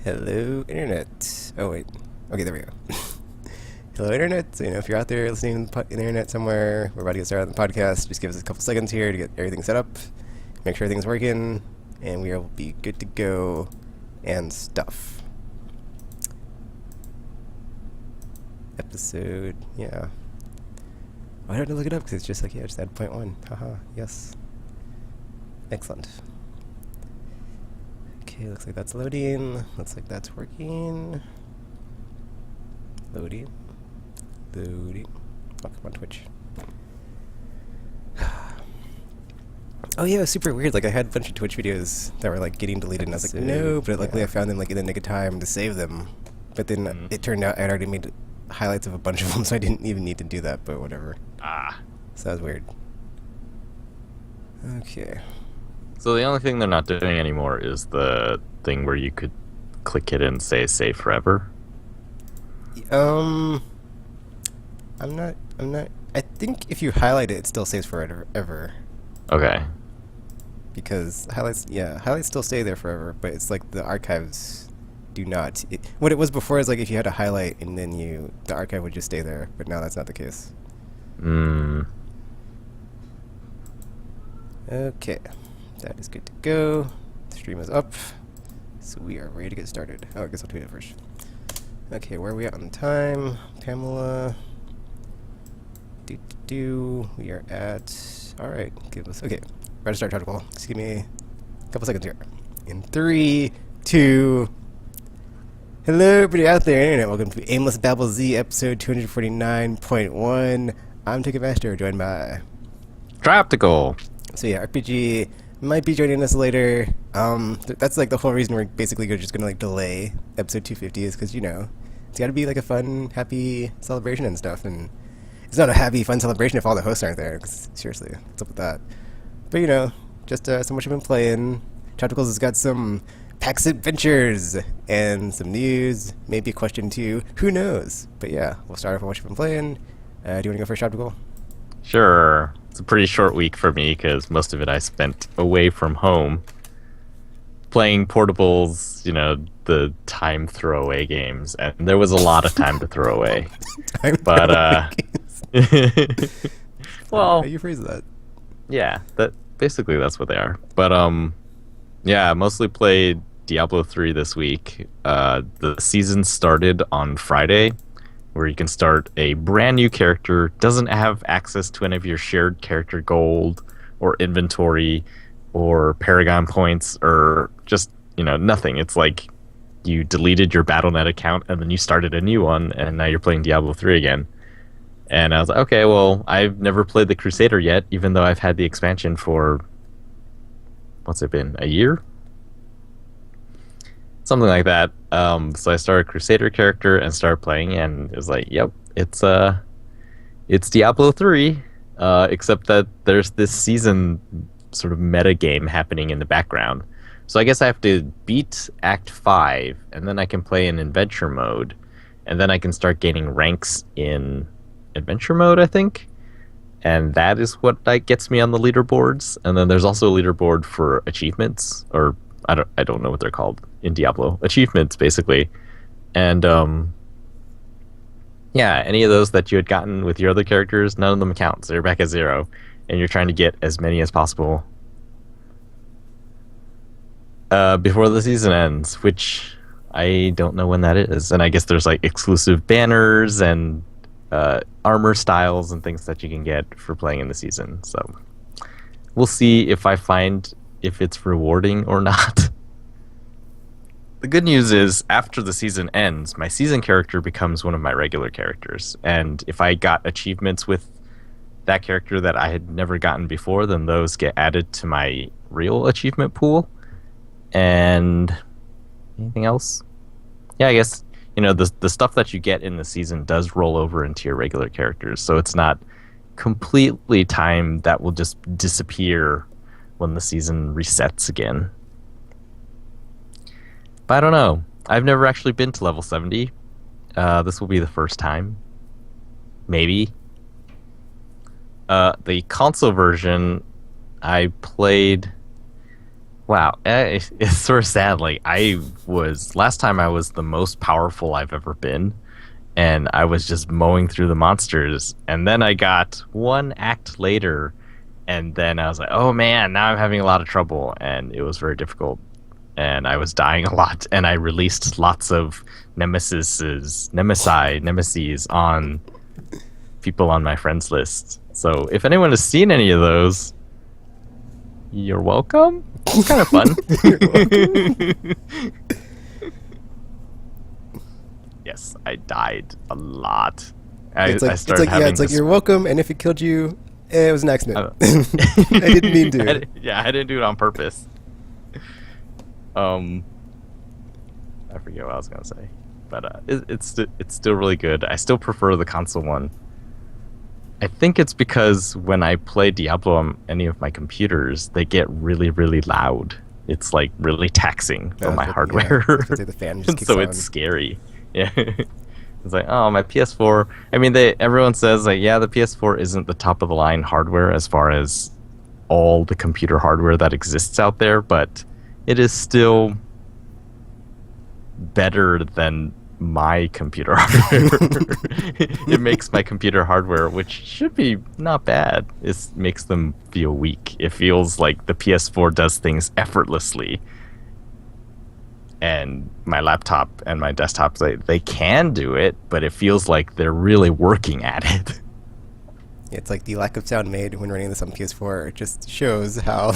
Hello, Internet. Oh, wait. Okay, there we go. Hello, Internet. So, if you're out there listening to the Internet somewhere, we're about to get started on the podcast. Just give us a couple seconds here to get everything set up, make sure everything's working, and we will be good to go and stuff. Episode, yeah. Why don't I look it up? Because it's just like, yeah, just add 0.1. Haha, yes. Excellent. Okay, looks like that's loading. Looks like that's working. Loading. Loading. Oh, come on, Twitch. Oh yeah, it was super weird. Like, I had a bunch of Twitch videos that were, like, getting deleted, and I was like, no, but luckily I found them, like, in the nick of time to save them. But then it turned out I'd already made highlights of a bunch of them, so I didn't even need to do that, but whatever. So that was weird. Okay. So the only thing they're not doing anymore is the thing where you could click it and say save forever. I'm not, I think if you highlight it, it still saves forever. Okay. Because highlights still stay there forever, but it's like the archives do not. What it was before is like if you had a highlight and then the archive would just stay there, but now that's not the case. Okay. That is good to go. The stream is up. So we are ready to get started. Oh, I guess I'll tweet it first. Okay, where are we at on time? Pamela. We are at... Alright, okay. Ready to start Trioptical. Just give me a couple seconds here. In 3, 2... Hello, everybody out there, Internet. Welcome to Aimless Babble Z, episode 249.1. I'm Ticketmaster, joined by... Trioptical! So yeah, RPG might be joining us later. That's like the whole reason we're basically just gonna like delay episode 250 is because it's got to be like a fun, happy celebration and stuff. And it's not a happy, fun celebration if all the hosts aren't there. 'Cause seriously, what's up with that? But just so much I've been playing. Tropicals has got some PAX adventures and some news, maybe a question too. Who knows? But yeah, we'll start off with what you've been playing. Do you want to go first, Tropical? Sure. It's a pretty short week for me because most of it I spent away from home playing portables, the time throwaway games, and there was a lot of time to throw away. But well, how you phrase that? Yeah, that's what they are. But yeah, I mostly played Diablo 3 this week. The season started on Friday, where you can start a brand new character, doesn't have access to any of your shared character gold or inventory or Paragon points or just, nothing. It's like you deleted your Battle.net account and then you started a new one and now you're playing Diablo 3 again. And I was like, okay, well, I've never played the Crusader yet, even though I've had the expansion for, what's it been, a year? Something like that. So I started a Crusader character and started playing, and it was like, yep, it's Diablo 3, except that there's this season sort of meta game happening in the background. So I guess I have to beat Act 5, and then I can play in adventure mode, and then I can start gaining ranks in adventure mode, I think. And that is what gets me on the leaderboards. And then there's also a leaderboard for achievements, or I don't know what they're called in Diablo. Achievements, basically. And yeah, any of those that you had gotten with your other characters, none of them count. So you're back at 0. And you're trying to get as many as possible before the season ends, which I don't know when that is. And I guess there's like exclusive banners and armor styles and things that you can get for playing in the season. So we'll see if it's rewarding or not. The good news is, after the season ends, my season character becomes one of my regular characters. And if I got achievements with that character that I had never gotten before, then those get added to my real achievement pool. And anything else? Yeah, I guess, the stuff that you get in the season does roll over into your regular characters. So it's not completely time that will just disappear when the season resets again. But I don't know. I've never actually been to level 70. This will be the first time. Maybe. The console version, I played Wow, it's sort of sad. Like last time I was the most powerful I've ever been, and I was just mowing through the monsters, and then I got one act later, and then I was like, oh man, now I'm having a lot of trouble, and it was very difficult, and I was dying a lot, and I released lots of nemesis on people on my friends list. So if anyone has seen any of those, you're welcome. It's kind of fun. You're welcome. Yes, I died a lot. It's like, I started yeah, having it's like this. you're welcome, and if it killed you, it was an accident. I didn't mean to. Yeah, I didn't do it on purpose. I forget what I was gonna say, but it's still really good. I still prefer the console one. I think it's because when I play Diablo on any of my computers, they get really, really loud. It's like really taxing for my hardware. Yeah, it's like the fan just kicks So on. it's scary. Yeah. It's like, oh, my PS4. I mean, everyone says like, yeah, the PS4 isn't the top of the line hardware as far as all the computer hardware that exists out there, but it is still better than my computer hardware. It makes my computer hardware, which should be not bad, it makes them feel weak. It feels like the PS4 does things effortlessly, and my laptop and my desktop, they can do it, but it feels like they're really working at it. It's like the lack of sound made when running this on PS4 just shows how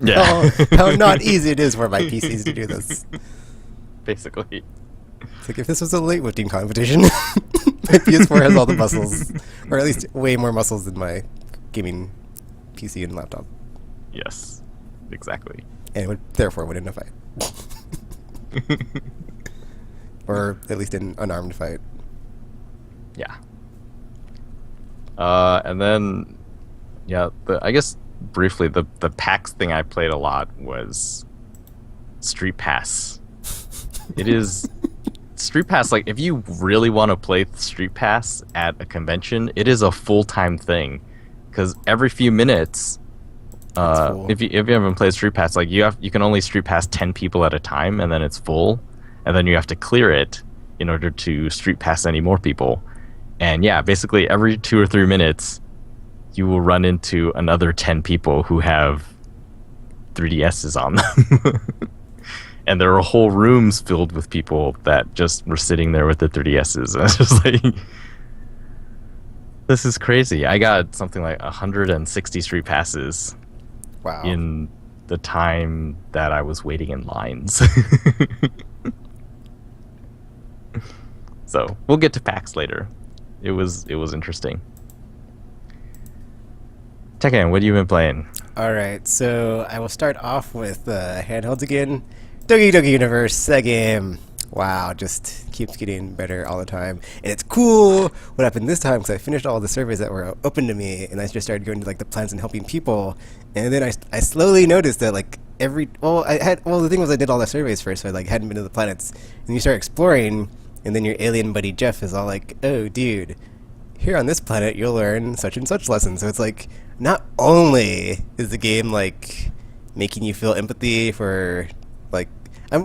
Yeah. how not easy it is for my PCs to do this. Basically. It's like if this was a weightlifting competition, my PS4 has all the muscles, or at least way more muscles than my gaming PC and laptop, Yes, exactly. and it would therefore win in a fight, or at least in an unarmed fight. Yeah. And then, yeah, I guess briefly, the PAX thing I played a lot was Street Pass. It is Street Pass. Like, if you really want to play Street Pass at a convention, it is a full-time thing, because every few minutes, Cool. if you haven't played Street Pass, like you can only Street Pass 10 people at a time, and then it's full, and then you have to clear it in order to Street Pass any more people. And yeah, basically every 2 or 3 minutes, you will run into another 10 people who have 3DSs on them. And there are whole rooms filled with people that just were sitting there with the 3DSs. And it's just like, this is crazy. I got something like 160 Street Passes Wow. in the time that I was waiting in lines. So we'll get to PAX later. It was interesting. Tekken, what have you been playing? All right, so I will start off with handhelds again. Doki Doki Universe, that game. Wow, just keeps getting better all the time. And it's cool what happened this time, because I finished all the surveys that were open to me, and I just started going to like the plans and helping people. And then I slowly noticed that like the thing was I did all the surveys first, so I like hadn't been to the planets. And you start exploring, and then your alien buddy Jeff is all like, oh dude, here on this planet you'll learn such and such lessons. So it's like, not only is the game like making you feel empathy for like I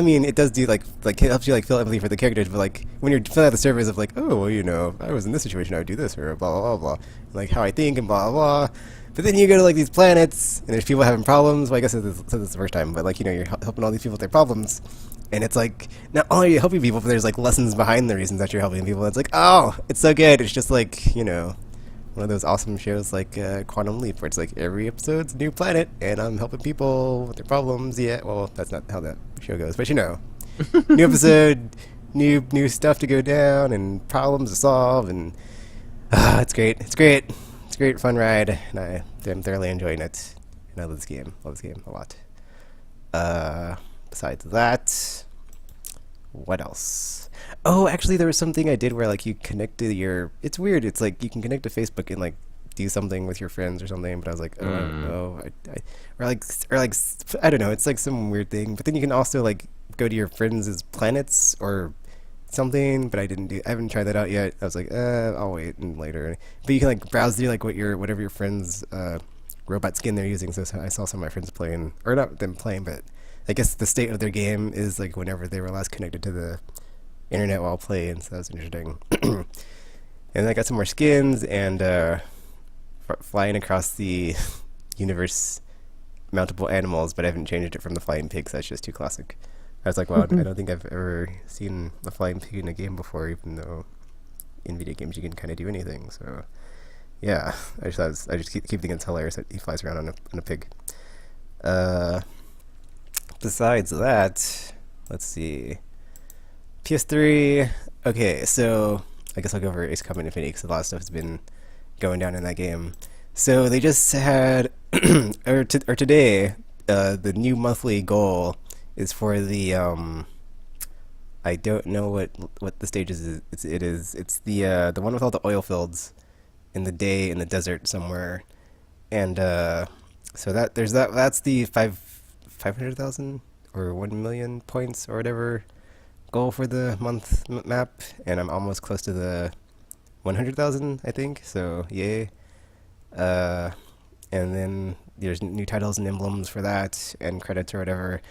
mean, it does do like it helps you like feel empathy for the characters, but like when you're filling out the surveys of like, oh well, you know, if I was in this situation I would do this, or blah blah blah blah, like how I think and blah blah blah. But then you go to like these planets and there's people having problems. Well, I guess this is the first time, but like, you know, you're helping all these people with their problems, and it's like not only are you helping people, but there's like lessons behind the reasons that you're helping people. It's like, oh, it's so good. It's just like, you know, one of those awesome shows like Quantum Leap, where it's like every episode's a new planet, and I'm helping people with their problems. Yeah, well, that's not how that show goes, but you know, new episode, new stuff to go down, and problems to solve, and it's great. It's great. It's a great fun ride, and I'm thoroughly enjoying it. And I love this game. Love this game a lot. Besides that, what else? Oh, actually, there was something I did where like you connect to your. It's weird. It's like you can connect to Facebook and like do something with your friends or something. But I was like, oh, I don't know. Or like I don't know. It's like some weird thing. But then you can also like go to your friends' planets or something. But I haven't tried that out yet. I was like, I'll wait and later. But you can like browse through like whatever your friends robot skin they're using. So I saw some of my friends playing, or not them playing, but I guess the state of their game is like whenever they were last connected to the internet while playing. So that was interesting. And I got some more skins and flying across the universe, mountable animals, but I haven't changed it from the flying pigs. That's just too classic. I was like, wow, I don't think I've ever seen a flying pig in a game before, even though in video games you can kind of do anything. So yeah, I just keep thinking it's hilarious that he flies around on a pig. Besides that, let's see. PS3. Okay, so I guess I'll go over Ace Combat Infinity because a lot of stuff has been going down in that game. So they just had, or today, the new monthly goal is for the I don't know what the stage is. It's the one with all the oil fields in the day in the desert somewhere, and so that's the 500,000 or 1 million points or whatever goal for the month map, and I'm almost close to the 100,000, I think. So yay! And then there's new titles and emblems for that, and credits or whatever.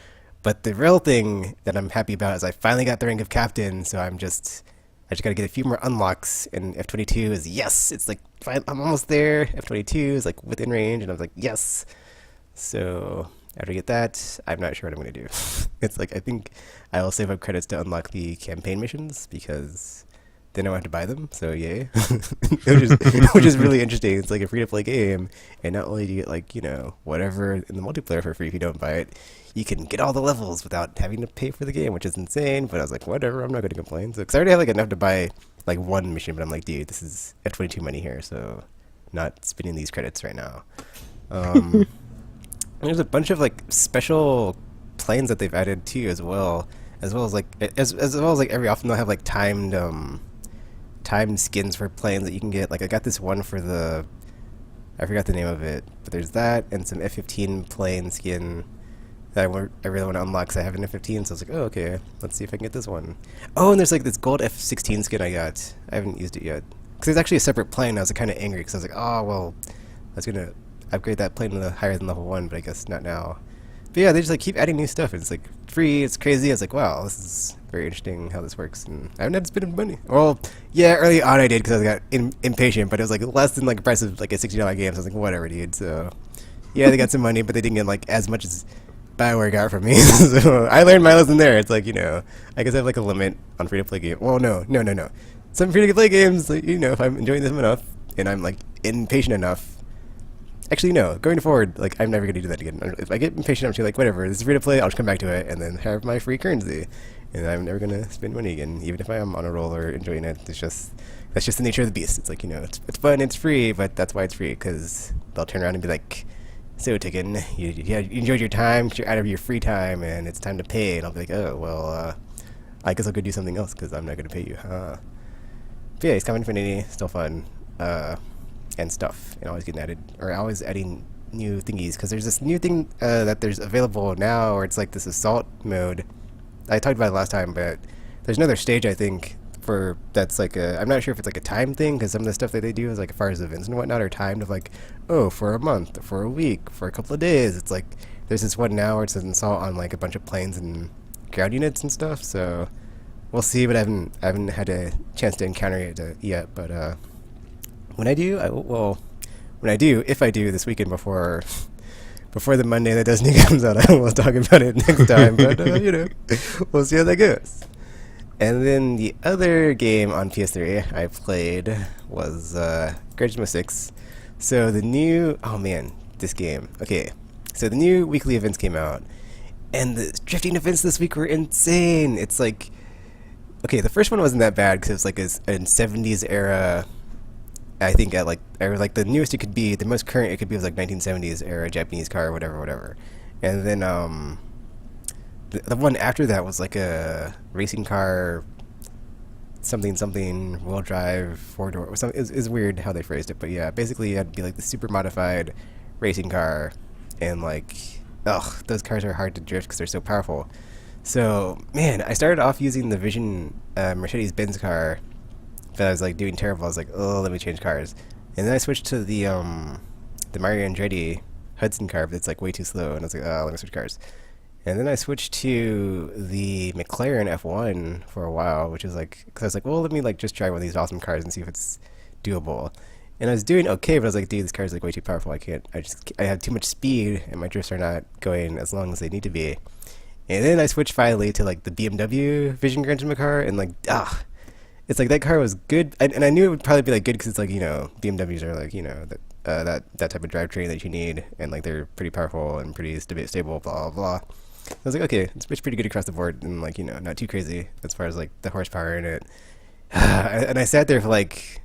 But the real thing that I'm happy about is I finally got the rank of captain. So I just gotta get a few more unlocks. And F22 is yes. It's like I'm almost there. F22 is like within range, and I was like yes. So after I get that, I'm not sure what I'm gonna do. It's like I think I will save up credits to unlock the campaign missions because then I won't have to buy them. So yay, which is really interesting. It's like a free-to-play game, and not only do you get like whatever in the multiplayer for free if you don't buy it, you can get all the levels without having to pay for the game, which is insane. But I was like, whatever, I'm not going to complain. So because I already have like enough to buy like one mission, but I'm like, dude, this is F22 money here, so not spending these credits right now. There's a bunch of like special planes that they've added too, as well as like every often they'll have like timed skins for planes that you can get. Like I got this one for I forgot the name of it, but there's that and some F-15 plane skin that I really want to unlock because I have an F-15. So I was like, oh okay, let's see if I can get this one. Oh, and there's like this gold F-16 skin I got. I haven't used it yet because it's actually a separate plane. I was kind of angry because I was like, oh well, I was gonna upgrade that plane to higher than level 1, but I guess not now. But yeah, they just like keep adding new stuff. It's like free, it's crazy. I was like, wow, this is very interesting how this works. And I haven't had to spend money. Well, yeah, early on I did because I got impatient, but it was like less than like the price of like a $60 game. So I was like, whatever, dude. So yeah, they got some money, but they didn't get like as much as Bioware got from me. So I learned my lesson there. It's like I guess I have like a limit on free to play games. Well, no. Some free to play games, like, if I'm enjoying them enough and I'm like impatient enough. Actually, no. Going forward, like I'm never gonna do that again. If I get impatient, I'm just like, whatever. This is free to play. I'll just come back to it and then have my free currency, and I'm never gonna spend money again, even if I am on a roll or enjoying it. That's just the nature of the beast. It's like it's fun, it's free, but that's why it's free because they'll turn around and be like, so Ticken, you enjoyed your time, you're out of your free time, and it's time to pay. And I'll be like, oh well, I guess I'll go do something else because I'm not gonna pay you. But yeah, it's Combat Infinity, still fun. And stuff, and always getting added, or always adding new thingies, because there's this new thing that there's available now, where it's like this assault mode. I talked about it last time, but there's another stage I think that's like I'm not sure if it's like a time thing, because some of the stuff that they do is like as far as events and whatnot are timed of like, oh, for a month, or for a week, for a couple of days. It's like there's this one now where it's an assault on like a bunch of planes and ground units and stuff. So we'll see, but I haven't had a chance to encounter it yet, but when I do, if I do this weekend before the Monday that Destiny comes out, I will talk about it next time. But we'll see how that goes. And then the other game on PS3 I played was Gran Turismo 6. So this game. Okay, so the new weekly events came out, and the drifting events this week were insane. It's like, okay, the first one wasn't that bad because it was like a 70s era. I think the newest it could be, the most current it could be was like 1970s era Japanese car or whatever. And then the one after that was like a racing car, something wheel drive 4-door or something. It's weird how they phrased it, but yeah, basically it'd be like the super modified racing car, and like those cars are hard to drift because they're so powerful. So man, I started off using the Vision Mercedes-Benz car. But I was like doing terrible. I was like, oh, let me change cars. And then I switched to the the Mario Andretti Hudson car, but it's like way too slow. And I was like, oh, let me switch cars. And then I switched to the McLaren F1 for a while, which is like, because I was like, well, let me like just try one of these awesome cars and see if it's doable. And I was doing okay, but I was like, dude, this car is like way too powerful. I have too much speed, and my drifts are not going as long as they need to be. And then I switched finally to like the BMW Vision Gran Turismo car, and like, it's like that car was good, and I knew it would probably be like good because it's like, you know, BMWs are like, you know, that type of drivetrain that you need, and like they're pretty powerful and pretty stable, blah blah blah. I was like, okay, it's pretty good across the board, and like, you know, not too crazy as far as like the horsepower in it. And I sat there for like,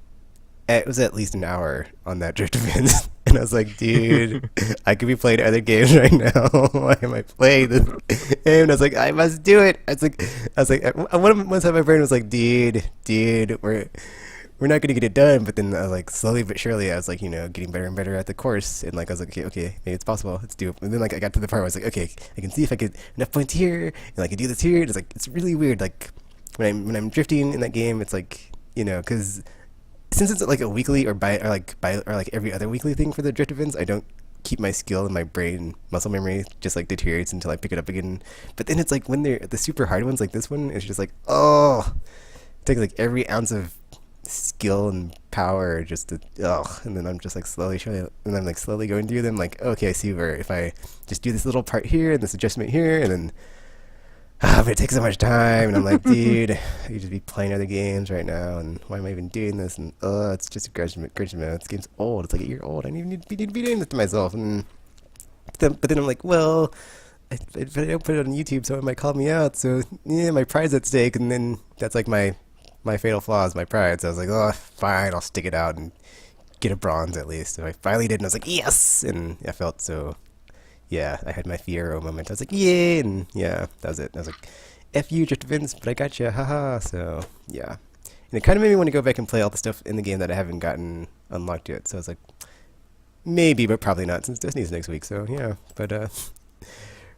it was at least an hour on that drift event, and I was like, dude, I could be playing other games right now. Why am I playing this game? And I was like, I must do it. I was like, one time my brain was like, dude, we're not gonna get it done. But then I was like, slowly but surely, I was like, you know, getting better and better at the course, and like I was like, okay, maybe it's possible. Let's do it. And then like I got to the part where I was like, okay, I can see if I get enough points here, and I can do this here. It's like, it's really weird. Like when I'm drifting in that game, it's like, you know, because since it's like a weekly or every other weekly thing for the drift events, I don't keep my skill and my brain muscle memory just like deteriorates until I pick it up again. But then it's like when they're the super hard ones like this one, it's just like, oh, it takes like every ounce of skill and power just to, and then I'm just like slowly going through them, like, okay, I see where if I just do this little part here and this adjustment here, and then but it takes so much time, and I'm like, dude, I could just be playing other games right now, and why am I even doing this? And it's just a grudge. This game's old. It's like a year old. I need to be doing this to myself. And but then I'm like, well, if I don't put it on YouTube, someone might call me out. So yeah, my pride's at stake, and then that's like my fatal flaw is my pride. So I was like, oh, fine, I'll stick it out and get a bronze at least. So I finally did, and I was like, yes, and I felt so. Yeah, I had my Fiero moment. I was like, yay, and yeah, that was it. I was like, F you, Drift Vince, but I got you, haha. So, yeah. And it kind of made me want to go back and play all the stuff in the game that I haven't gotten unlocked yet. So I was like, maybe, but probably not, since Disney's next week. So, yeah. But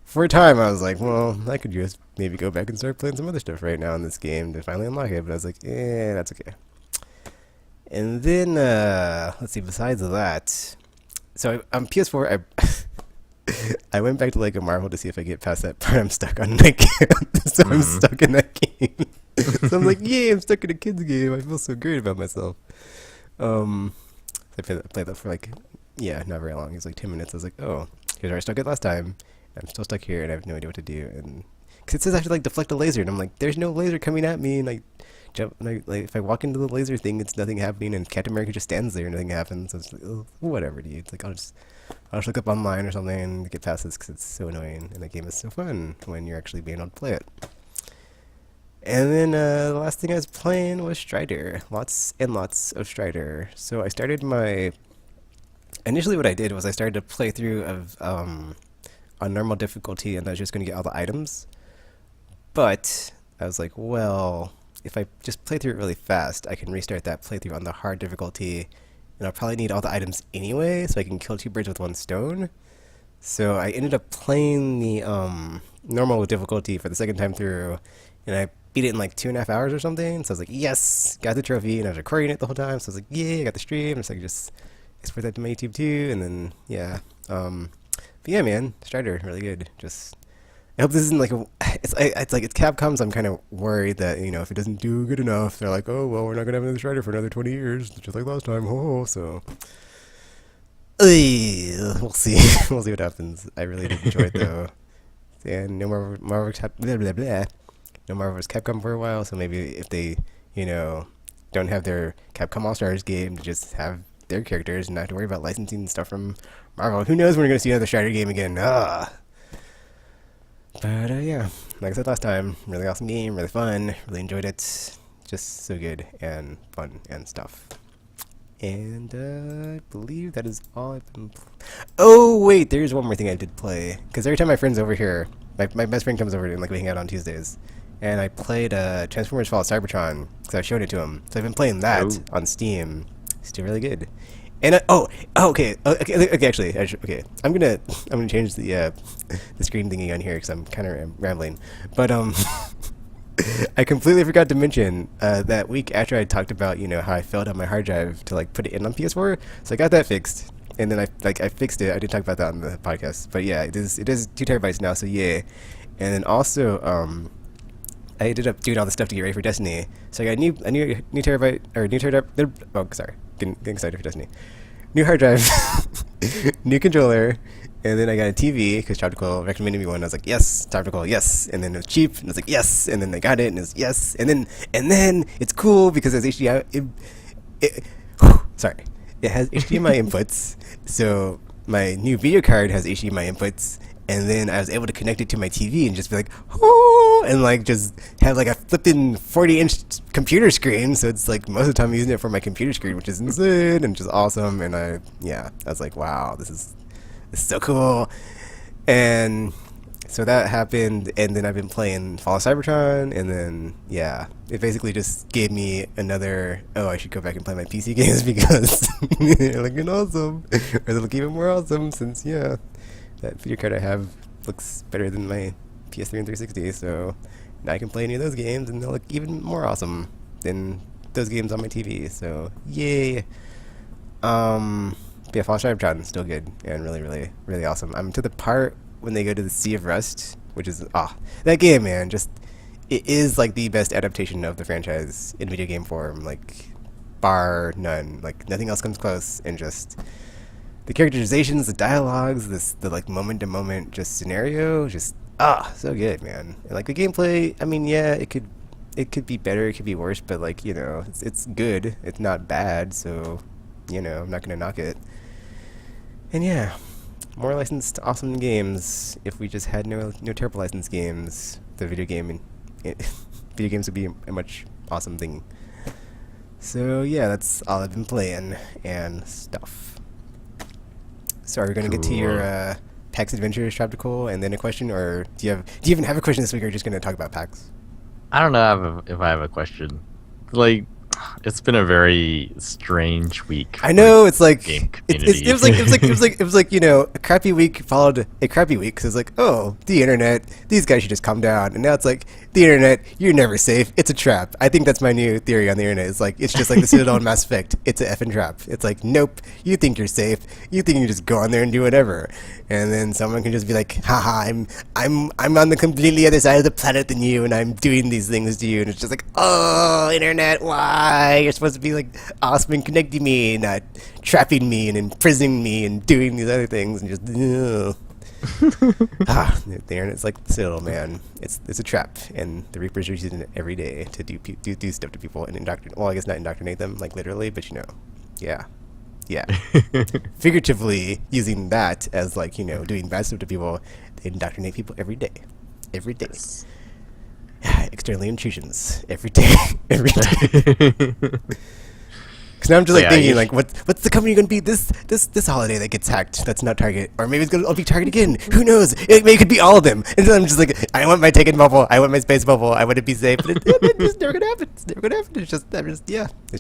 for a time, I was like, well, I could just maybe go back and start playing some other stuff right now in this game to finally unlock it. But I was like, that's okay. And then, let's see, besides that, so on PS4, I went back to Lego Marvel to see if I get past that part I'm stuck on. Like, so I'm stuck in that game. So I'm like, yeah, I'm stuck in a kid's game. I feel so great about myself. I played that for like, not very long. It was like 10 minutes. I was like, oh, here's where I stuck it last time. I'm still stuck here, and I have no idea what to do. And because it says I have to like deflect a laser, and I'm like, there's no laser coming at me. And like if I walk into the laser thing, it's nothing happening, and Captain America just stands there and nothing happens. So it's like, oh, whatever, dude. It's like I'll just look up online or something and get past this because it's so annoying, and the game is so fun when you're actually being able to play it. And then the last thing I was playing was Strider. Lots and lots of Strider. So I started initially what I did was I started a playthrough of on normal difficulty, and I was just going to get all the items. But I was like, well, if I just play through it really fast, I can restart that playthrough on the hard difficulty, and I'll probably need all the items anyway, so I can kill two birds with one stone. So I ended up playing the normal difficulty for the second time through, and I beat it in like 2.5 hours or something. So I was like, yes, got the trophy, and I was recording it the whole time. So I was like, yeah, I got the stream. So I could just export that to my YouTube too, and then but yeah, man, Strider, really good. I hope this isn't like it's Capcom, so I'm kind of worried that, you know, if it doesn't do good enough, they're like, oh, well, we're not going to have another Strider for another 20 years, just like last time, so. We'll see. We'll see what happens. I really did enjoy it, though. And no more Marvel no Marvel vs. Capcom for a while, so maybe if they, you know, don't have their Capcom All-Stars game, to just have their characters and not have to worry about licensing stuff from Marvel. Who knows when we're going to see another Strider game again. But yeah, like I said last time, really awesome game, really fun, really enjoyed it. Just so good and fun and stuff. And I believe that is all I've been Oh, wait, there's one more thing I did play. Because every time my friend's over here, my best friend comes over and like we hang out on Tuesdays. And I played Transformers Fall of Cybertron, because I showed it to him. So I've been playing that on Steam. Still really good. And okay. Actually, I'm gonna change the screen thingy on here because I'm kind of rambling. But I completely forgot to mention that week after I talked about, you know, how I failed on my hard drive to like put it in on PS4. So I got that fixed. and then I fixed it. I didn't talk about that on the podcast, but yeah, it is 2 terabytes now. So yeah, and then also I ended up doing all the stuff to get ready for Destiny. So I got a new terabyte or new terabyte. Oh, sorry, getting excited for Destiny. New hard drive, new controller, and then I got a TV because Trioptical recommended me one. I was like, yes, Trioptical, yes. And then it was cheap, and I was like, yes. And then I got it, and it was yes. And then it's cool because it's HDMI. Sorry, it has HDMI inputs. So my new video card has HDMI inputs, and then I was able to connect it to my TV and just be like, oh, and like just have like a flipping 40-inch computer screen. So it's like most of the time I'm using it for my computer screen, which is insane and just awesome. And I was like, wow, this is so cool. And so that happened, and then I've been playing Fall of Cybertron, and then yeah, it basically just gave me another, oh, I should go back and play my PC games because they're looking awesome, or they look even more awesome since that video card I have looks better than my PS3 and 360. So now I can play any of those games, and they'll look even more awesome than those games on my TV. So yay! But yeah, Fall of Cybertron is still good and really, really, really awesome. I'm to the part when they go to the Sea of Rust, which is that game, man. Just it is like the best adaptation of the franchise in video game form, like bar none. Like nothing else comes close, and just the characterizations, the dialogues, the like moment to moment just scenario, just so good, man. And like the gameplay, I mean, yeah, it could be better, it could be worse, but like it's good. It's not bad, so I'm not gonna knock it. And yeah, more licensed awesome games. If we just had no terrible licensed games, the video games would be a much awesome thing. So yeah, that's all I've been playing and stuff. So are we gonna get to your PAX Adventures Trioptical and then a question, or do you even have a question this week, or are you just gonna talk about PAX? I don't know if I have a question. Like, it's been a very strange week. I know, it's like game it was like a crappy week followed a crappy week, because it's like, oh, the internet, these guys should just calm down. And now it's like, the internet, you're never safe. It's a trap. I think that's my new theory on the internet. It's like, it's just like the Citadel in Mass Effect. It's a effing trap. It's like, nope, you think you're safe. You think you can just go on there and do whatever. And then someone can just be like, haha, I'm on the completely other side of the planet than you, and I'm doing these things to you. And it's just like, oh, internet, why? You're supposed to be like awesome and connecting me, not trapping me and imprisoning me and doing these other things, and just the internet's like the Citadel, man. It's a trap, and the Reapers are using it every day to do stuff to people and indoctrinate. Well, I guess not indoctrinate them like literally, but yeah. Figuratively using that as like doing bad stuff to people. They indoctrinate people every day. External intrusions every day. Because now I'm just like thinking, like, what's the company going to be this holiday that gets hacked? That's not Target, or maybe it's going to be Target again. Who knows? It could be all of them. And then I'm just like, I want my Taken bubble. I want my space bubble. I want to be safe. But it's never going to happen. It's never going to happen. It's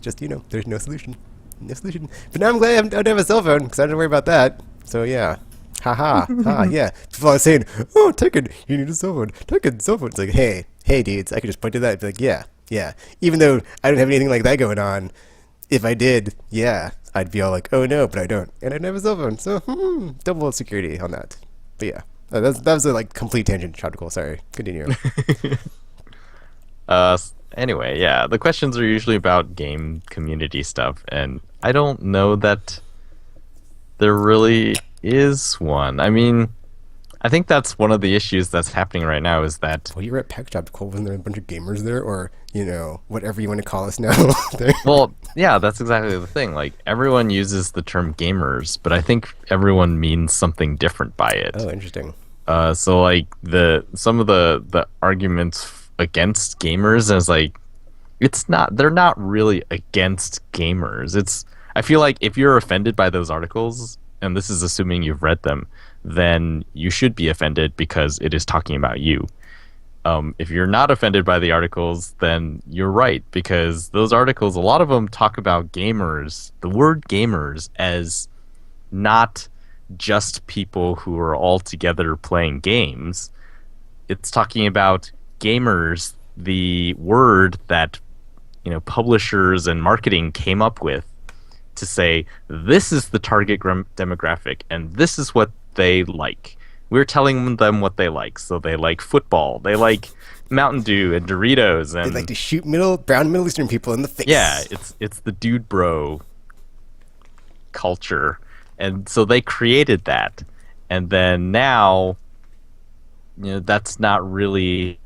just there's no solution. But now I'm glad I don't have a cell phone, because I don't have to worry about that. So yeah. Yeah. People are saying, oh, Taken, you need a cell phone. Taken, cell phone. It's like, hey dudes, I could just point to that and be like, yeah. Even though I don't have anything like that going on, if I did, yeah, I'd be all like, oh no, but I don't. And I don't have a cell phone, so double security on that. But yeah, that was a like complete tangent, Trioptical. Sorry, continue. Anyway, yeah, the questions are usually about game community stuff, and I don't know that there really is one. I mean, I think that's one of the issues that's happening right now is that... Well, you were at PAX Trioptical, wasn't there a bunch of gamers there? Or, whatever you want to call us now. Well, yeah, that's exactly the thing. Like, everyone uses the term gamers, but I think everyone means something different by it. Oh, interesting. So, like, some of the arguments against gamers is, like, they're not really against gamers. I feel like if you're offended by those articles, and this is assuming you've read them, then you should be offended because it is talking about you. If you're not offended by the articles, then you're right, because those articles, a lot of them talk about gamers, the word gamers, as not just people who are all together playing games. It's talking about gamers, the word that publishers and marketing came up with to say this is the target demographic and this is what they like. We're telling them what they like. So they like football. They like Mountain Dew and Doritos, They and like to shoot brown Middle Eastern people in the face. yeah, it's the dude bro culture, and so they created that, and then now, that's not really.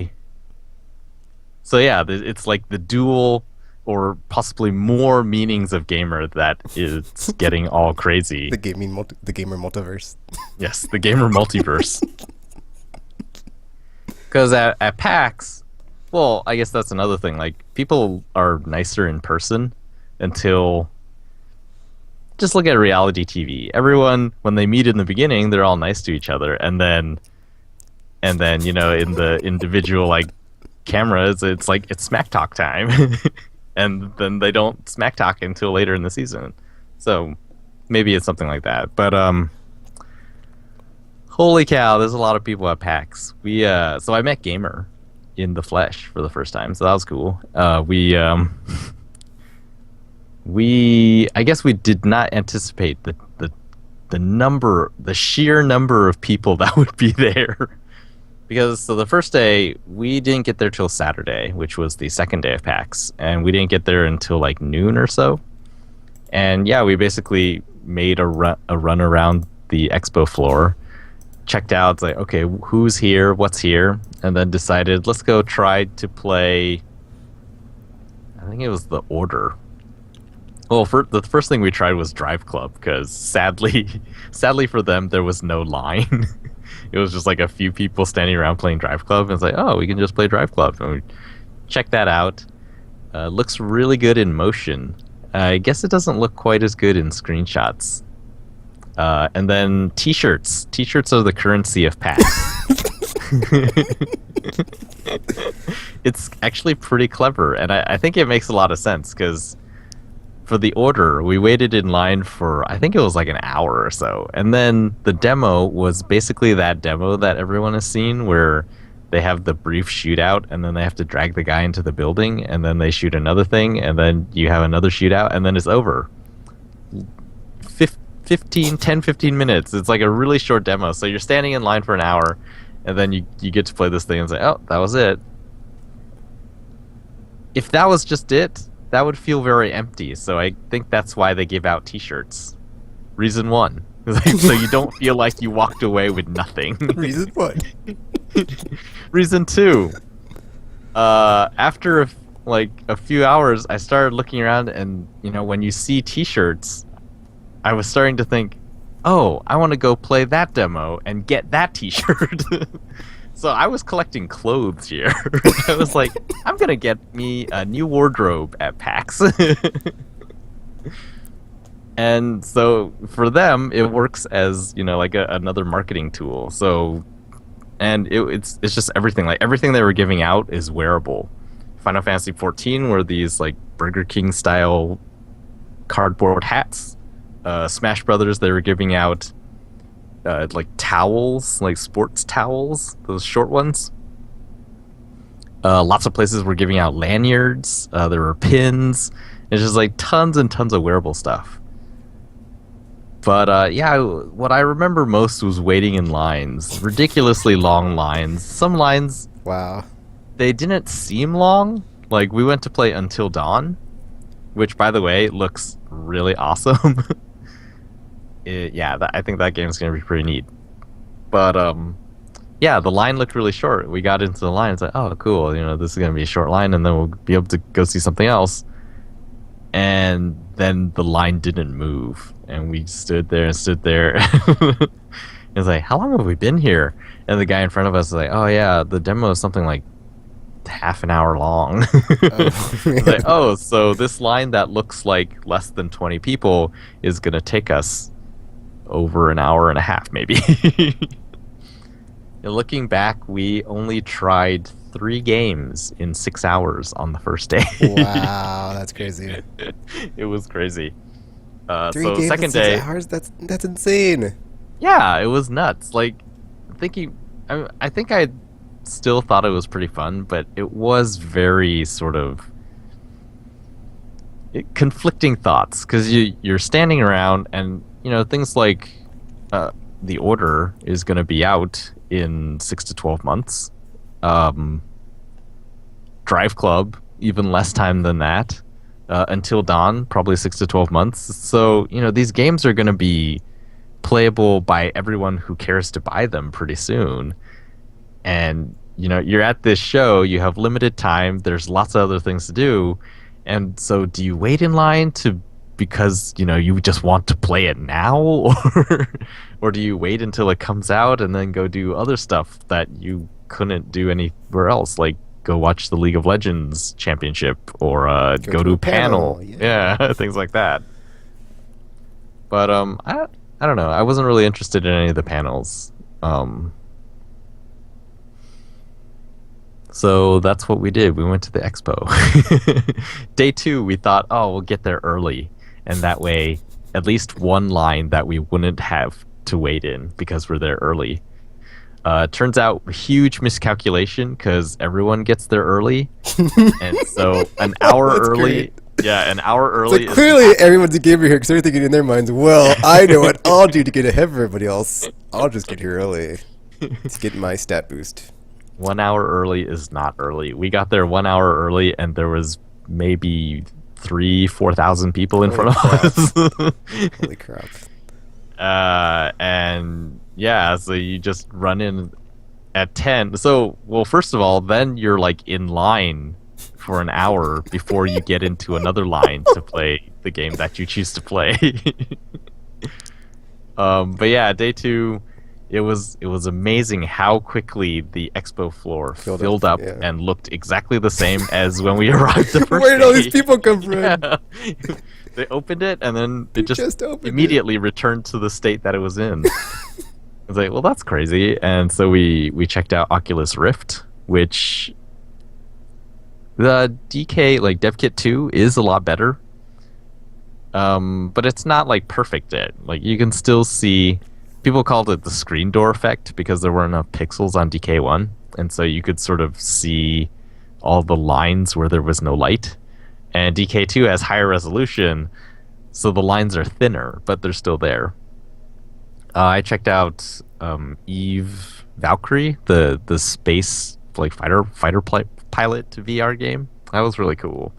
So yeah, it's like the dual or possibly more meanings of gamer that is getting all crazy. The gamer multiverse. Yes, the gamer multiverse. Because at PAX, well, I guess that's another thing. Like, people are nicer in person until. Just look at reality TV. Everyone, when they meet in the beginning, they're all nice to each other, and then in the individual like cameras, it's like it's smack talk time, and then they don't smack talk until later in the season. So maybe it's something like that. But holy cow, there's a lot of people at PAX. So I met Gamer in the flesh for the first time, so that was cool. I guess we did not anticipate the sheer number of people that would be there. Because the first day, we didn't get there till Saturday, which was the second day of PAX, and we didn't get there until like noon or so. And yeah, we basically made a run around the expo floor, checked out, it's like, okay, who's here, what's here, and then decided, let's go try to play, I think it was The Order. Well, the first thing we tried was Drive Club, because sadly for them, there was no line. It was just like a few people standing around playing Drive Club, and it's like, oh, we can just play Drive Club. And we checked that out. Looks really good in motion. I guess it doesn't look quite as good in screenshots. And then T-shirts. T-shirts are the currency of PAX. It's actually pretty clever, and I think it makes a lot of sense, because for The Order, we waited in line for, I think it was like an hour or so. And then the demo was basically that demo that everyone has seen, where they have the brief shootout, and then they have to drag the guy into the building, and then they shoot another thing, and then you have another shootout, and then it's over. 10-15 minutes. It's like a really short demo. So you're standing in line for an hour, and then you get to play this thing and say, oh, that was it. If that was just it, that would feel very empty. So I think that's why they give out T-shirts. Reason 1. So you don't feel like you walked away with nothing. Reason 1. Reason 2. After a few hours, I started looking around, and when you see T-shirts, I was starting to think, oh, I want to go play that demo and get that T-shirt. So I was collecting clothes here. I was like, I'm going to get me a new wardrobe at PAX. And so for them, it works as, like another marketing tool. So, and it's just everything. Like, everything they were giving out is wearable. Final Fantasy 14 were these like Burger King style cardboard hats. Smash Brothers, they were giving out like towels, like sports towels, those short ones. Lots of places were giving out lanyards. There were pins. It's just like tons and tons of wearable stuff. But yeah, what I remember most was waiting in lines, ridiculously long lines. Some lines, wow, they didn't seem long. Like, we went to play Until Dawn, which, by the way, looks really awesome. I think that game's going to be pretty neat. But, yeah, the line looked really short. We got into the line. It's like, oh, cool. This is going to be a short line, and then we'll be able to go see something else. And then the line didn't move. And we stood there. It's like, how long have we been here? And the guy in front of us is like, oh, yeah, the demo is something like half an hour long. Like, oh, so this line that looks like less than 20 people is going to take us over an hour and a half, maybe. Looking back, we only tried 3 games in 6 hours on the first day. Wow, that's crazy. It was crazy. 3 so games second in 6 day, hours? That's insane. yeah, it was nuts. Like, I think I still thought it was pretty fun, but it was very sort of, conflicting thoughts because you're standing around and things like the Order is going to be out in 6 to 12 months. Drive Club, even less time than that. Until Dawn, probably 6 to 12 months. So, these games are going to be playable by everyone who cares to buy them pretty soon. And, you're at this show, you have limited time, there's lots of other things to do. And so do you wait in line because, you just want to play it now? Or do you wait until it comes out and then go do other stuff that you couldn't do anywhere else? Like, go watch the League of Legends championship or go to a panel. Yeah, things like that. But I don't know. I wasn't really interested in any of the panels. So that's what we did. We went to the expo. Day 2, we thought, we'll get there early. And that way, at least one line that we wouldn't have to wait in because we're there early. Turns out, huge miscalculation because everyone gets there early. And so an hour early... Great. Yeah, an hour early. So clearly everyone's a gamer here because they're thinking in their minds, well, I know what I'll do to get ahead of everybody else. I'll just get here early to get my stat boost. 1 hour early is not early. We got there 1 hour early, and there was maybe 4,000 people in front of us. Holy crap. And yeah, so you just run in at 10. So, well, first of all, then you're like in line for an hour before you get into another line to play the game that you choose to play. But yeah, day 2, it was amazing how quickly the expo floor filled up and looked exactly the same as when we arrived the first Where did all these people come from? Yeah. They opened it and then it just immediately returned to the state that it was in. I was like, well, that's crazy. And so we checked out Oculus Rift, which the DK, like DevKit 2, is a lot better. But it's not like perfect yet. Like you can still see, people called it the screen door effect because there weren't enough pixels on DK1. And so you could sort of see all the lines where there was no light. And DK2 has higher resolution, so the lines are thinner, but they're still there. I checked out Eve Valkyrie, the space like fighter pilot VR game. That was really cool.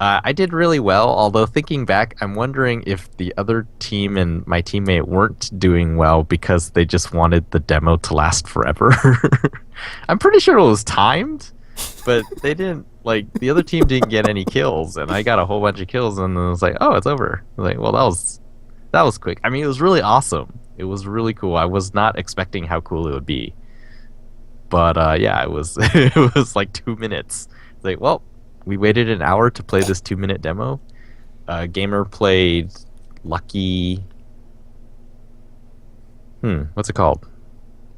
I did really well, although thinking back, I'm wondering if the other team and my teammate weren't doing well because they just wanted the demo to last forever. I'm pretty sure it was timed, but they didn't, like, the other team didn't get any kills, and I got a whole bunch of kills, and then it was like, oh, it's over. I was like, well, that was quick. I mean, it was really awesome. It was really cool. I was not expecting how cool it would be. But, yeah, it was it was like 2 minutes. Like, well, we waited an hour to play this 2-minute demo. Gamer played Lucky... what's it called?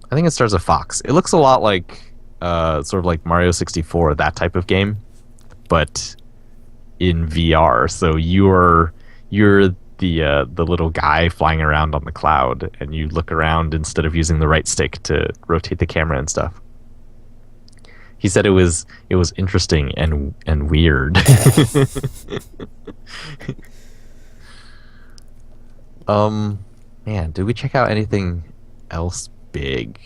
I think it stars a fox. It looks a lot like, sort of like Mario 64, that type of game, but in VR. So you're the little guy flying around on the cloud, and you look around instead of using the right stick to rotate the camera and stuff. He said it was interesting and weird. Man, did we check out anything else big?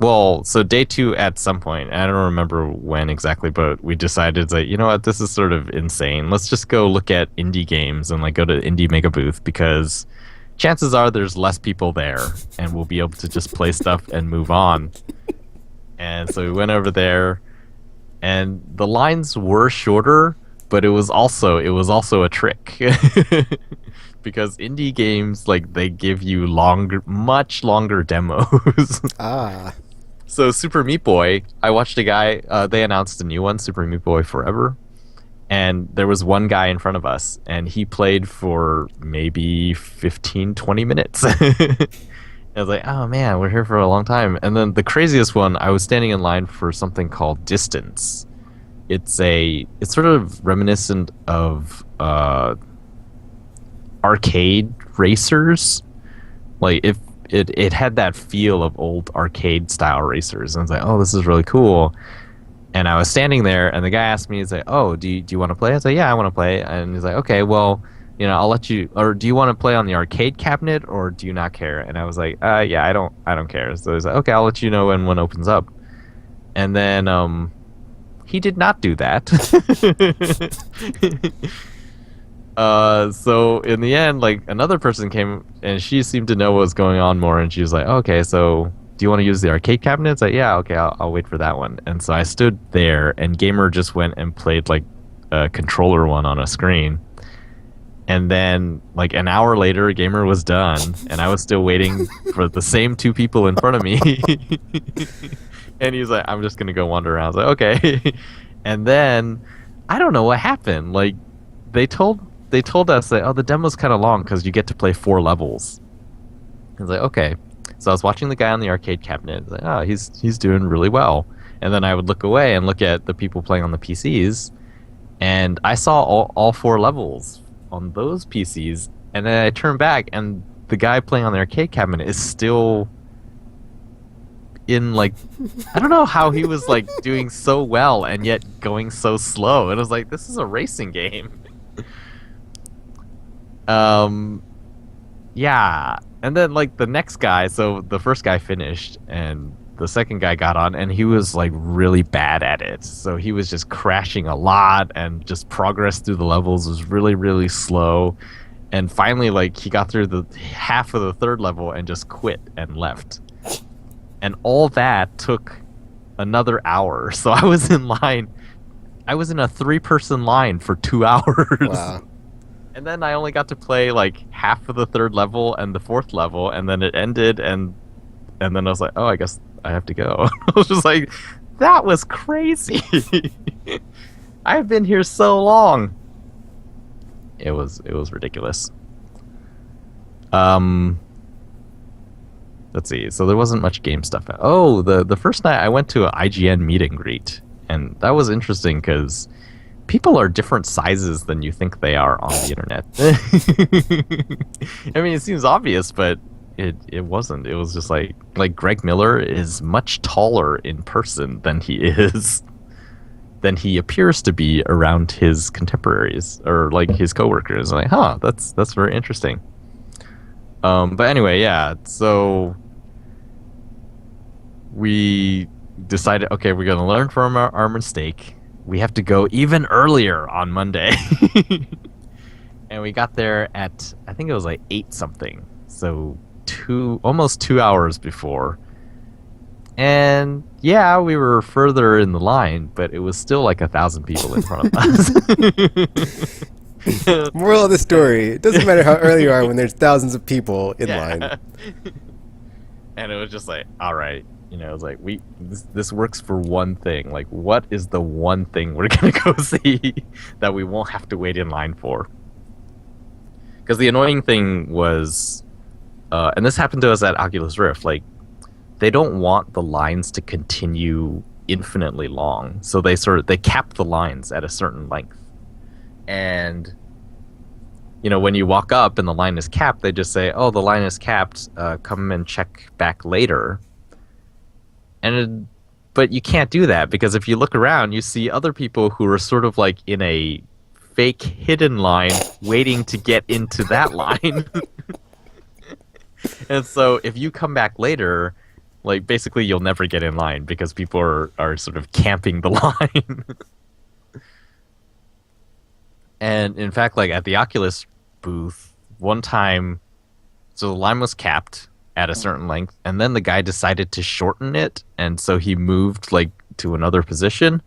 Well, so day 2 at some point, I don't remember when exactly, but we decided that, you know what, this is sort of insane. Let's just go look at indie games and like go to Indie Mega Booth, because chances are there's less people there and we'll be able to just play stuff and move on. And so we went over there, and the lines were shorter, but it was also a trick. Because indie games, like, they give you much longer demos. Ah. So Super Meat Boy, I watched a guy, they announced a new one, Super Meat Boy Forever, and there was one guy in front of us, and he played for maybe 15, 20 minutes. I was like, oh man, we're here for a long time. And then the craziest one, I was standing in line for something called Distance. It's sort of reminiscent of arcade racers. Like it had that feel of old arcade style racers. And I was like, oh, this is really cool. And I was standing there, and the guy asked me, he's like, "Oh, do you want to play?" I was like, "Yeah, I want to play." And he's like, "Okay, well, I'll let you. Or do you want to play on the arcade cabinet, or do you not care?" And I was like, "Yeah, I don't care." So he's like, "Okay, I'll let you know when one opens up." And then he did not do that. So in the end, like another person came and she seemed to know what was going on more, and she was like, "Okay, so do you want to use the arcade cabinet?" It's like, "Yeah, okay, I'll wait for that one." And so I stood there, and Gamer just went and played like a controller one on a screen. And then, like an hour later, Gamer was done, and I was still waiting for the same two people in front of me. And he was like, "I'm just gonna go wander around." I was like, "Okay." And then I don't know what happened. Like they told they told us that, "Oh, the demo's kind of long because you get to play 4 levels." I was like, "Okay." So I was watching the guy on the arcade cabinet. I was like, "Oh, he's doing really well." And then I would look away and look at the people playing on the PCs, and I saw all 4 levels on those PCs. And then I turned back, and the guy playing on the arcade cabinet is still in like I don't know how he was like doing so well and yet going so slow. And I was like, this is a racing game. Um yeah. And then like the next guy, so the first guy finished and the second guy got on and he was like really bad at it. So he was just crashing a lot and just progress through the levels was really, really slow. And finally like he got through the half of the third level and just quit and left. And all that took another hour. So I was in line. I was in a 3-person line for 2 hours. Wow. And then I only got to play like half of the third level and the fourth level, and then it ended, and then I was like, oh, I guess I have to go. I was just like, that was crazy. I've been here so long. It was ridiculous. Let's see. So there wasn't much game stuff. Oh, the first night I went to an IGN meet and greet, and that was interesting because people are different sizes than you think they are on the internet. I mean, it seems obvious, but it wasn't. It was just like Greg Miller is much taller in person than he appears to be around his contemporaries or like his coworkers. Like, huh, that's very interesting. But anyway, yeah. So we decided, okay, we're gonna learn from our mistake. We have to go even earlier on Monday. And we got there at, I think it was like 8 something. So almost 2 hours before. And yeah, we were further in the line, but it was still like 1,000 people in front of us. Moral of the story: it doesn't matter how early you are when there's thousands of people in line. And it was just like, all right, it was like this works for one thing. Like, what is the one thing we're gonna go see that we won't have to wait in line for? Because the annoying thing was, and this happened to us at Oculus Rift, like they don't want the lines to continue infinitely long, so they cap the lines at a certain length. And when you walk up and the line is capped, they just say, "Oh, the line is capped. Come and check back later." But you can't do that because if you look around, you see other people who are sort of like in a fake hidden line waiting to get into that line. And so if you come back later, like basically you'll never get in line because people are sort of camping the line. And in fact, like at the Oculus booth, one time, so the line was capped at a certain length, and then the guy decided to shorten it, and so he moved like to another position,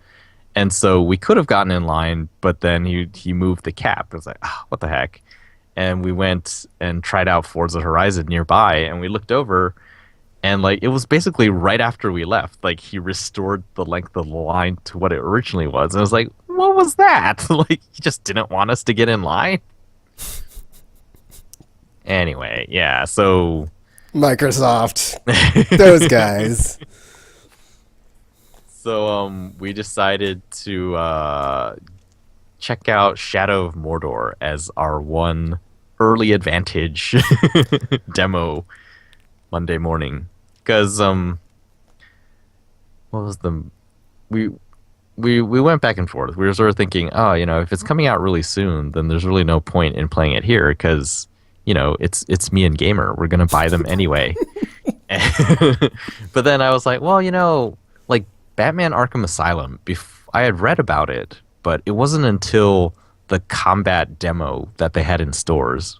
and so we could have gotten in line, but then he moved the cap. It was like, oh, what the heck? And we went and tried out Forza Horizon nearby, and we looked over, and like it was basically right after we left, like he restored the length of the line to what it originally was, and I was like, what was that? Like he just didn't want us to get in line. Anyway, yeah, so Microsoft, those guys. So we decided to check out Shadow of Mordor as our one early advantage demo Monday morning. Because what was we went back and forth. We were sort of thinking, oh, if it's coming out really soon, then there's really no point in playing it here because it's me and Gamer. We're gonna buy them anyway. But then I was like, well, like Batman Arkham Asylum. I had read about it, but it wasn't until the combat demo that they had in stores.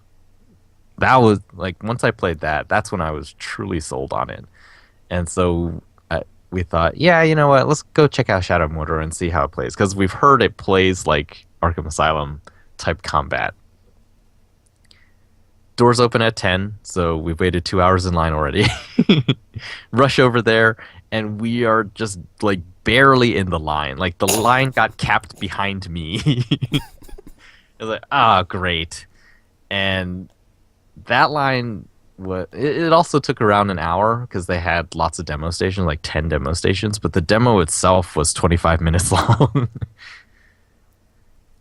That was like once I played that, that's when I was truly sold on it. And so we thought, yeah, you know what? Let's go check out Shadow of Mordor and see how it plays because we've heard it plays like Arkham Asylum type combat. Doors open at 10, so we've waited 2 hours in line already. Rush over there, and we are just like barely in the line. Like the line got capped behind me. It was like, great. And that line it also took around an hour because they had lots of demo stations, like 10 demo stations, but the demo itself was 25 minutes long.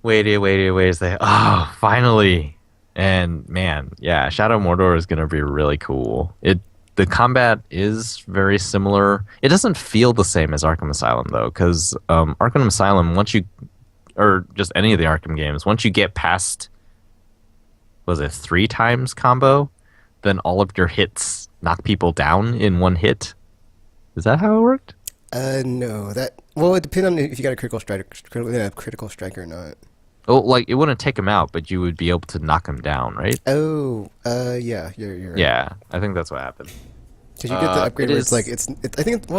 waited. Say, finally. And man, yeah, Shadow of Mordor is going to be really cool. The combat is very similar. It doesn't feel the same as Arkham Asylum though, because Arkham Asylum, or just any of the Arkham games, once you get past, was it 3 times combo, then all of your hits knock people down in one hit. Is that how it worked? No, well, it depends on if you got a critical strike or not. Oh, like it wouldn't take him out, but you would be able to knock him down, right? Oh, yeah, you're right. Yeah, I think that's what happened. Because you get the upgrade where it's like I think it's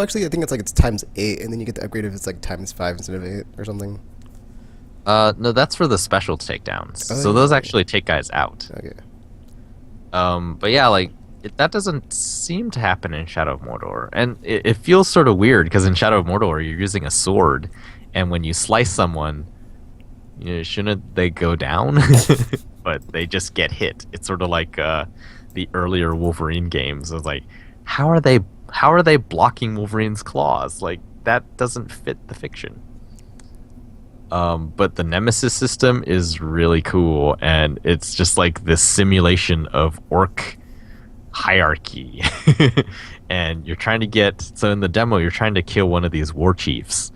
like it's ×8, and then you get the upgrade if it's like ×5 instead of 8 or something. No, that's for the special takedowns. So those actually take guys out. Okay. But yeah, like that doesn't seem to happen in Shadow of Mordor, and it feels sort of weird because in Shadow of Mordor you're using a sword, and when you slice someone, shouldn't they go down? But they just get hit. It's sort of like the earlier Wolverine games. It's like, how are they blocking Wolverine's claws? Like that doesn't fit the fiction. But the Nemesis system is really cool, and it's just like this simulation of orc hierarchy. And you're trying to so in the demo, you're trying to kill one of these war chiefs,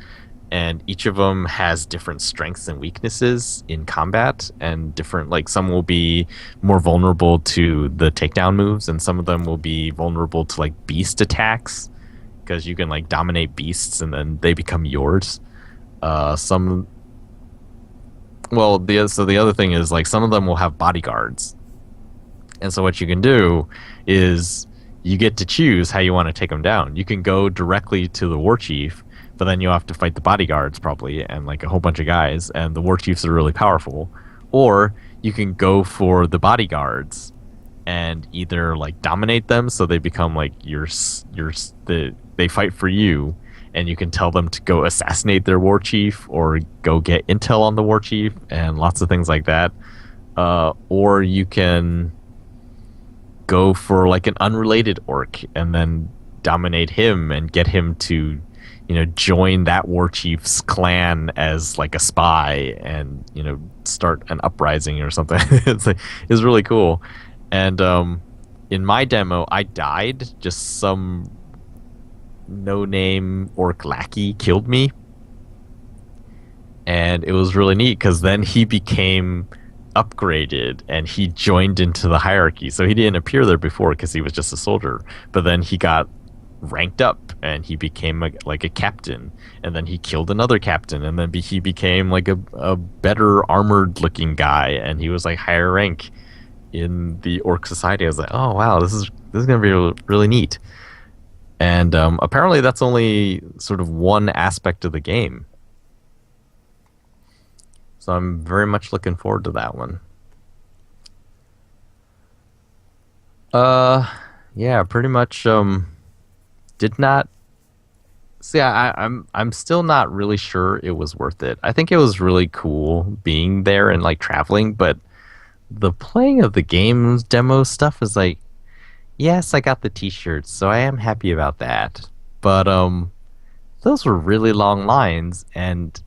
and each of them has different strengths and weaknesses in combat, and different, like some will be more vulnerable to the takedown moves, and some of them will be vulnerable to like beast attacks, because you can like dominate beasts and then they become yours. The other thing is like some of them will have bodyguards, and so what you can do is you get to choose how you want to take them down. You can go directly to the war chief, but then you have to fight the bodyguards probably and like a whole bunch of guys, and the war chiefs are really powerful. Or you can go for the bodyguards and either like dominate them so they become like they fight for you, and you can tell them to go assassinate their war chief or go get intel on the war chief and lots of things like that. Or you can go for like an unrelated orc and then dominate him and get him to, join that war chief's clan as like a spy and, start an uprising or something. It's really cool. And in my demo, I died. Just some no-name orc lackey killed me. And it was really neat because then he became upgraded and he joined into the hierarchy. So he didn't appear there before because he was just a soldier. But then he got ranked up and he became like a captain, and then he killed another captain, and then he became like a better armored looking guy, and he was like higher rank in the orc society. I was like, oh wow, this is gonna be really neat. And apparently that's only sort of one aspect of the game, so I'm very much looking forward to that one. Yeah, pretty much did not see. I'm still not really sure it was worth it. I think it was really cool being there and like traveling, but the playing of the game's demo stuff is like, yes, I got the t-shirts, so I am happy about that. But those were really long lines, and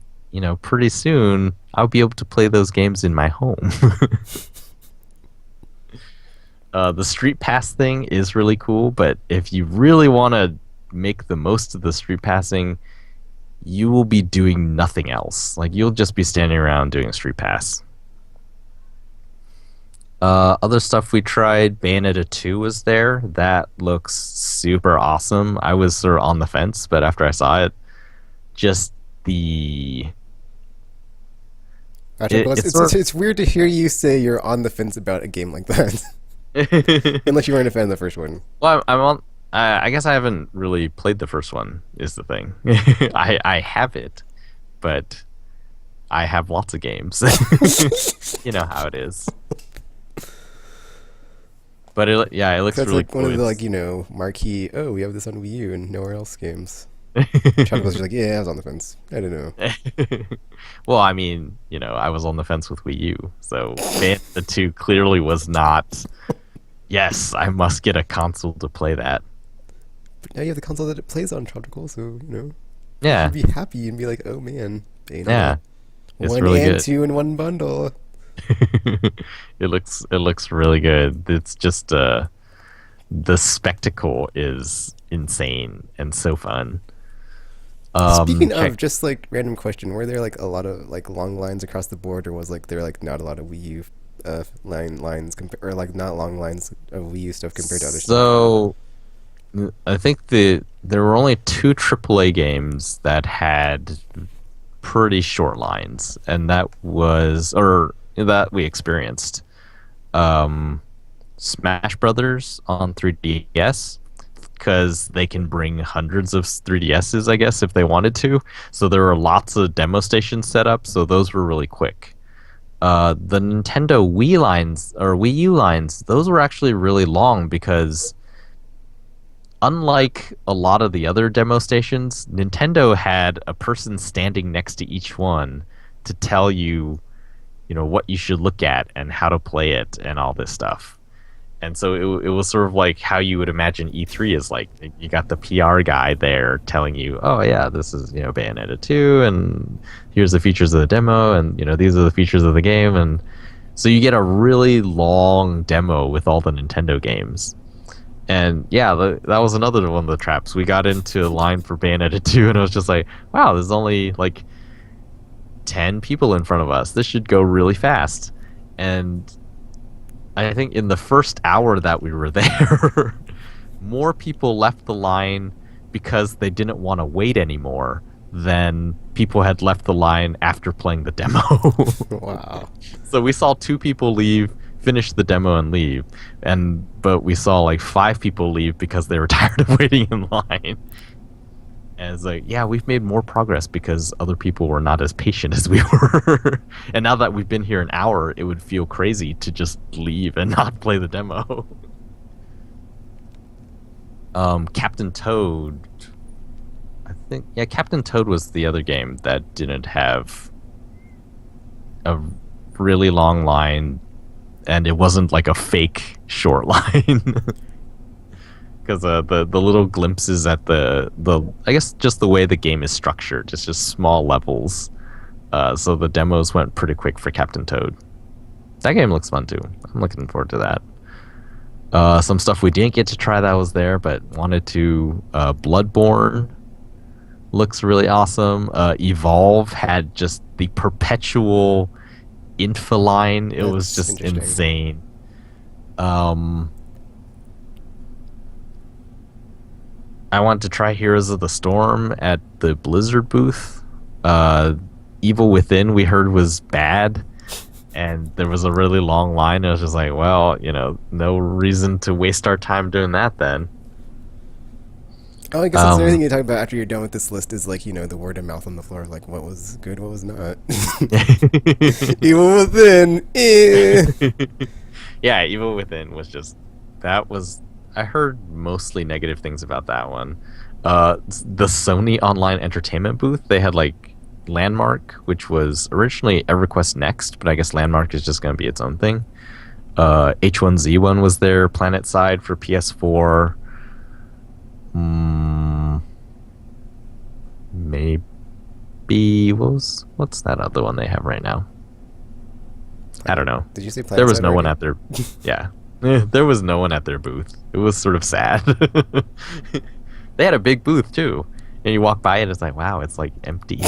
pretty soon I'll be able to play those games in my home. The Street Pass thing is really cool, but if you really want to make the most of the Street Passing, you will be doing nothing else. Like you'll just be standing around doing a street pass. Other stuff we tried, Bayonetta 2 was there. That looks super awesome. I was sort of on the fence, but after I saw it, just the Patrick, well, it's sort it's weird to hear you say you're on the fence about a game like that. of Unless you weren't a fan of the first one. well, I'm on. I guess I haven't really played the first one. Is the thing. I have it, but I have lots of games. You know how it is. But yeah, it looks That's really like cool. one of the, like, marquee, oh, we have this on Wii U and nowhere else games. Chuck was just like, yeah, I was on the fence. I don't know. Well, I mean, I was on the fence with Wii U, so Bayonetta 2 clearly was not. Yes, I must get a console to play that. But now you have the console that it plays on Tropical, so, Yeah, you should be happy and be like, oh man, Bayonetta. yeah, it's One really and good. two in one bundle. It looks really good. It's just the spectacle is insane and so fun. Speaking Check. of, just like random question, were there like a lot of like long lines across the board, or was like there like not a lot of Wii U lines or like not long lines of Wii U stuff compared to other stuff? So I think there were only two AAA games that had pretty short lines, and that we experienced. Smash Brothers on 3DS, because they can bring hundreds of 3DSs, I guess, if they wanted to. So there were lots of demo stations set up, so those were really quick. The Nintendo Wii lines, or Wii U lines, those were actually really long because unlike a lot of the other demo stations, Nintendo had a person standing next to each one to tell you, what you should look at and how to play it and all this stuff. And so it was sort of like how you would imagine E3 is like. You got the PR guy there telling you, oh yeah, this is Bayonetta 2, and here's the features of the demo, and these are the features of the game, and so you get a really long demo with all the Nintendo games. And yeah, that was another one of the traps. We got into a line for Bayonetta 2, and it was just like, wow, there's only like 10 people in front of us. This should go really fast. And I think in the first hour that we were there, more people left the line because they didn't want to wait anymore than people had left the line after playing the demo. Wow. So we saw 2 people finish the demo and leave, but we saw like 5 people leave because they were tired of waiting in line. And it's like, yeah, we've made more progress because other people were not as patient as we were. And now that we've been here an hour, it would feel crazy to just leave and not play the demo. Captain Toad, I think, yeah, Captain Toad was the other game that didn't have a really long line, and it wasn't like a fake short line. Because the little glimpses at the I guess just the way the game is structured, it's just small levels. So the demos went pretty quick for Captain Toad. That game looks fun too. I'm looking forward to that. Some stuff we didn't get to try that was there, but wanted to. Bloodborne looks really awesome. Evolve had just the perpetual infa line. It was just insane. I want to try Heroes of the Storm at the Blizzard booth. Evil Within we heard was bad, and there was a really long line. I was just like, well, no reason to waste our time doing that then. Oh, I guess that's everything you talk about after you're done with this list is like, the word of mouth on the floor, like what was good, what was not. Evil Within, Yeah, Evil Within was just, I heard mostly negative things about that one. The Sony Online Entertainment booth, they had like Landmark, which was originally EverQuest Next, but I guess Landmark is just going to be its own thing. H1Z1 was there, Planet Side for PS4. Maybe what's that other one they have right now? I don't know. Did you say Planet There was Side no one already? at their yeah. There was no one at their booth. It was sort of sad. They had a big booth too. And you walk by it, it's like, wow, it's like empty.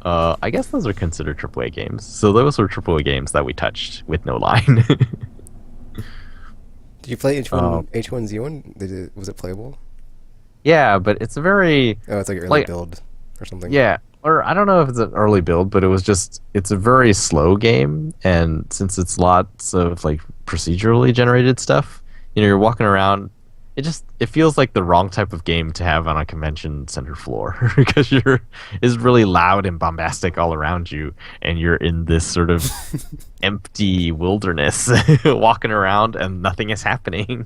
I guess those are considered AAA games. So those were AAA games that we touched with no line. Did you play um, H1Z1? Was it playable? yeah, but it's a very Oh, it's like an early like build or something. yeah, or I don't know if it's an early build, but it's a very slow game, and since it's lots of like procedurally generated stuff, you're walking around. It feels like the wrong type of game to have on a convention center floor because it's really loud and bombastic all around you, and you're in this sort of empty wilderness walking around and nothing is happening.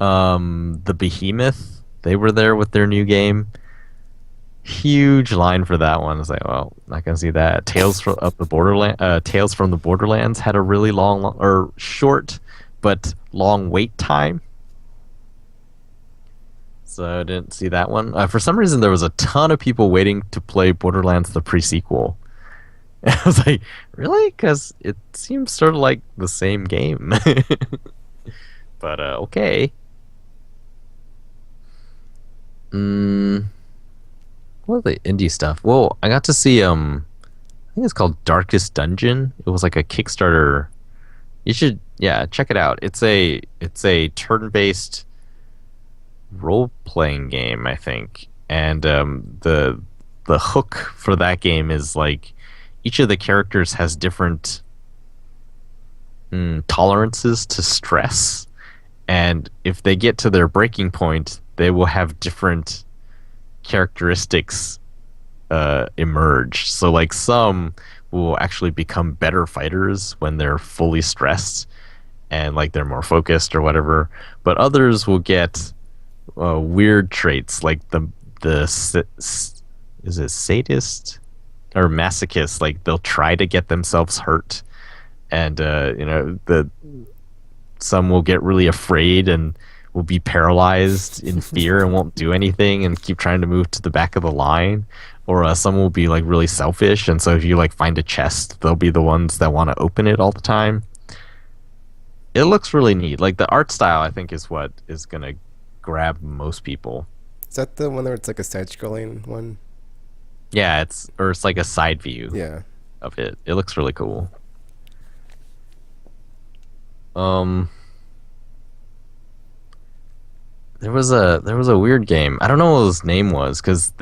The Behemoth, they were there with their new game. Huge line for that one. I was like, well, not gonna see that. Tales from the Borderlands had a really long or short but long wait time. So I didn't see that one. For some reason, there was a ton of people waiting to play Borderlands the pre-sequel. And I was like, really? Because it seems sort of like the same game. But okay. What are the indie stuff? Well, I got to see I think it's called Darkest Dungeon. It was like a Kickstarter. You should check it out. It's a turn-based role-playing game, I think. And the hook for that game is like each of the characters has different tolerances to stress. And if they get to their breaking point, they will have different characteristics emerge. So like some will actually become better fighters when they're fully stressed and like they're more focused or whatever. But others will get weird traits like is it sadist or masochist? Like they'll try to get themselves hurt, and some will get really afraid and will be paralyzed in fear and won't do anything and keep trying to move to the back of the line. Or some will be like really selfish, and so if you like find a chest, they'll be the ones that want to open it all the time. It looks really neat. Like the art style, I think, is what is gonna grab most people. Is that the one where it's like a side-scrolling one? Yeah, it's like a side view Yeah. of it. It looks really cool. There was a weird game. I don't know what his name was because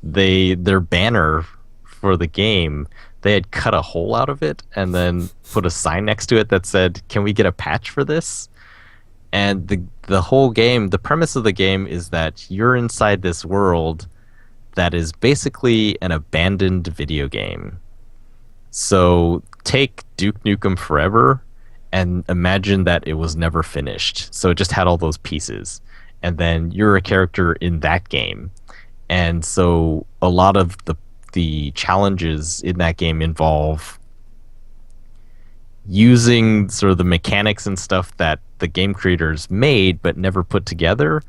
their banner for the game, they had cut a hole out of it and then put a sign next to it that said, "Can we get a patch for this?" And the whole game, the premise of the game is that you're inside this world that is basically an abandoned video game. So take Duke Nukem Forever and imagine that it was never finished. So it just had all those pieces. And then you're a character in that game. And so a lot of the challenges in that game involve using sort of the mechanics and stuff that the game creators made but never put together,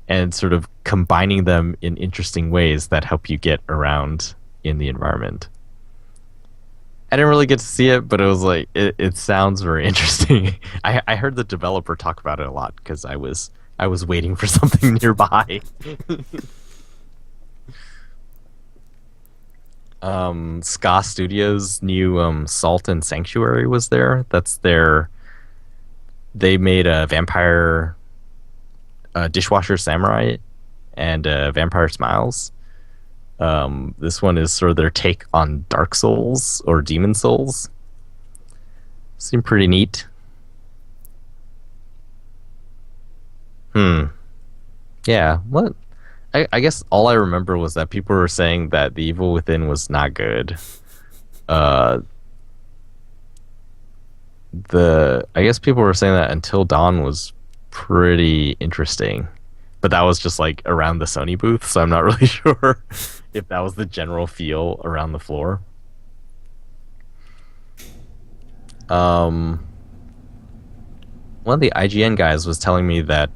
and sort of combining them in interesting ways that help you get around in the environment. I didn't really get to see it, but it was like it sounds very interesting. I heard the developer talk about it a lot because I was waiting for something nearby. Ska Studios' new Salt and Sanctuary was there. They made a Vampire Dishwasher Samurai and Vampire Smiles. This one is sort of their take on Dark Souls or Demon Souls. Seemed pretty neat. Yeah, what? I guess all I remember was that people were saying that The Evil Within was not good. I guess people were saying that Until Dawn was pretty interesting, but that was just like around the Sony booth, so I'm not really sure if that was the general feel around the floor. One of the IGN guys was telling me that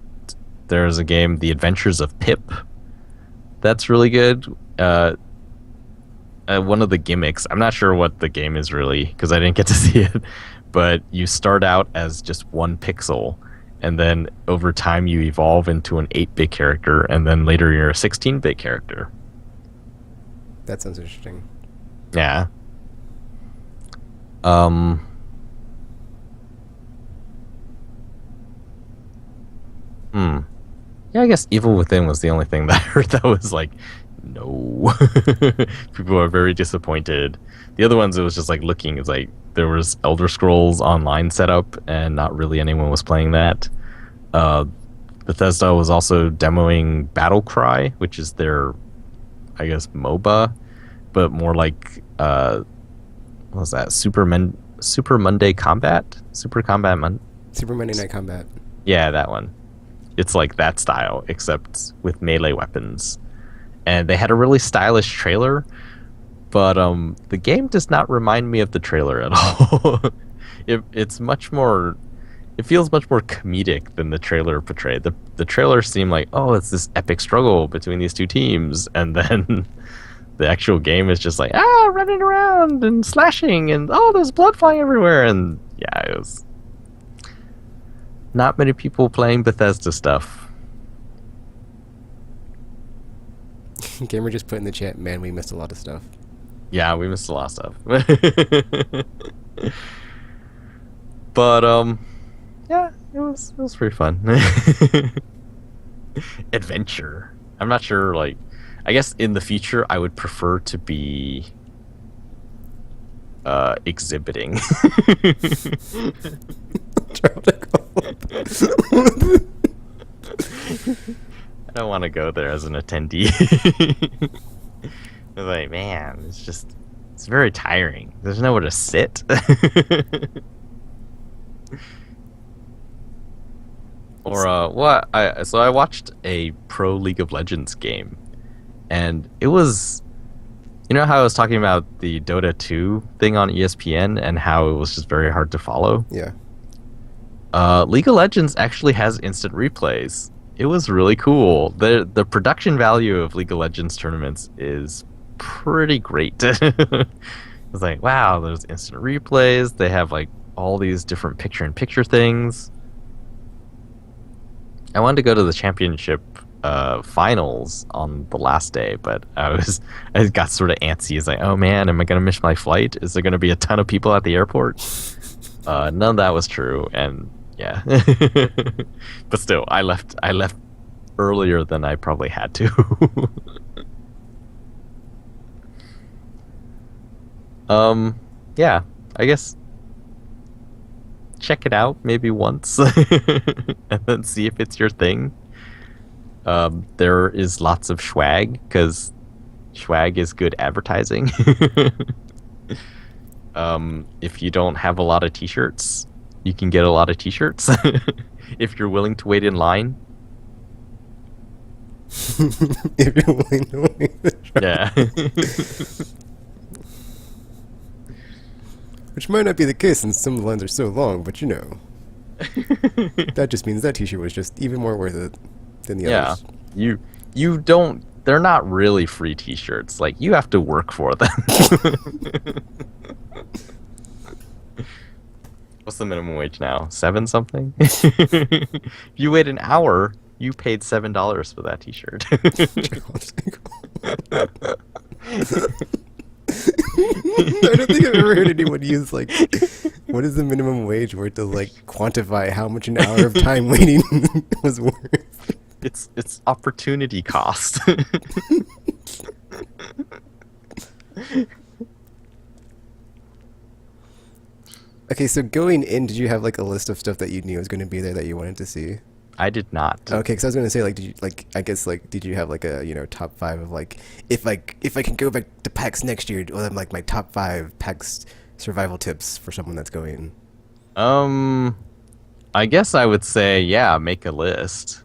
there's a game, The Adventures of Pip, that's really good. One of the gimmicks, I'm not sure what the game is really because I didn't get to see it, but you start out as just 1 pixel, and then over time you evolve into an 8-bit character, and then later you're a 16-bit character. That sounds interesting. Yeah. Yeah, I guess Evil Within was the only thing that I heard that was like, no. People are very disappointed. The other ones, it was just like looking, it's like there was Elder Scrolls Online setup, and not really anyone was playing that. Bethesda was also demoing Battle Cry, which is their, I guess, MOBA, but more like, what was that? Super Monday Combat? Super Monday Night Combat. Yeah, that one. It's like that style, except with melee weapons. And they had a really stylish trailer, but the game does not remind me of the trailer at all. It's much more... It feels much more comedic than the trailer portrayed. The trailer seemed like, oh, it's this epic struggle between these two teams, and then the actual game is just like, running around and slashing, and oh, there's blood flying everywhere, and yeah, it was... Not many people playing Bethesda stuff. Gamer just put in the chat, man, we missed a lot of stuff. Yeah, we missed a lot of stuff. But yeah, it was pretty fun. Adventure. I'm not sure, like, I guess in the future I would prefer to be exhibiting. I don't want to go there as an attendee. It's like, man, it's very tiring. There's nowhere to sit. Or what? So I watched a pro League of Legends game, and it was, you know how I was talking about the Dota 2 thing on ESPN and how it was just very hard to follow? Yeah. League of Legends actually has instant replays. It was really cool. The production value of League of Legends tournaments is pretty great. It's like, wow, there's instant replays. They have like all these different picture-in-picture things. I wanted to go to the championship finals on the last day, but I got sort of antsy. It's like, oh man, am I gonna miss my flight? Is there gonna be a ton of people at the airport? None of that was true, and yeah. But still, I left earlier than I probably had to. Yeah, I guess check it out maybe once and then see if it's your thing. There is lots of swag, because swag is good advertising. If you don't have a lot of t-shirts, you can get a lot of t-shirts if you're willing to wait in line. If you're willing to wait. Yeah. Which might not be the case since some of the lines are so long, but you know. That just means that t-shirt was just even more worth it than the others. Yeah. You don't... They're not really free t-shirts. Like, you have to work for them. What's the minimum wage now? 7 something? If you wait an hour, you paid $7 for that t-shirt. I don't think I've ever heard anyone use, like, what is the minimum wage word to, like, quantify how much an hour of time waiting was worth. It's opportunity cost. Okay, so going in, did you have, like, a list of stuff that you knew was going to be there that you wanted to see? I did not. Okay, because I was going to say, like, did you, like, I guess, like, did you have, like, a, you know, top 5 of, like, if I can go back to PAX next year, well, then, like, my top 5 PAX survival tips for someone that's going? I guess I would say, yeah, make a list.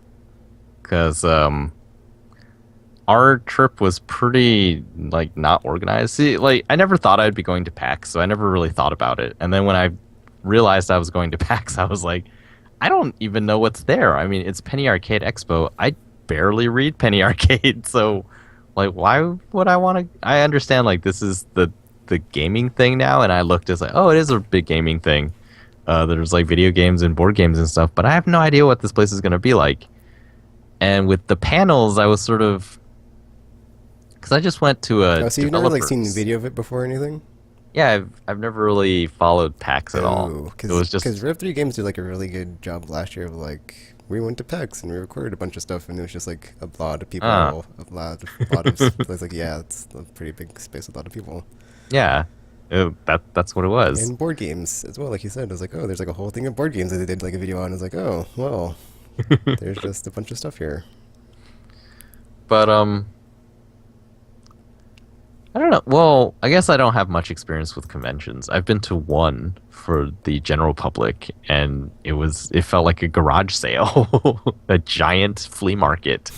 Because, our trip was pretty, like, not organized. See, like, I never thought I'd be going to PAX, so I never really thought about it. And then when I realized I was going to PAX, I was like, I don't even know what's there. I mean, it's Penny Arcade Expo. I barely read Penny Arcade, so, like, why would I want to... I understand, like, this is the gaming thing now, and I looked as like, oh, it is a big gaming thing. There's like video games and board games and stuff, but I have no idea what this place is going to be like. And with the panels, I was sort of, because I just went to a Oh, so you've never like seen developers. video of it before or anything? Yeah, I've never really followed PAX at all. Oh, It was just because Rev 3 Games did like a really good job last year of like we went to PAX and we recorded a bunch of stuff and it was just like a lot of people, ah, a lot of it's like yeah, it's a pretty big space with a lot of people yeah, that's what it was. and board games as well. Like you said, I was like, oh, there's like a whole thing of board games that they did like a video on. I was like, oh, well, there's just a bunch of stuff here. But I don't know. Well, I guess I don't have much experience with conventions. I've been to one for the general public, and it felt like a garage sale, a giant flea market.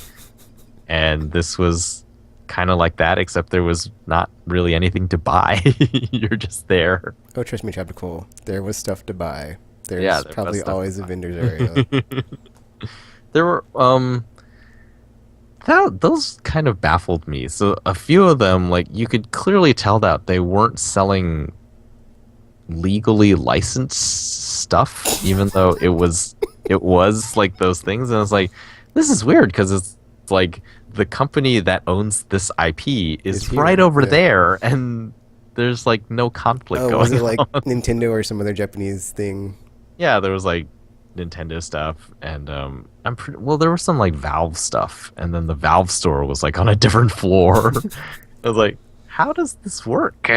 And this was kind of like that, except there was not really anything to buy. You're just there. Oh, trust me, Tropical, there was stuff to buy. Yeah, There's there was probably stuff always to a buy. vendor's area. There were those kind of baffled me. So a few of them, like you could clearly tell that they weren't selling legally licensed stuff, even though it was like those things. And I was like, this is weird because it's like the company that owns this IP It's is here, right over yeah. there, and there's like no conflict Oh, going was it like on. Nintendo or some other Japanese thing? Yeah, there was like Nintendo stuff, and well, there was some like Valve stuff, and then the Valve store was like on a different floor. I was like, how does this work?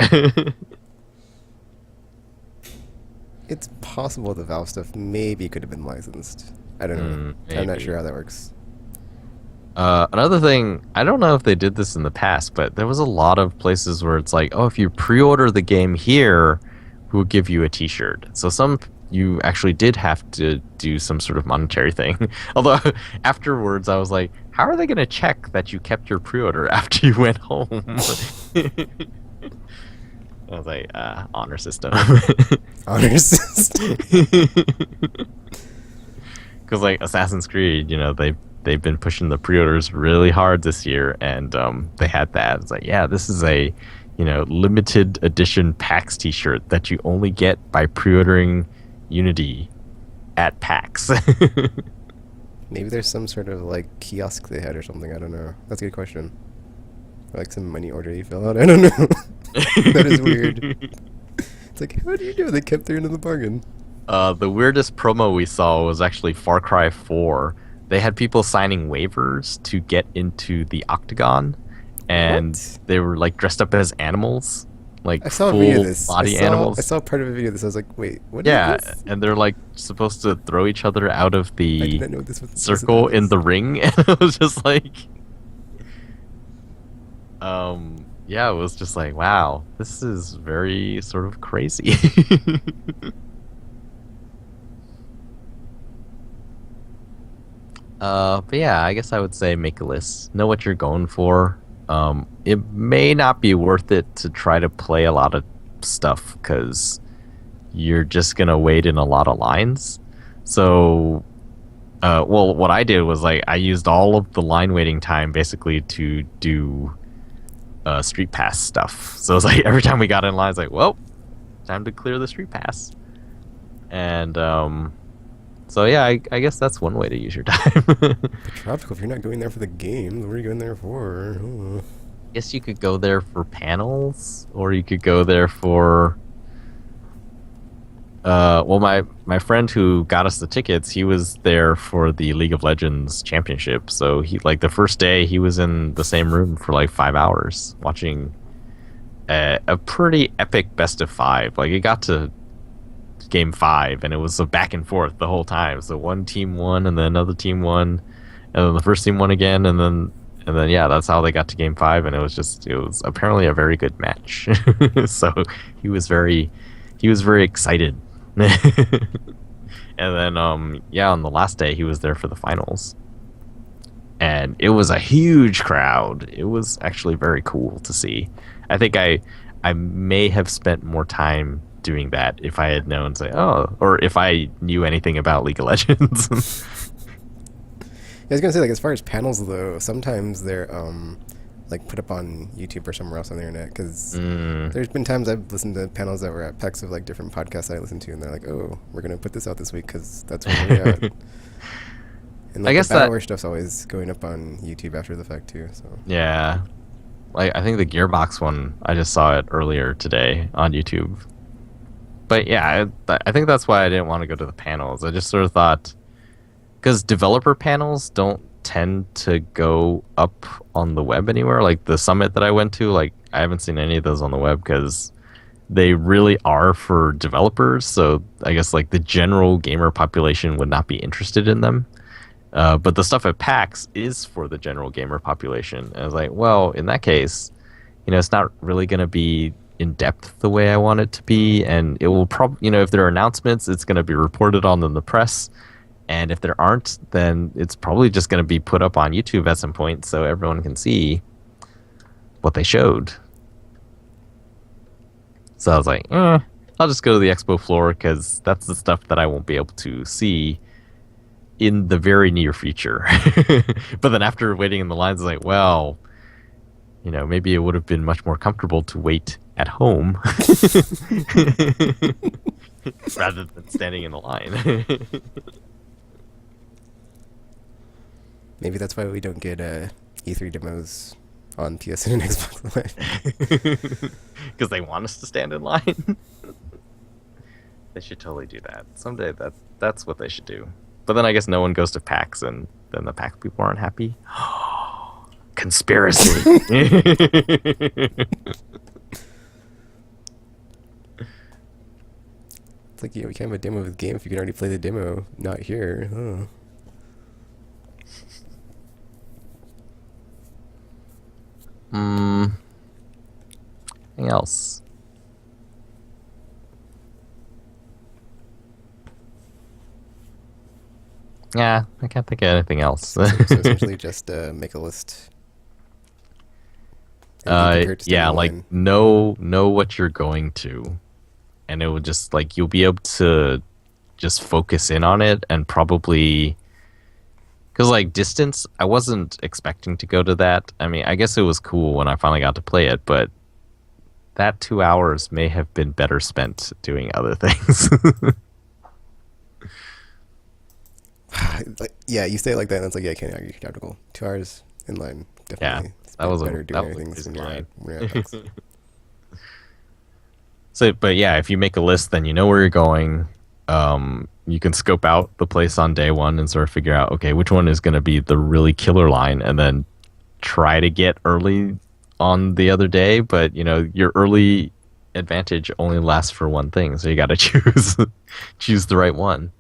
It's possible the Valve stuff maybe could have been licensed. I don't know. I'm not Maybe. sure how that works. Another thing, I don't know if they did this in the past, but there was a lot of places where it's like, oh, if you pre-order the game here, we'll give you a T-shirt. So some you actually did have to do some sort of monetary thing. Although afterwards, I was like, how are they going to check that you kept your pre-order after you went home? I was like, honor system. Honor system. Because like Assassin's Creed, they've been pushing the pre-orders really hard this year, and they had that. It's like, yeah, this is a limited edition PAX T-shirt that you only get by pre-ordering Unity at PAX. Maybe there's some sort of like kiosk they had or something. I don't know. That's a good question. Or like some money order you fill out. I don't know. That is weird. It's like, how do you do it? They kept their end of the bargain. The weirdest promo we saw was actually Far Cry 4. They had people signing waivers to get into the Octagon, and What? they were like dressed up as animals, like I saw a full video of this. body I animals. saw part of a video of this. I was like, wait, what is Yeah, this? and they're like supposed to throw each other out of I did the not know this was circle in the ring, and it was just like, yeah, it was just like, wow, this is very sort of crazy. But yeah, I guess I would say make a list. Know what you're going for. It may not be worth it to try to play a lot of stuff because you're just gonna wait in a lot of lines. So, well, what I did was like I used all of the line waiting time basically to do street pass stuff. So it's like every time we got in line, it's like, well, time to clear the street pass. And so yeah, I guess that's one way to use your time. Tropical, if you're not going there for the games, what are you going there for? Oh. Guess you could go there for panels, or you could go there for. Well, my friend who got us the tickets, he was there for the League of Legends championship. So he like the first day he was in the same room for like 5 hours watching a pretty epic best of five. Like it got to game 5 and it was a back and forth the whole time. So one team won and then another team won, and then the first team won again, and then yeah, that's how they got to game 5, and it was apparently a very good match. So he was very excited. And then yeah, on the last day he was there for the finals, and it was a huge crowd. It was actually very cool to see. I think I may have spent more time doing that if I had known, say, or if I knew anything about League of Legends. I was gonna say, like, as far as panels though, sometimes they're like put up on YouTube or somewhere else on the internet. Because Mm. there's been times I've listened to panels that were at PAX of like different podcasts I listen to, and they're like, "Oh, we're gonna put this out this week because that's when we're at." And I like guess the that Battleware stuff's always going up on YouTube after the fact too. So yeah, like I think the Gearbox one I just saw it earlier today on YouTube. But yeah, I think that's why I didn't want to go to the panels. I just sort of thought because developer panels don't tend to go up on the web anywhere. Like the summit that I went to, like I haven't seen any of those on the web because they really are for developers. So I guess like the general gamer population would not be interested in them. But the stuff at PAX is for the general gamer population. And I was like, well, in that case, it's not really going to be in depth the way I want it to be. And it will probably, if there are announcements, it's going to be reported on in the press. And if there aren't, then it's probably just going to be put up on YouTube at some point so everyone can see what they showed. So I was like, I'll just go to the expo floor because that's the stuff that I won't be able to see in the very near future. But then after waiting in the lines, I was like, well, maybe it would have been much more comfortable to wait at home rather than standing in the line. maybe that's why we don't get E3 demos on PSN and Xbox Live. Because they want us to stand in line. They should totally do that someday. That's what they should do. But then I guess no one goes to PAX, and then the PAX people aren't happy. Conspiracy. It's like, we can't have a demo of the game if you can already play the demo. Not here. Oh. Anything else? Yeah, I can't think of anything else. So essentially just make a list. And be prepared to stand Yeah, in like line. know what you're going to, and it will just like you'll be able to just focus in on it and probably because like distance, I wasn't expecting to go to that. I mean, I guess it was cool when I finally got to play it, but that 2 hours may have been better spent doing other things. Like, yeah, you say it like that, and it's like, yeah, I can't argue Trioptical. 2 hours in line, definitely. It's that was better a doing other crazy things line. when you're at PAX. So, but yeah, if you make a list, then you know where you're going. You can scope out the place on day one and sort of figure out, okay, which one is going to be the really killer line, and then try to get early on the other day. But your early advantage only lasts for one thing, so you got to choose the right one.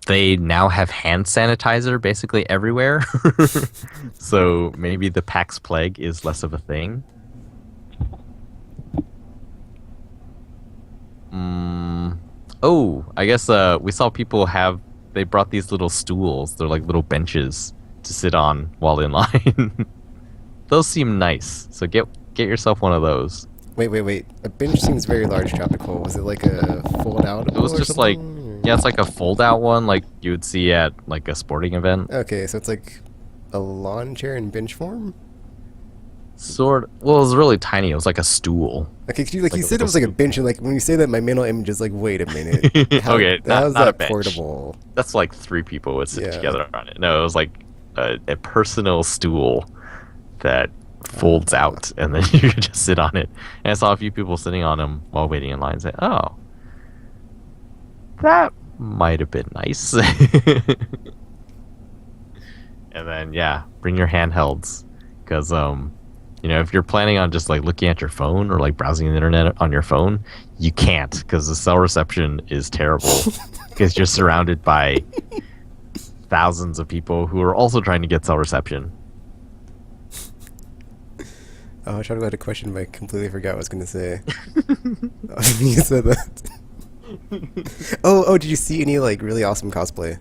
They now have hand sanitizer basically everywhere. So maybe the PAX plague is less of a thing. Oh, I guess we saw people they brought these little stools. They're like little benches to sit on while in line. Those seem nice. So get yourself one of those. Wait. A bench seems very large, Tropical. Was it like a fold-out? It was just like, yeah, it's like a fold-out one like you would see at like a sporting event. Okay, so it's like a lawn chair in bench form? Well, it was really tiny. It was like a stool. Okay, you Like a said it little was like a stool. bench, and like when you say that, my mental image is like, wait a minute. Okay, how is not a that bench. portable? That's like 3 people would sit Yeah. together on it. No, it was like a personal stool that folds out, and then you could just sit on it. And I saw a few people sitting on them while waiting in line and say, oh, that might have been nice. And then, yeah, bring your handhelds. Because, if you're planning on just like looking at your phone or like browsing the internet on your phone, you can't because the cell reception is terrible because you're surrounded by thousands of people who are also trying to get cell reception. Oh, I tried to add a question, but I completely forgot what I was going to say. You said that. Oh, did you see any like really awesome cosplay?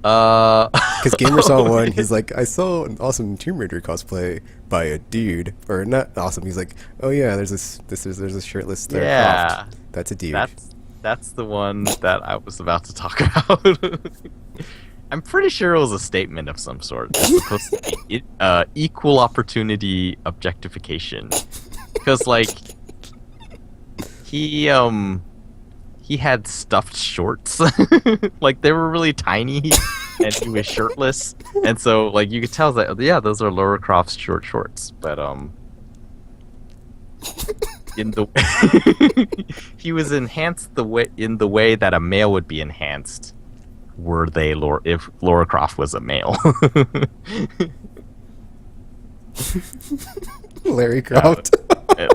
Because Gamer saw one, he's like, I saw an awesome Tomb Raider cosplay by a dude, or not awesome. He's like, oh yeah, there's this shirtless Lara Yeah. Croft. That's a dude. That's the one that I was about to talk about. I'm pretty sure it was a statement of some sort. It's supposed to be equal opportunity objectification, because like he he had stuffed shorts, like they were really tiny, and he was shirtless, and so like you could tell that yeah, those are Lara Croft's short shorts, but in the he was enhanced in the way that a male would be enhanced were they if Lara Croft was a male. Larry Croft.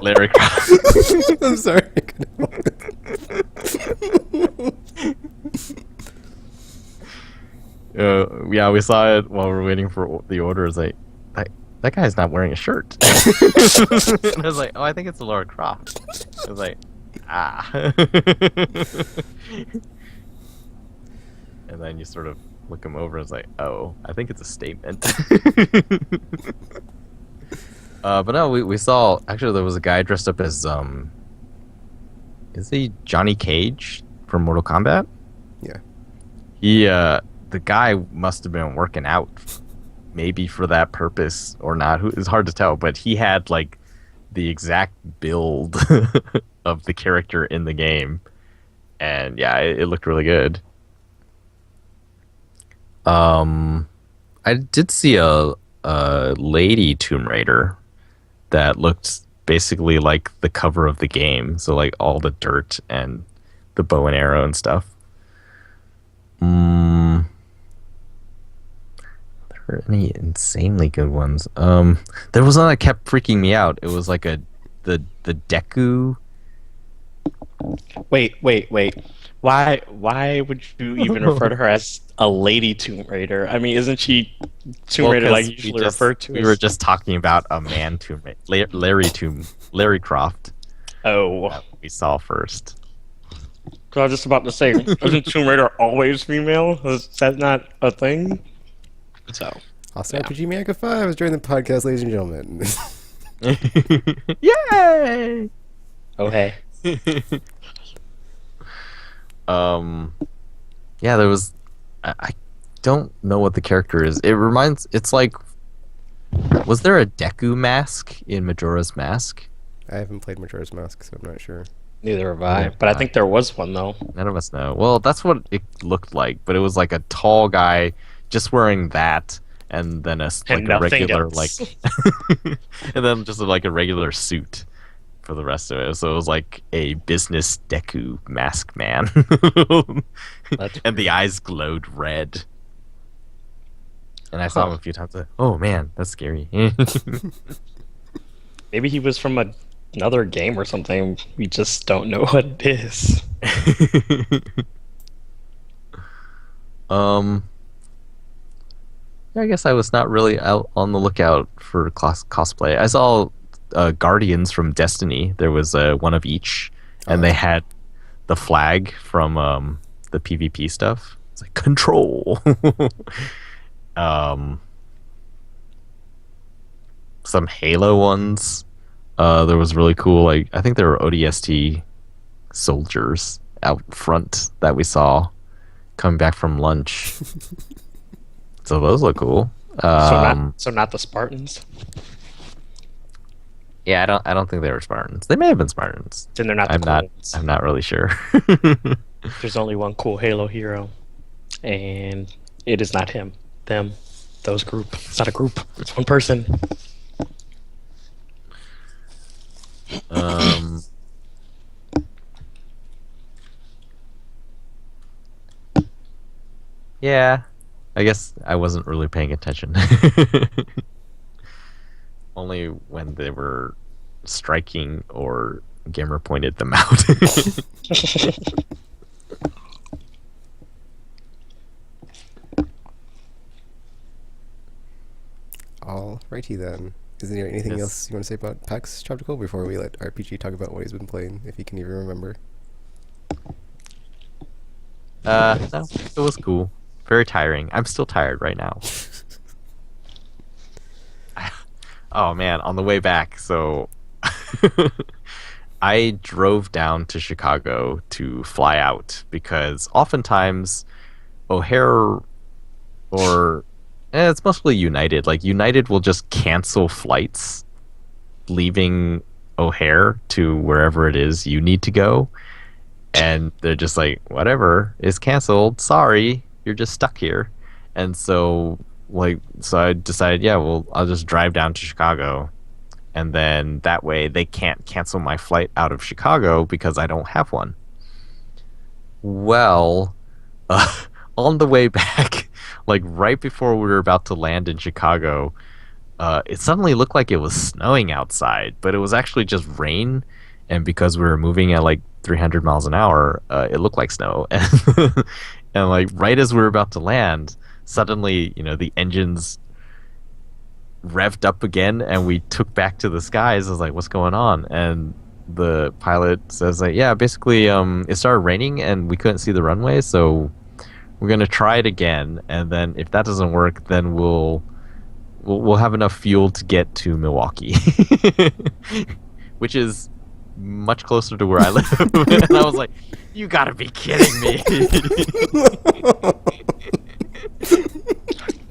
Larry Croft. I'm sorry. Yeah, we saw it while we were waiting for the order. It's like that guy's not wearing a shirt. And I was like, oh, I think it's a Lara Croft. I was like, ah. And then you sort of look him over and it's like, oh, I think it's a statement. But no, we saw, actually there was a guy dressed up as, is he Johnny Cage from Mortal Kombat? Yeah. He, the guy must have been working out, maybe for that purpose or not. It's hard to tell, but he had like the exact build of the character in the game. And yeah, it looked really good. I did see a lady Tomb Raider that looked basically like the cover of the game. So like all the dirt and the bow and arrow and stuff. Are there any insanely good ones? There was one that kept freaking me out. It was like the Deku. Wait. Why would you even refer to her as a lady Tomb Raider? I mean, isn't she Tomb Raider like usually referred to? We were just talking about a man Tomb Raider, Larry Croft. Oh, That we saw first. I was just about to say, isn't Tomb Raider always female? Is that not a thing? So, Also, RPG Maker 5 is joining the podcast, ladies and gentlemen. Yay! oh hey. Yeah, there was. I don't know what the character is. It's like, was there a Deku mask in Majora's Mask? I haven't played Majora's Mask, so I'm not sure. Neither have I, but I think there was one though. None of us know. Well, that's what it looked like, but it was like a tall guy just wearing that, and then a regular else. like, and then just like a regular suit for the rest of it. So it was like a business Deku mask man. And the eyes glowed red. And I saw him a few times. Like, oh man, that's scary. Maybe he was from another game or something. We just don't know what it is. I guess I was not really out on the lookout for cosplay. I saw Guardians from Destiny. There was one of each, and they had the flag from the PvP stuff. It's like Control. Some Halo ones. There was really cool. Like I think there were ODST soldiers out front that we saw coming back from lunch. So those look cool. So not the Spartans. Yeah, I don't think they were Spartans. They may have been Spartans. Then they're not the cool ones. I'm not really sure. There's only one cool Halo hero, and it is not him. Them. Those group. It's not a group. It's one person. Yeah. I guess I wasn't really paying attention. Only when they were striking or Gamer pointed them out. Alrighty then. Is there anything else you want to say about PAX Trioptical before we let RPG talk about what he's been playing, if he can even remember? No, it was cool. Very tiring. I'm still tired right now. Oh man, on the way back, so I drove down to Chicago to fly out because oftentimes O'Hare or it's mostly United. Like United will just cancel flights leaving O'Hare to wherever it is you need to go, and they're just like, whatever, it's canceled. Sorry, you're just stuck here. And so I decided, yeah, well, I'll just drive down to Chicago, and then that way they can't cancel my flight out of Chicago because I don't have one. Well, on the way back, like right before we were about to land in Chicago, it suddenly looked like it was snowing outside, but it was actually just rain. And because we were moving at like 300 miles an hour, it looked like snow. And like right as we were about to land, suddenly, the engines revved up again, and we took back to the skies. I was like, "What's going on?" And the pilot says, like, "Yeah, basically, it started raining, and we couldn't see the runway, so we're gonna try it again. And then if that doesn't work, then we'll have enough fuel to get to Milwaukee," which is much closer to where I live. And I was like, "You gotta be kidding me!"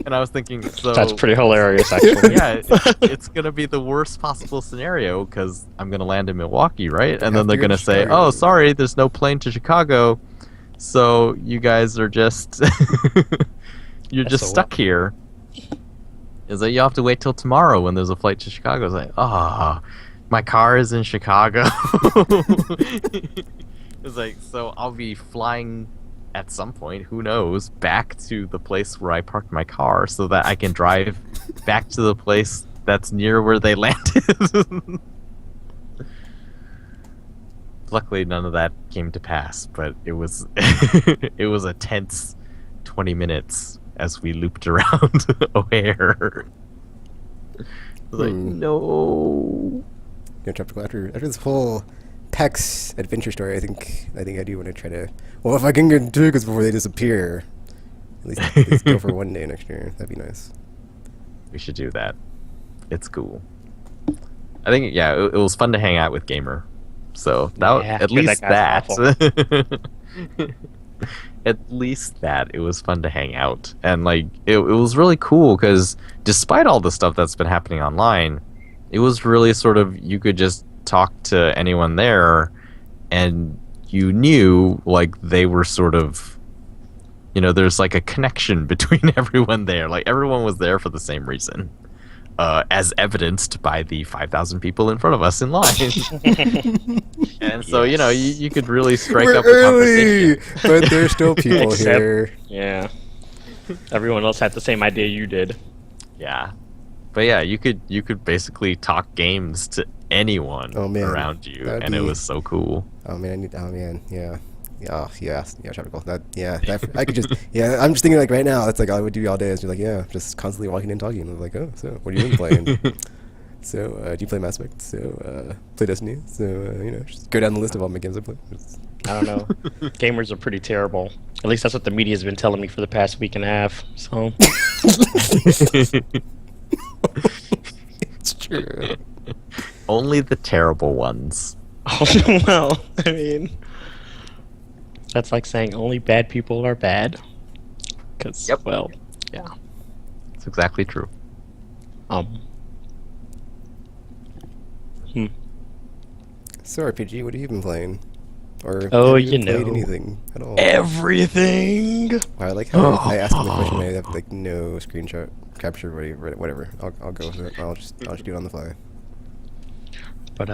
And I was thinking, so That's pretty hilarious, actually. yeah, it's gonna be the worst possible scenario because I'm gonna land in Milwaukee, right? And then they're gonna say, "Oh, sorry, there's no plane to Chicago, so you guys are just you're just stuck here." It's like you have to wait till tomorrow when there's a flight to Chicago. It's like, my car is in Chicago. It's like, so I'll be flying at some point, who knows, back to the place where I parked my car so that I can drive back to the place that's near where they landed. Luckily, none of that came to pass, but it was it was a tense 20 minutes as we looped around O'Hare. I was like, no. After this whole PAX adventure story, I think I do want to try to. Well, if I can get tickets before they disappear, at least go for one day next year. That'd be nice. We should do that. It's cool. I think, yeah, it was fun to hang out with Gamer. So at least that. At least that it was fun to hang out, and like it was really cool because despite all the stuff that's been happening online, it was really sort of, you could just talk to anyone there, and you knew like they were sort of, there's like a connection between everyone there. Like everyone was there for the same reason, as evidenced by the 5,000 people in front of us in line. And so, you could really strike up a conversation. But there's still people here. Yeah. Everyone else had the same idea you did. Yeah. But yeah, you could basically talk games to anyone around you, and it was so cool. Oh man, yeah. Tropical. I could just, I'm just thinking like right now, that's like all I would do all day is just like, just constantly walking in talking. I'm like, oh, so what are you playing? So, do you play Mass Effect? So, play Destiny? So, just go down the list of all my games I play. I don't know. Gamers are pretty terrible. At least that's what the media's been telling me for the past week and a half. So. It's true. Only the terrible ones. Oh, well, I mean, that's like saying only bad people are bad. Because, well, yeah. It's exactly true. So, RPG, what have you been playing? Or have you played anything at all? Everything! Wow, I like how I asked the question, I have like no screenshot capture, whatever. I'll go with it. I'll just do it on the fly. But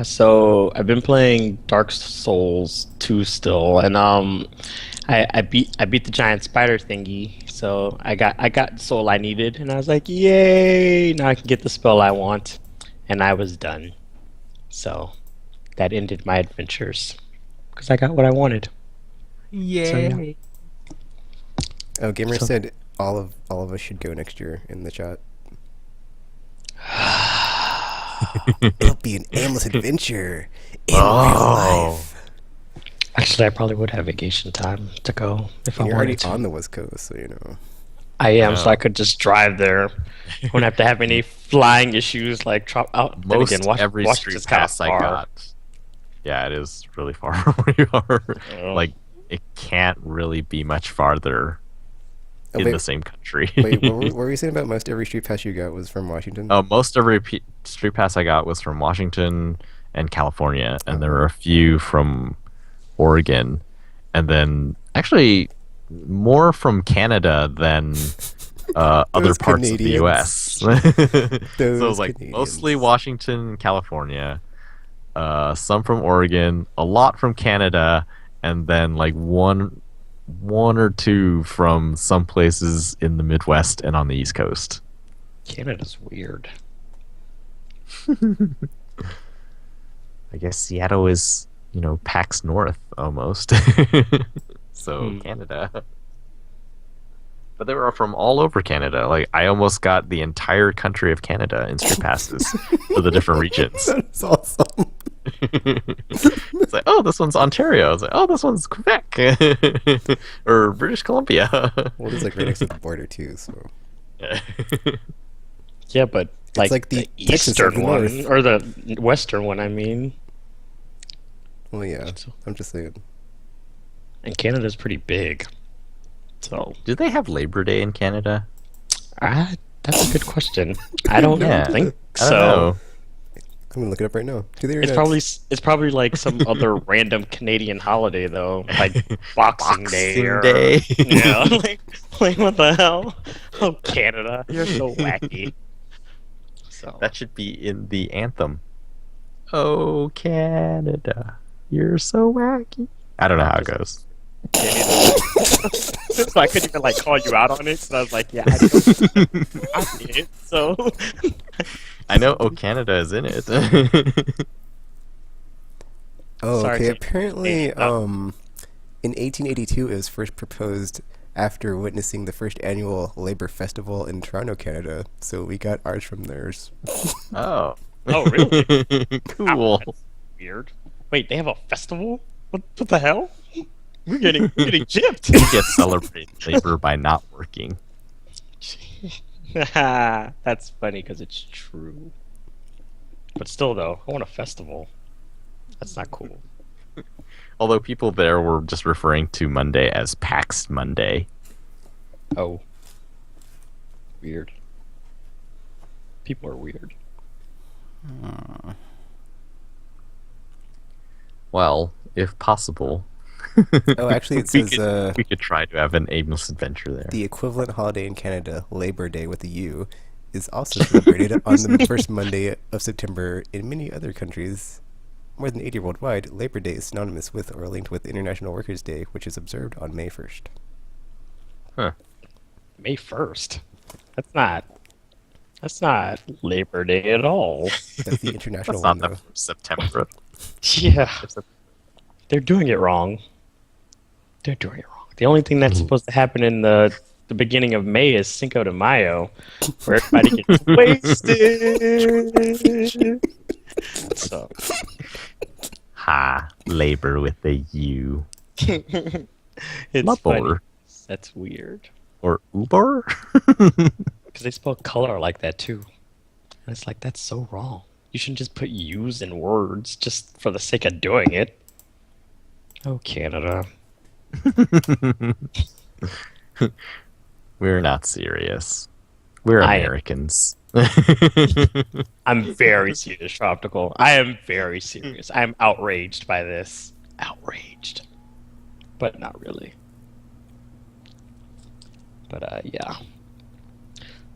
so I've been playing Dark Souls 2 still, and I beat the giant spider thingy, so I got soul I needed, and I was like, yay! Now I can get the spell I want, and I was done. So that ended my adventures because I got what I wanted. Yay! So, yeah. Oh, Gamer said all of us should go next year in the chat. It'll be an aimless adventure in real life. Actually, I probably would have vacation time to go if I wanted to. You're already on the West Coast, so I am, so I could just drive there. I wouldn't have to have any flying issues like out. Most again, every watch street this kind of pass I got Yeah, it is really far from where you are. Oh. Like, it can't really be much farther Oh, in wait, the same country. wait, what were you saying about most every street pass you got was from Washington? Most every street pass I got was from Washington and California, and there were a few from Oregon, and then actually more from Canada than other parts of the U.S. So it was like mostly Washington, California, some from Oregon, a lot from Canada, and then like one or two from some places in the Midwest and on the East Coast. Canada's weird. I guess Seattle is, PAX North almost. So Canada. But they were from all over Canada. Like, I almost got the entire country of Canada in street passes for the different regions. That's awesome. It's like, oh, this one's Ontario. It's like, oh, this one's Quebec or British Columbia. Well, it's like right next to the border too, so. Yeah, but like the Texas eastern of the one north. or the western one. I mean, Well, yeah, I'm just saying. and Canada's pretty big. So Do they have Labor Day in Canada? that's a good question. I don't think I don't so. know. I'm gonna look it up right now. Do they? Or It's not? probably like some other random Canadian holiday though, like Boxing Day. Boxing Day. Yeah, like what the hell? Oh, Canada, you're so wacky. So That should be in the anthem. Oh, Canada, you're so wacky. I don't know how it goes. so I couldn't even like call you out on it. So I was like, yeah, I did it. So I know Oh Canada is in it. Oh, Sorry, okay. Jake. Apparently, No. in 1882, it was first proposed after witnessing the first annual Labor Festival in Toronto, Canada. So we got ours from theirs. Oh. Oh, really? Cool. That's weird. Wait, they have a festival? What the hell? We're getting gypped. You get celebrate labor by not working. That's funny because it's true. But still, though, I want a festival. That's not cool. Although people there were just referring to Monday as PAX Monday. Oh. Weird. People are weird. Well, if possible, Oh, actually, it we says we could try to have an aimless adventure there. the equivalent holiday in Canada, Labor Day with a U, is also celebrated on the first Monday of September in many other countries. More than 80 worldwide, Labor Day is synonymous with or linked with International Workers' Day, which is observed on May 1st. Huh. May 1st. That's not Labor Day at all. That's the international That's one, not though. the September. Yeah. They're doing it wrong. They're doing it wrong. The only thing that's supposed to happen in the beginning of May is Cinco de Mayo, where everybody gets wasted. So, Ha! Labor with a U. it's Labor. funny. That's weird. Or Uber? Because they spell color like that too. And it's like, that's so wrong. You shouldn't just put U's in words just for the sake of doing it. Oh, Canada. We're not serious. We're I am. Americans. I'm very serious, Tropical. I am very serious. I'm outraged by this. Outraged. But not really. But, yeah.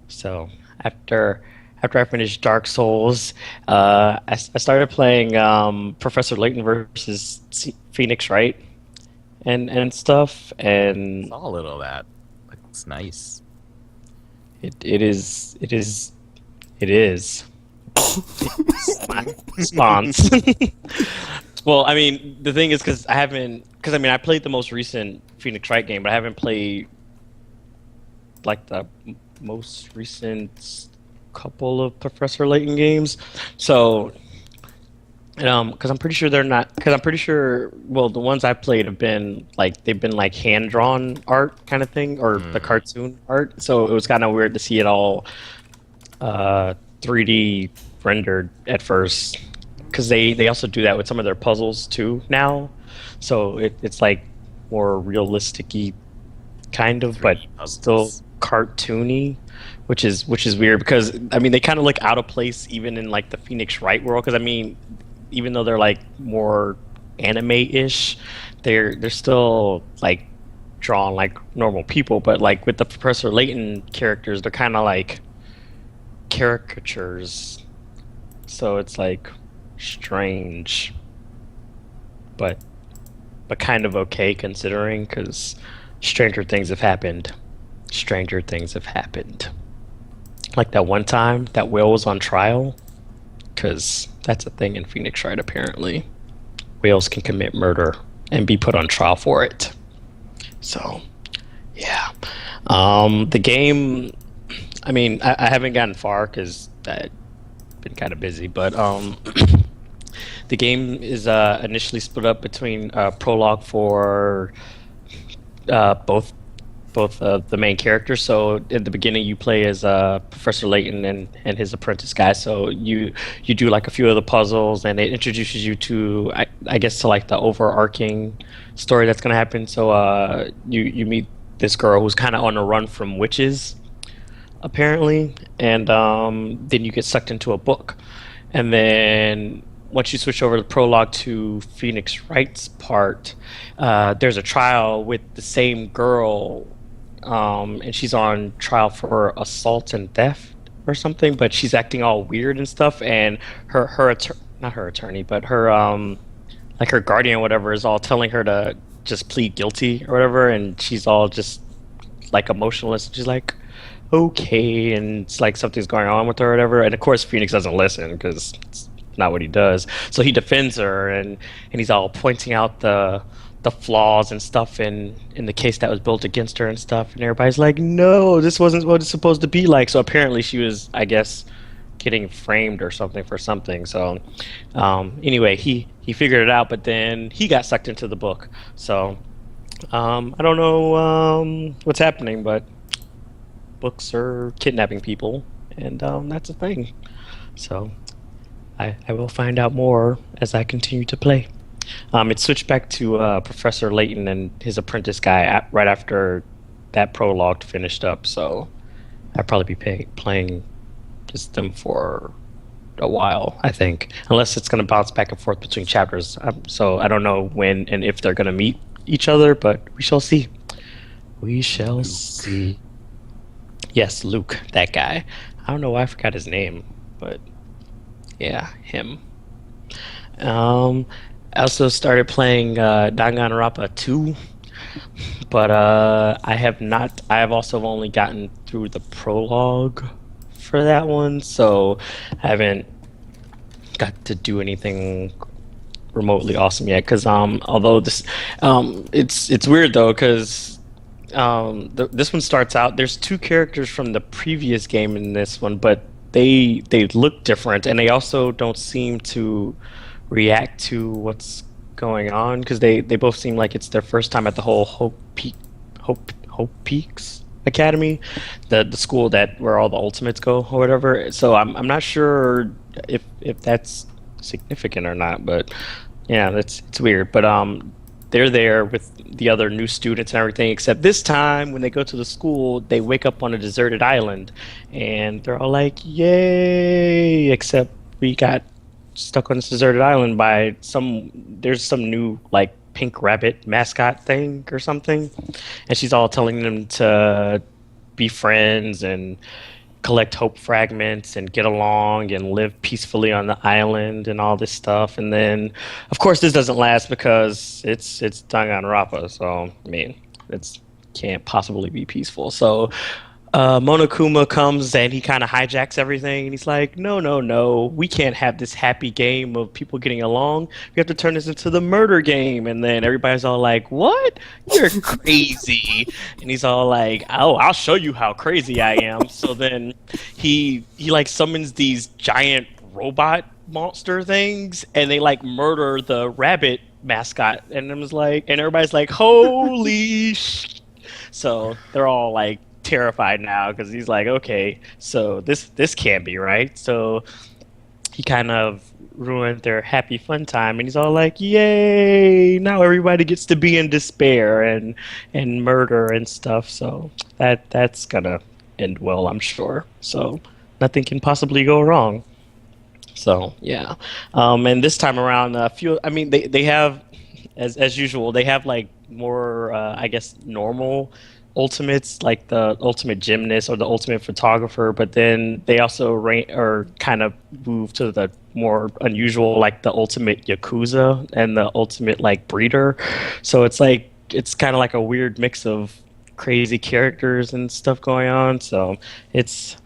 So, after I finished Dark Souls, I started playing Professor Layton versus Phoenix Wright and stuff, and Saw a little of that. Looks nice. it is my response. Well, I mean, the thing is, because I played the most recent Phoenix Wright game, but I haven't played like the most recent couple of Professor Layton games. So, because I'm pretty sure well, the ones I played have been they've been like hand drawn art kind of thing, or the cartoon art. So it was kind of weird to see it all 3D rendered at first. because they also do that with some of their puzzles too now, so it's like more realistic-y kind of, but 3D still puzzles. cartoony, which is weird because I mean they kind of look out of place even in like the Phoenix Wright world, because I mean even though they're like more anime-ish, they're still like drawn like normal people, but like with the Professor Layton characters, they're kind of like caricatures, so it's like strange, but kind of okay considering because stranger things have happened. Stranger things have happened. Like that one time that Will was on trial, because that's a thing in Phoenix Wright apparently. Whales can commit murder and be put on trial for it. So, yeah. The game, I mean, I haven't gotten far because I've been kind of busy, but the game is initially split up between prologue for both the main characters. So at the beginning, you play as Professor Layton and his apprentice guy. So you do like a few of the puzzles, and it introduces you to I guess to like the overarching story that's gonna happen. So you meet this girl who's kind of on the run from witches, apparently, and then you get sucked into a book, and then once you switch over the prologue to Phoenix Wright's part, there's a trial with the same girl, and she's on trial for assault and theft or something, but she's acting all weird and stuff, and not her attorney, but her like her guardian or whatever is all telling her to just plead guilty or whatever, and she's all just like emotionless. She's like, okay, and it's like something's going on with her or whatever, and of course Phoenix doesn't listen because it's not what he does. So he defends her, and he's all pointing out the flaws and stuff in the case that was built against her and stuff, and everybody's like, no, this wasn't what it's supposed to be like. So apparently she was, I guess, getting framed or something for something. So anyway, he figured it out, but then he got sucked into the book. So I don't know what's happening, but books are kidnapping people, and that's a thing. So I will find out more as I continue to play. It switched back to Professor Layton and his apprentice guy right after that prologue finished up, so I'll probably be playing just them for a while, I think, unless it's going to bounce back and forth between chapters. So I don't know when and if they're going to meet each other, but we shall see. We shall see. Yes, Luke, that guy. I don't know why I forgot his name, but yeah, him. I also started playing Danganronpa 2, but I have not. I have also only gotten through the prologue for that one, so I haven't got to do anything remotely awesome yet. Because although this, it's weird though, because this one starts out. There's two characters from the previous game in this one, but they look different, and they also don't seem to react to what's going on, because they both seem like it's their first time at the whole Hope Peaks Academy, the school where all the ultimates go or whatever. So I'm not sure if that's significant or not, but yeah, it's weird. But they're there with the other new students and everything, except this time when they go to the school, they wake up on a deserted island, and they're all like, yay, except we got stuck on this deserted island by there's some new like pink rabbit mascot thing or something, and she's all telling them to be friends and collect hope fragments and get along and live peacefully on the island and all this stuff. And then of course this doesn't last because it's Danganronpa, so I mean it's can't possibly be peaceful. So Monokuma comes and he kind of hijacks everything, and he's like, no, we can't have this happy game of people getting along. We have to turn this into the murder game. And then everybody's all like, what? You're crazy. And he's all like, oh, I'll show you how crazy I am. So then he like summons these giant robot monster things, and they like murder the rabbit mascot. And it was like, and everybody's like, holy sh. So they're all like terrified now, because he's like, okay, so this can't be right. So he kind of ruined their happy fun time, and he's all like, "Yay! Now everybody gets to be in despair and murder and stuff." So that's gonna end well, I'm sure. So nothing can possibly go wrong. So yeah, and this time around, a few. I mean, they have, as usual, they have like more, I guess, normal ultimates, like the ultimate gymnast or the ultimate photographer. But then they also or kind of move to the more unusual, like the ultimate yakuza and the ultimate like breeder. So it's kind of like a weird mix of crazy characters and stuff going on. So it's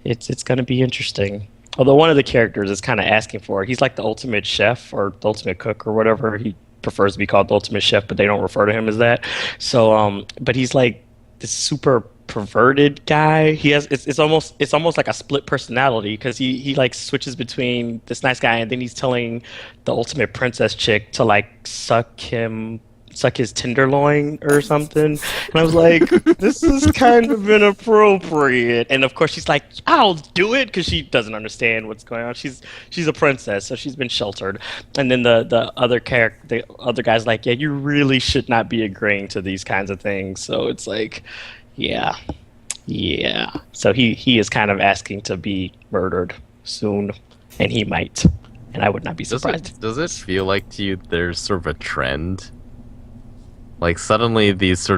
it's going to be interesting. Although one of the characters is kind of asking for it. He's like the ultimate chef or the ultimate cook or whatever. He prefers to be called the ultimate chef, but they don't refer to him as that. So, but he's like this super perverted guy. He has it's almost like a split personality because he like switches between this nice guy and then he's telling the ultimate princess chick to like suck his tenderloin or something. And I was like, this is kind of inappropriate. And of course she's like, I'll do it because she doesn't understand what's going on. She's a princess, so she's been sheltered. And then the other character, the other guy's like, yeah, you really should not be agreeing to these kinds of things. So it's like, yeah. So he is kind of asking to be murdered soon, and he might. And I would not be surprised. Does it feel like to you there's sort of a trend? Like suddenly these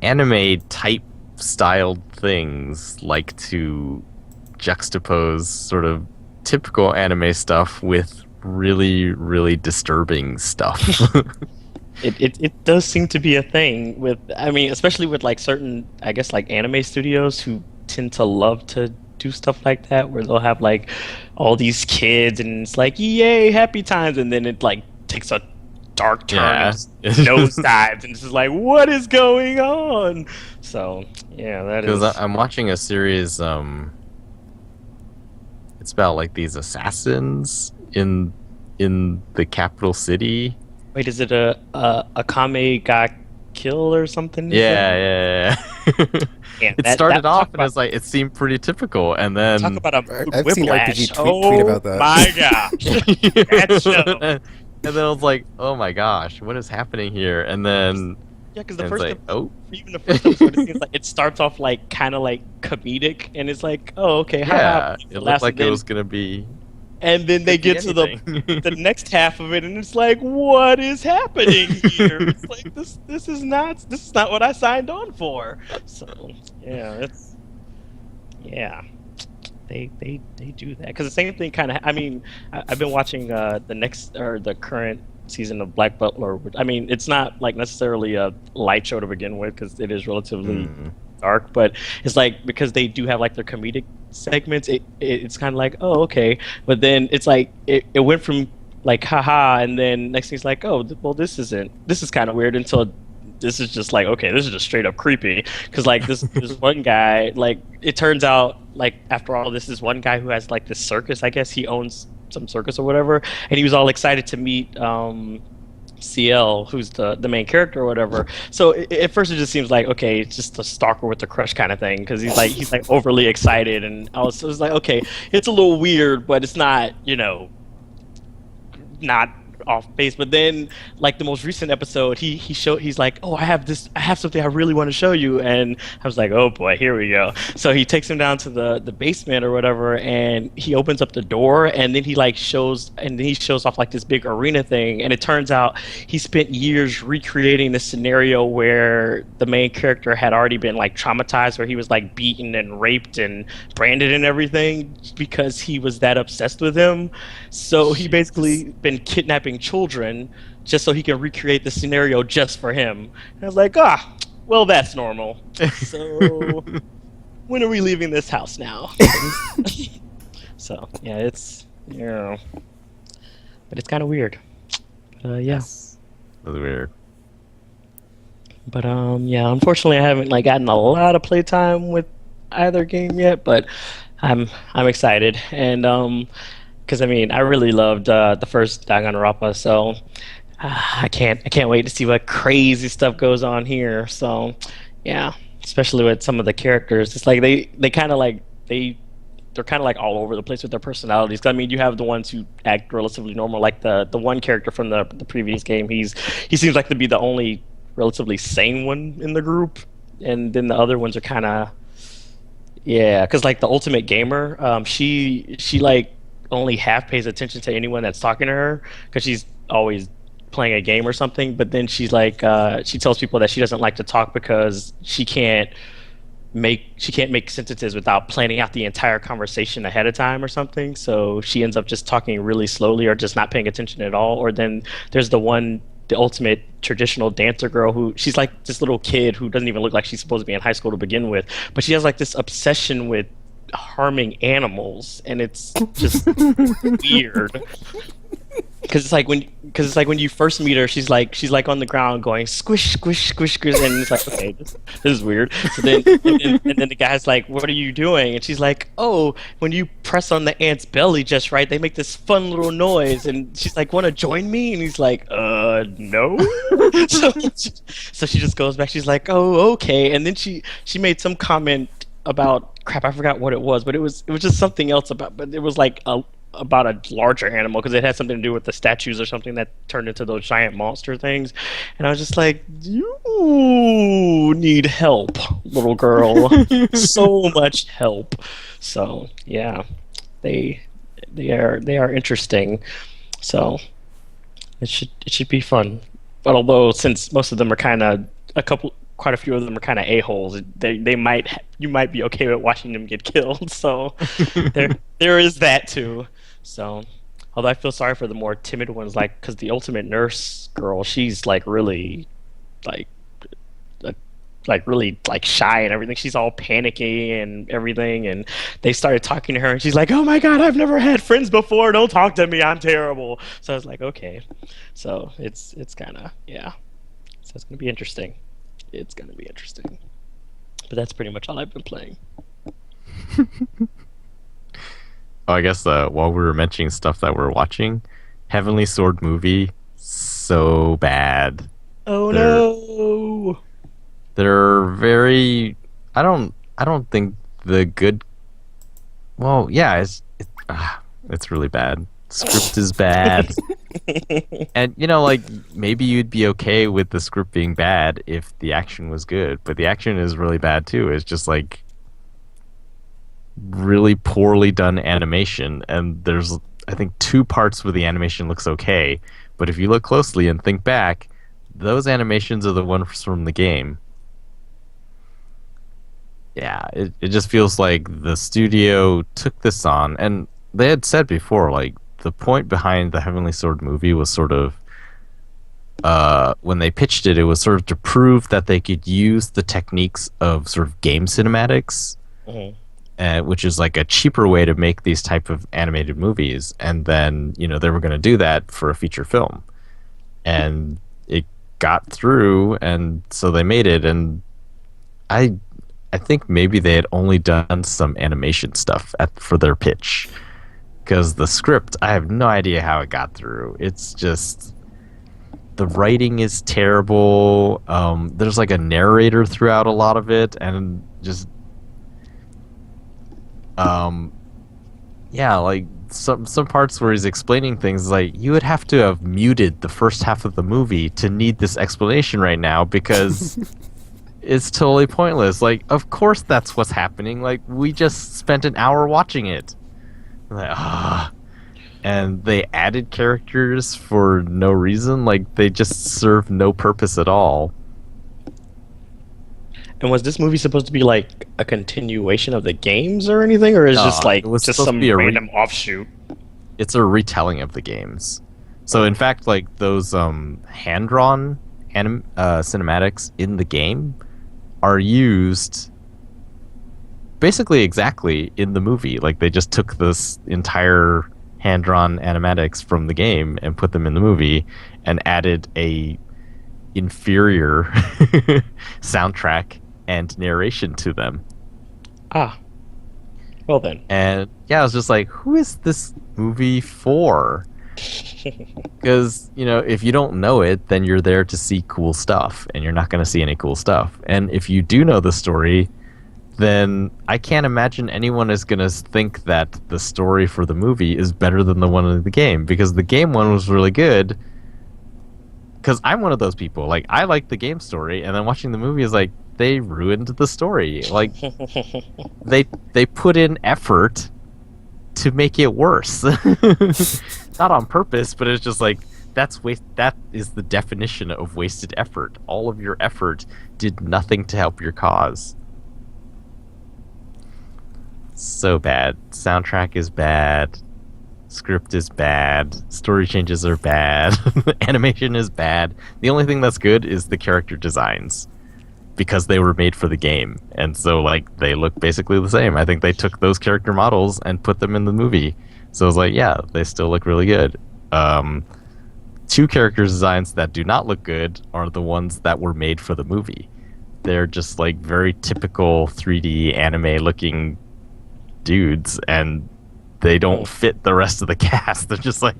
anime type styled things like to juxtapose sort of typical anime stuff with really, really disturbing stuff. It does seem to be a thing with, I mean, especially with like certain, I guess, like anime studios who tend to love to do stuff like that, where they'll have like all these kids and it's like, yay, happy times, and then it like takes a dark turn and nosedives and it's just like, what is going on? So yeah, that is. Because I'm watching a series. It's about like these assassins in the capital city. Wait, is it a Akame ga Kill or something? Yeah. It started off and it seemed pretty typical, and then talk about a I've whiplash. seen RPG tweet about that. My gosh. That show. And then I was like, "Oh my gosh, what is happening here?" And then yeah, because even the first episode, it seems like it starts off like kind of like comedic, and it's like, "Oh, okay, it looked like it was gonna be." And then they get to the next half of it, and it's like, "What is happening here?" It's like this is not what I signed on for. So yeah, They do that because the same thing kind of. I mean, I've been watching the current season of Black Butler. I mean, it's not like necessarily a light show to begin with because it is relatively dark, but it's like because they do have like their comedic segments. It's kind of like, oh, okay, but then it's like it went from like haha, and then next thing it's like, oh, well, this is kind of weird until. This is just like, okay, this is just straight up creepy because like this one guy, like it turns out like after all this is one guy who has like this circus. I guess he owns some circus or whatever, and he was all excited to meet CL, who's the main character or whatever. So at first it just seems like, okay, it's just a stalker with a crush kind of thing because he's like overly excited, and I was like, okay, it's a little weird, but it's not, not off base. But then like the most recent episode, he's like, oh, I have something I really want to show you, and I was like, oh boy, here we go. So he takes him down to the basement or whatever, and he opens up the door, and then he shows off like this big arena thing, and it turns out he spent years recreating the scenario where the main character had already been like traumatized, where he was like beaten and raped and branded and everything because he was that obsessed with him. So he basically been kidnapping children just so he can recreate the scenario just for him. And I was like, well, that's normal. So when are we leaving this house now? So yeah, it's but it's kind of weird. That's weird. But yeah, unfortunately, I haven't gotten a lot of playtime with either game yet. But I'm excited, and because I mean, I really loved the first Danganronpa, so I can't wait to see what crazy stuff goes on here. So yeah, especially with some of the characters, it's like they kind of they they're kind of like all over the place with their personalities. 'Cause, I mean, you have the ones who act relatively normal, like the one character from the previous game. He seems like to be the only relatively sane one in the group, and then the other ones are kind of yeah. Because like the ultimate gamer, she like only half pays attention to anyone that's talking to her because she's always playing a game or something. But then she's like she tells people that she doesn't like to talk because she can't make sentences without planning out the entire conversation ahead of time or something. So she ends up just talking really slowly or just not paying attention at all. Or then there's the ultimate traditional dancer girl who she's like this little kid who doesn't even look like she's supposed to be in high school to begin with, but she has like this obsession with harming animals, and it's just weird. Because it's like when you first meet her, she's like on the ground going squish squish squish squish, and it's like, okay, this is weird. So then and then the guy's like, what are you doing? And she's like, oh, when you press on the ant's belly just right, they make this fun little noise. And she's like, want to join me? And he's like, no. so she just goes back. She's like, oh, okay. And then she made some comment about crap. I forgot what it was, but it was just something else but it was like about a larger animal because it had something to do with the statues or something that turned into those giant monster things. And I was just like, you need help, little girl. So much help. So yeah, they are interesting. So it should be fun. But although since most of them are quite a few of them are kind of a-holes, you might be okay with watching them get killed. So there is that too. So, although I feel sorry for the more timid ones, like because the ultimate nurse girl, she's like really, really like shy and everything. She's all panicky and everything. And they started talking to her, and she's like, "Oh my God, I've never had friends before. Don't talk to me. I'm terrible." So I was like, okay. So it's kind of yeah. So it's gonna be interesting. It's gonna be interesting. But that's pretty much all I've been playing. Oh, I guess while we were mentioning stuff that we're watching, Heavenly Sword movie, so bad. Oh no! They're very. I don't think the good. Well, yeah, it's really bad. Script is bad, and like maybe you'd be okay with the script being bad if the action was good, but the action is really bad too. It's just like really poorly done animation, and there's I think 2 parts where the animation looks okay, but if you look closely and think back, those animations are the ones from the game. Yeah, it just feels like the studio took this on, and they had said before, like, the point behind the Heavenly Sword movie was sort of when they pitched it was sort of to prove that they could use the techniques of sort of game cinematics, which is like a cheaper way to make these type of animated movies, and then they were going to do that for a feature film, and it got through, and so they made it. And I think maybe they had only done some animation stuff for their pitch, because the script, I have no idea how it got through. It's just the writing is terrible. There's like a narrator throughout a lot of it, and just like some parts where he's explaining things, like you would have to have muted the first half of the movie to need this explanation right now, because it's totally pointless. Like, of course that's what's happening. Like, we just spent an hour watching it. Like, and they added characters for no reason. Like, they just serve no purpose at all. And was this movie supposed to be like a continuation of the games or anything, or is just like just some random offshoot? It's a retelling of the games. So in fact, like those hand-drawn cinematics in the game are used basically exactly in the movie. Like, they just took this entire hand-drawn animatics from the game and put them in the movie and added a inferior soundtrack and narration to them. Well then. And yeah, I was just like, who is this movie for? Because, if you don't know it, then you're there to see cool stuff, and you're not going to see any cool stuff. And if you do know the story, then I can't imagine anyone is going to think that the story for the movie is better than the one in the game, because the game one was really good. Because I'm one of those people. Like, I like the game story, and then watching the movie is like, they ruined the story. Like, they put in effort to make it worse. Not on purpose, but it's just like, that is the definition of wasted effort. All of your effort did nothing to help your cause. So bad. Soundtrack is bad. Script is bad. Story changes are bad. Animation is bad. The only thing that's good is the character designs, because they were made for the game, and so like they look basically the same. I think they took those character models and put them in the movie, so it's like, yeah, they still look really good. Two character designs that do not look good are the ones that were made for the movie. They're just like very typical 3D anime looking dudes, and they don't fit the rest of the cast. They're just like,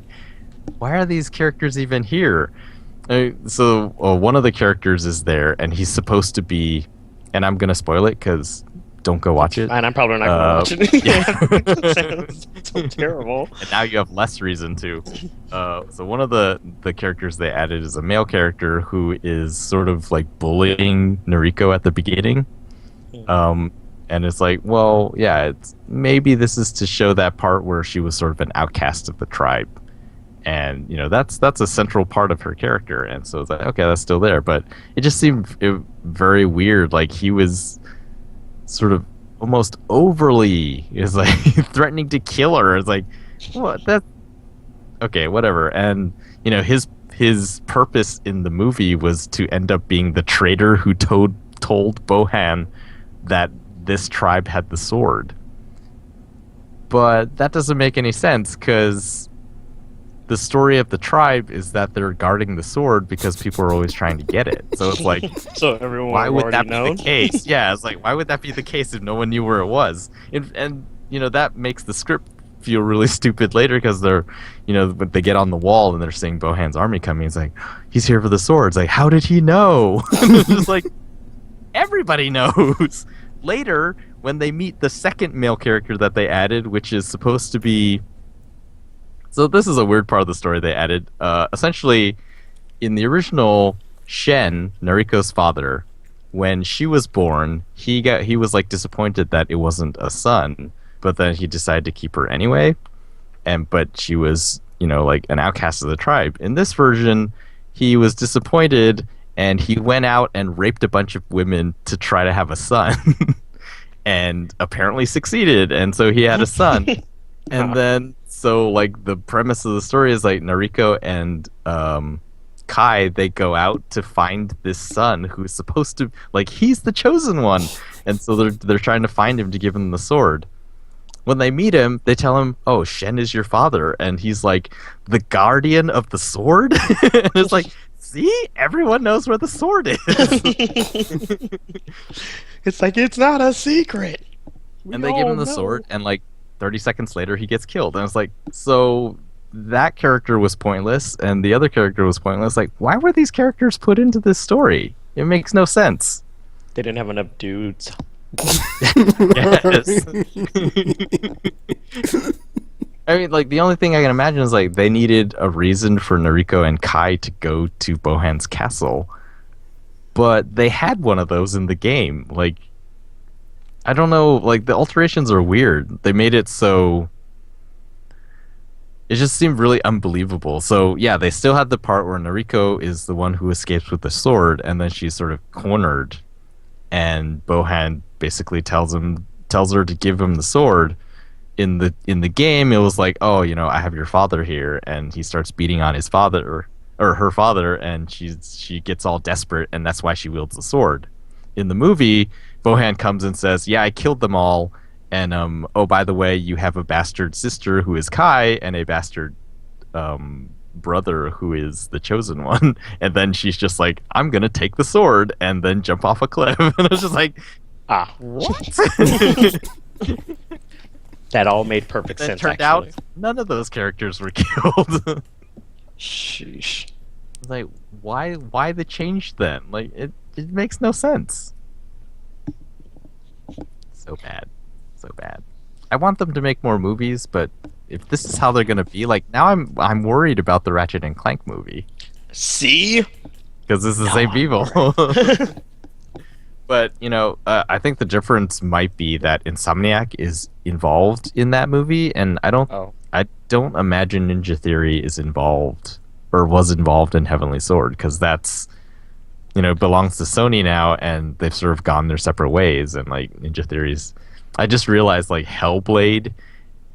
why are these characters even here? So one of the characters is there, and he's supposed to be, and I'm gonna spoil it because don't go watch it. And I'm probably not gonna watch it. Yeah. Sounds so terrible. And now you have less reason to. So one of the characters they added is a male character who is sort of like bullying Noriko at the beginning. And it's like, well, yeah, maybe this is to show that part where she was sort of an outcast of the tribe. And, that's a central part of her character. And so it's like, okay, that's still there. But it just seemed very weird. Like, he was sort of almost overly like threatening to kill her. It's like, what? Okay, whatever. And, his purpose in the movie was to end up being the traitor who told Bohan that this tribe had the sword. But that doesn't make any sense, because the story of the tribe is that they're guarding the sword because people are always trying to get it. So it's like, so everyone why would that known? be the case? Yeah, it's like, why would that be the case if no one knew where it was? And that makes the script feel really stupid later, because they're, when they get on the wall and they're seeing Bohan's army coming, it's like, he's here for the sword. It's like, how did he know? It's just like, everybody knows. Later, when they meet the second male character that they added, which is supposed to be... So this is a weird part of the story they added. Essentially, in the original, Shen, Nariko's father, when she was born, he was like disappointed that it wasn't a son, but then he decided to keep her anyway. But she was, like an outcast of the tribe. In this version, he was disappointed, and he went out and raped a bunch of women to try to have a son. And apparently succeeded, and so he had a son. And then, so, like, the premise of the story is, like, Nariko and Kai, they go out to find this son who's supposed to, like, he's the chosen one. And so they're trying to find him to give him the sword. When they meet him, they tell him, oh, Shen is your father. And he's like, the guardian of the sword? And it's like, see? Everyone knows where the sword is. It's like, it's not a secret. And they give him the sword, and like 30 seconds later, he gets killed. And it's like, so that character was pointless, and the other character was pointless. Like, why were these characters put into this story? It makes no sense. They didn't have enough dudes. Yes. I mean, like, the only thing I can imagine is, like, they needed a reason for Noriko and Kai to go to Bohan's castle. But they had one of those in the game. Like, I don't know, like, the alterations are weird. They made it so... It just seemed really unbelievable. So, yeah, they still had the part where Noriko is the one who escapes with the sword, and then she's sort of cornered. And Bohan basically tells her to give him the sword. In the game, it was like, oh, I have your father here, and he starts beating on his father or her father, and she gets all desperate, and that's why she wields the sword. In the movie, Bohan comes and says, yeah, I killed them all, and oh, by the way, you have a bastard sister who is Kai, and a bastard brother who is the chosen one. And then she's just like, I'm gonna take the sword and then jump off a cliff. And I was just like, what? That all made perfect sense. It turned actually. out none of those characters were killed. Sheesh. Like, why the change then? Like, it makes no sense. So bad. So bad. I want them to make more movies, but if this is how they're gonna be, like now I'm worried about the Ratchet and Clank movie. See? Because it's the same people. But, I think the difference might be that Insomniac is involved in that movie, and I don't imagine Ninja Theory is involved or was involved in Heavenly Sword, because that's belongs to Sony now, and they've sort of gone their separate ways. And like Ninja Theory's, I just realized like Hellblade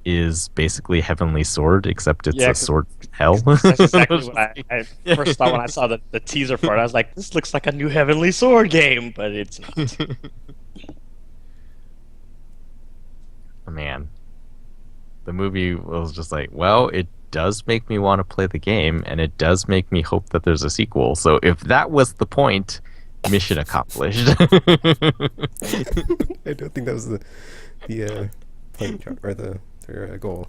is basically Heavenly Sword, except it's a sword hell. That's exactly what I first thought when I saw the teaser for it. I was like, this looks like a new Heavenly Sword game, but it's not. Man, the movie was just like, well, it does make me want to play the game, and it does make me hope that there's a sequel. So if that was the point, mission accomplished. I don't think that was the point or their goal.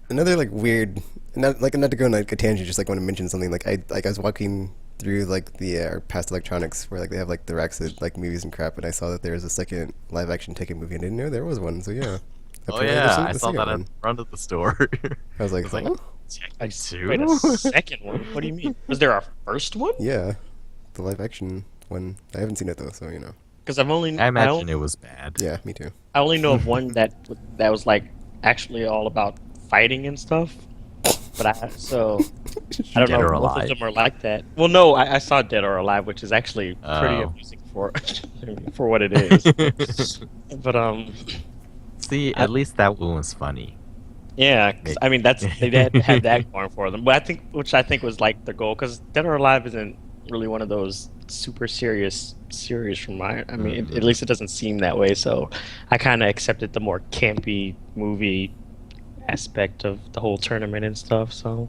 Another like weird, not to go on like a tangent, just like want to mention something. Like I was walking through like the past electronics where like they have like the racks of like movies and crap, and I saw that there was a second live action Tekken movie. I didn't know there was one, so yeah. Oh yeah, I saw that in front of the store. I was like, Tekken 2? Wait, a second one? What do you mean? Was there a first one? Yeah, the live action one. I haven't seen it though, so Because I imagine it was bad. Yeah, me too. I only know of one that was like actually all about fighting and stuff. But I don't know if both of them are like that. Well, no, I saw Dead or Alive, which is actually pretty amusing for what it is. But see, at least that one was funny. Yeah, I mean they had that going for them. But which I think was like the goal, because Dead or Alive isn't really one of those super serious series from at least it doesn't seem that way. So I kind of accepted the more campy movie aspect of the whole tournament and stuff. So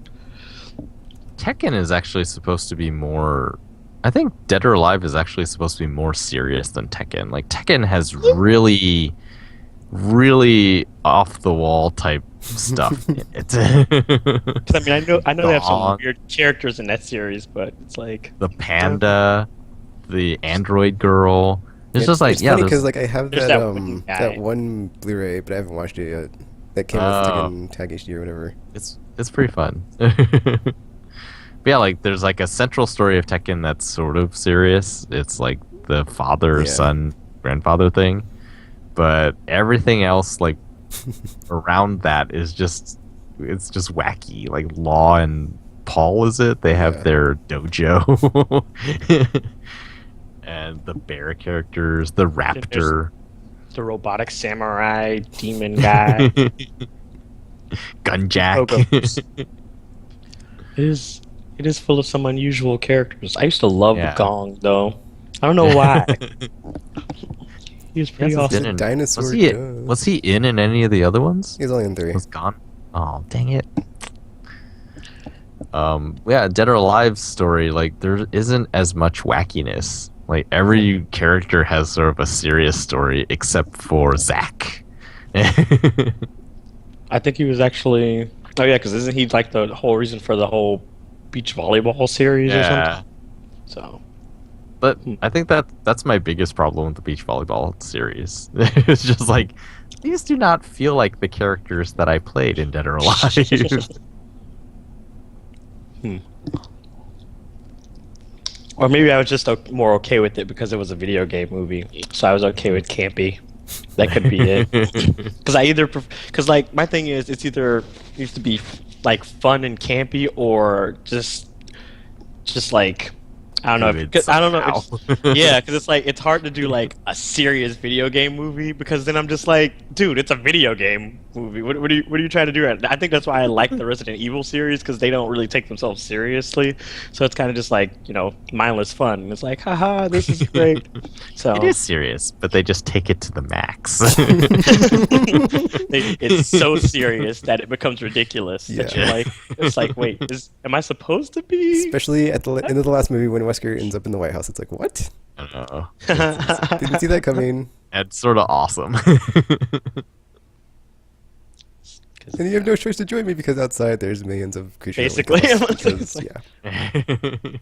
Tekken is actually supposed to be more. I think Dead or Alive is actually supposed to be more serious than Tekken. Like Tekken has really, really off the wall type stuff in it. I mean, I know they have some weird characters in that series, but it's like the panda, the android girl. It's just like, it's funny because like I have that one Blu-ray, but I haven't watched it yet. That came with Tekken Tag HD or whatever. It's pretty fun. But yeah, like there's like a central story of Tekken that's sort of serious. It's like the father son grandfather thing, but everything else like around that is just wacky. Like Law and Paul, is it? They have their dojo. And the bear characters, the raptor, the robotic samurai demon guy, Gunjack. It is full of some unusual characters. I used to love Gong though. I don't know why. He was pretty awesome. Dinosaur. Was he in any of the other ones? He's only in 3. Was gone. Oh, dang it. Dead or Alive story, like there isn't as much wackiness. Like every character has sort of a serious story except for Zack. I think he was actually. Oh yeah, because isn't he like the whole reason for the whole beach volleyball series or something? So. But I think that's my biggest problem with the beach volleyball series. It's just like these do not feel like the characters that I played in Dead or Alive. Or maybe I was just more okay with it because it was a video game movie, so I was okay with campy. That could be it. Because like my thing is, it's either needs to be like fun and campy, or just like. I don't know. I don't know. Yeah, because it's like it's hard to do like a serious video game movie, because then I'm just like, dude, it's a video game movie. What are you trying to do? I think that's why I like the Resident Evil series, because they don't really take themselves seriously. So it's kind of just like, mindless fun. And it's like, haha, this is great. So it is serious, but they just take it to the max. It's so serious that it becomes ridiculous. That you're like, it's like, wait, am I supposed to be? Especially at the end of the last movie when Wesker ends up in the White House, it's like, what? Didn't see that coming. It's sort of awesome. And you have no choice to join me because outside there's millions of creatures. Basically. Because, It's yeah.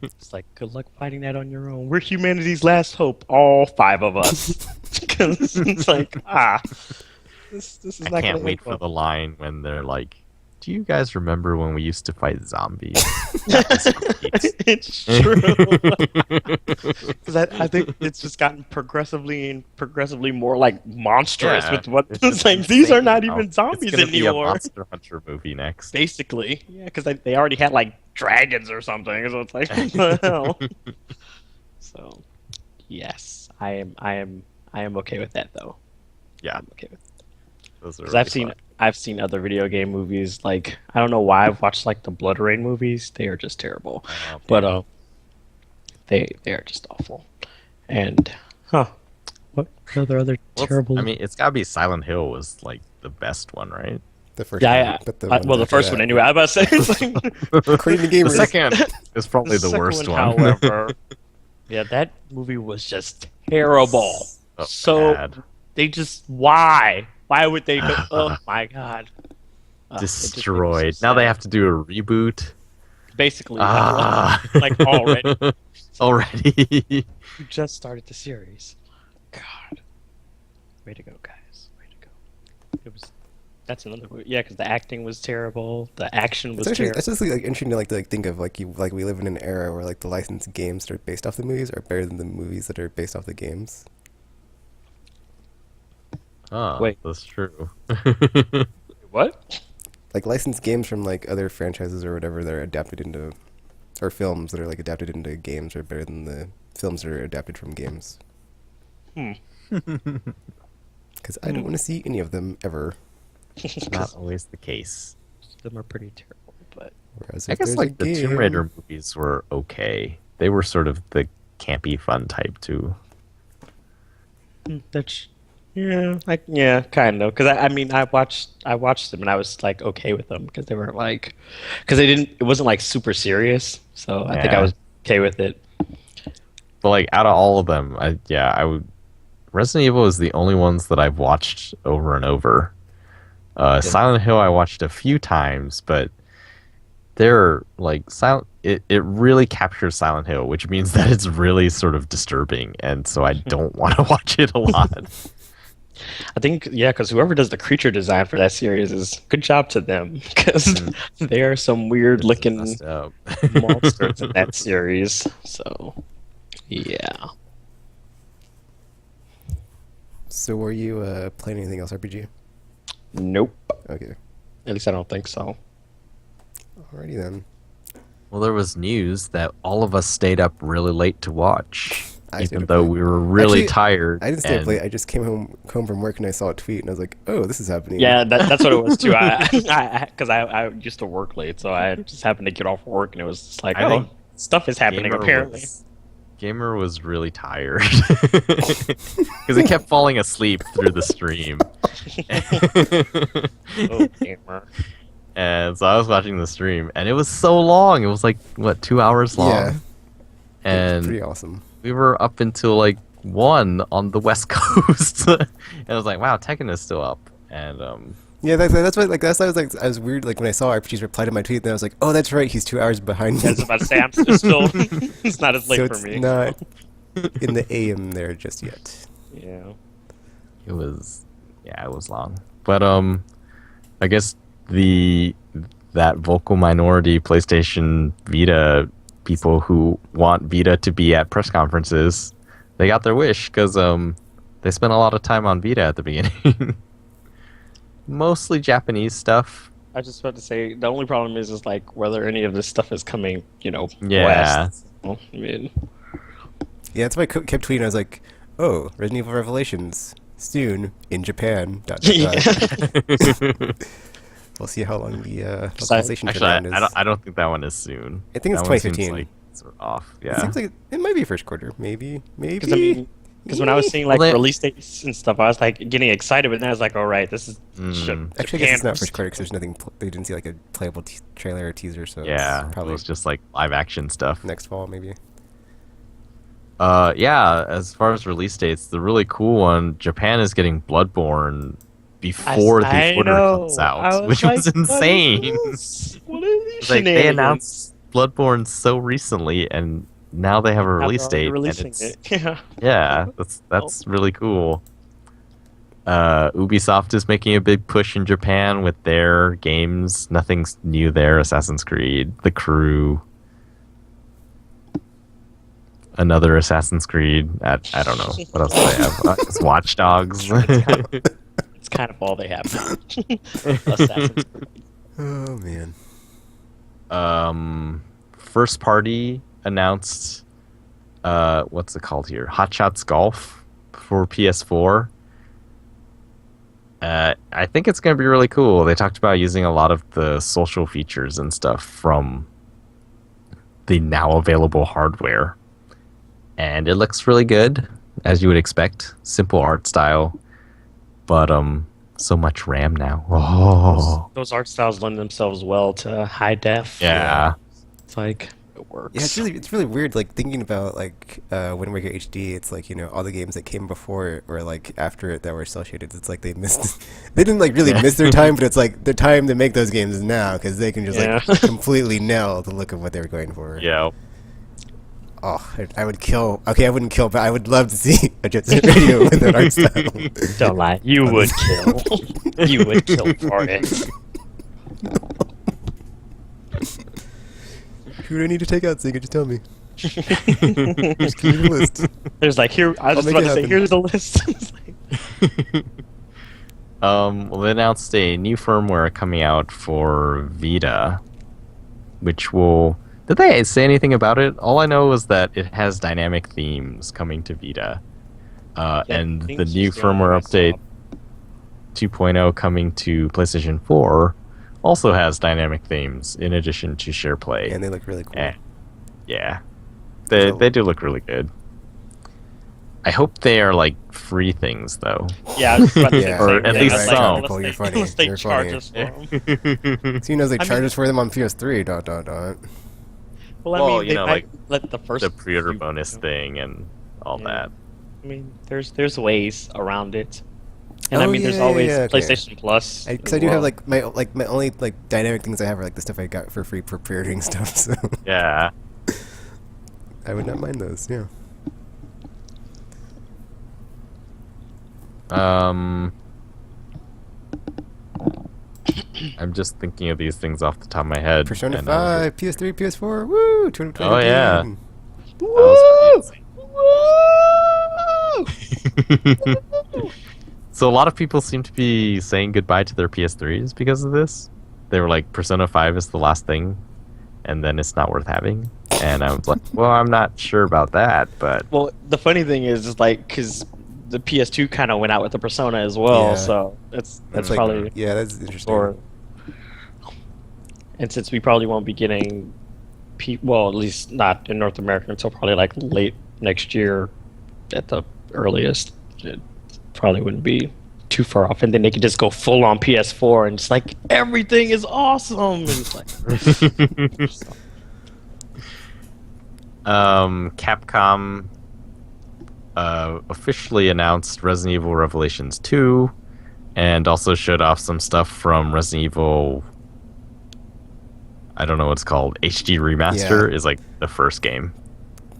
It's like, good luck fighting that on your own. We're humanity's last hope, all 5 of us. Because it's like, this is I not can't gonna wait end for well. the line when they're like, "Do you guys remember when we used to fight zombies?" That was great. It's true. Because I think it's just gotten progressively more like monstrous Yeah, with what it's it's just like. These are insane not now. even zombies It's gonna be a anymore. Monster Hunter movie next. Basically, yeah, because they already had like dragons or something. So it's like, what the hell? So, yes, I am okay with that though. Yeah, I'm okay with it. those are Because really I've seen other video game movies. Like, I don't know why I've watched like the Blood Rain movies. They are just terrible. fun. But they are just awful. And what other Well, terrible? I mean, it's gotta be Silent Hill was like the best one, right? The first Yeah, one. But the well, ones the after first that- one anyway. I was about to say, it's like, According to The gamers. second is probably the second worst one. However, yeah, that movie was just terrible. So bad. they just why would they go? Oh my god. It just made me so Destroyed. Now they sad. have to do a reboot. Basically, Like already. already. You just started the series. God. Way to go, guys. Way to go. That's another movie. Yeah, because the acting was terrible. The action was It's actually, terrible. that's just like interesting to like think of like we live in an era where like the licensed games that are based off the movies are better than the movies that are based off the games. Oh, Wait. that's true. What? Like licensed games from like other franchises or whatever that are adapted into, or films that are like adapted into games are better than the films that are adapted from games. Because I don't want to see any of them ever. Not always the case. Them are pretty terrible, but Whereas I if guess there's like a the Tomb game- Raider movies were okay. They were sort of the campy fun type too. that's yeah, kind of. Because I mean, I watched them and I was like okay with them because they weren't like, because it wasn't like super serious. So I think I Yeah. was okay with it. But like out of all of them, I would. Resident Evil is the only ones that I've watched over and over. Silent Hill I watched a few times, but they're like silent. It really captures Silent Hill, which means that it's really sort of disturbing, and so I don't want to watch it a lot. I think because whoever does the creature design for that series is good job to them because there are some weird It's looking messed up. monsters in that series. So yeah. So were you playing anything else RPG? Nope. Okay. At least I don't think so. Alrighty then. Well, there was news that all of us stayed up really late to watch, I stayed even up though late. we were really Actually, tired. I didn't stay up and- late. I just came home from work and I saw a tweet and I was like, "Oh, this is happening." Yeah, that's what it was too. I used to work late, so I just happened to get off work and it was just like, I think stuff is happening apparently. Gamer was really tired because he kept falling asleep through the stream. Oh, gamer. And so I was watching the stream, and it was so long. It was like, what, 2 hours long? Yeah. It's pretty And awesome. we were up until like 1 on the West Coast. And I was like, wow, Tekken is still up. And Yeah, that's what I was like, I was weird like when I saw RPG's reply to my tweet, and I was like, "Oh, that's right, he's 2 hours behind I me." was about to say I'm still it's not as late So for it's me. not in the AM there just yet. Yeah. it was long. But I guess that vocal minority PlayStation Vita people who want Vita to be at press conferences, they got their wish because they spent a lot of time on Vita at the beginning. Mostly Japanese stuff. I was just about to say the only problem is like whether any of this stuff is coming, Yeah. west. I mean, Yeah, that's why I kept tweeting. I was like, "Oh, Resident Evil Revelations soon in Japan." ... We'll see how long the localization Actually, turnaround is. I don't think that one is soon. I think it's That one seems 2015. like sort of off. It Yeah. seems like it might be first quarter, maybe. because when I was seeing like Well, they- release dates and stuff, I was like getting excited, but then I was like, all right, this is Actually, I guess it's not first quarter because there's nothing. They didn't see like a playable trailer or teaser, so Yeah, it's it probably was just like live action stuff. next fall, maybe. Yeah, as far as release dates, the really cool one, Japan is getting Bloodborne before the I order know. comes I out, was which like, was insane. What is what are these It's like they shenanigans? announced Bloodborne so recently, and now they have a Now they're release already date, and releasing it's it. Yeah. yeah, that's really cool. Ubisoft is making a big push in Japan with their games. Nothing's new there. Assassin's Creed, The Crew, another Assassin's Creed. I don't know what else do they have. It's Watch Dogs. It's kind of all they have now. Assassin's Creed. Oh man. First party announced what's it called here? Hot Shots Golf for PS4. I think it's going to be really cool. They talked about using a lot of the social features and stuff from the now available hardware. And it looks really good, as you would expect. Simple art style, but so much RAM now. Oh, Those art styles lend themselves well to high def. yeah. It's like it works. Yeah, it's really weird. Like thinking about like Wind Waker HD, it's like all the games that came before it or like after it that were cel shaded. It's like they missed. They didn't like really miss their time, but it's like the time to make those games is now because they can just like completely nail the look of what they were going for. Yeah. Oh, I would kill. Okay, I wouldn't kill, but I would love to see a Jet Set Radio with that art style. Don't lie. You would kill. You would kill for it. Who do I need to take out so you can just tell me? Just give me the list. There's like here. I was just make about it to say, happen. here's the list. It's like, Well, they announced a new firmware coming out for Vita, which will... Did they say anything about it? All I know is that it has dynamic themes coming to Vita. And the things new just the only firmware I saw. update 2.0 coming to PlayStation 4 also has dynamic themes in addition to share play. And they look really cool. Yeah. They do look really good. I hope they are like free things though. yeah, I was just about to say Yeah. the Or same at thing. least I was like, some. unless You're they- funny. unless they You're charge funny. us for them. So he knows they I charge mean- us for them on PS3. Dot dot dot. Well, I Well, mean, you they know, might like, let the first The pre-order few- bonus thing and all Yeah. that. I mean, there's ways around it, and I Oh, mean, there's yeah, always yeah, okay. PlayStation Plus. Because as I do have well. like my only like dynamic things I have are like the stuff I got for free for pre-ordering stuff. So Yeah. I would not mind those. Yeah. I'm just thinking of these things off the top of my head. Persona and I was 5, PS3, PS4. Woo! 2020. Oh, yeah. game. just- that was pretty insane. So a lot of people seem to be saying goodbye to their PS3s because of this. They were like, Persona 5 is the last thing, and then it's not worth having. And I was like, well, I'm not sure about that, but Well, the funny thing is like because the PS2 kind of went out with the Persona as well, Yeah. so that's That's probably yeah, that's interesting. or. And since we probably won't be getting, well, at least not in North America until probably like late next year, at the earliest, it probably wouldn't be too far off. And then they could just go full on PS4 and it's like everything is awesome. And it's like, Capcom officially announced Resident Evil Revelations 2 and also showed off some stuff from Resident Evil, I don't know what it's called, HD Remaster Yeah. is like the first game.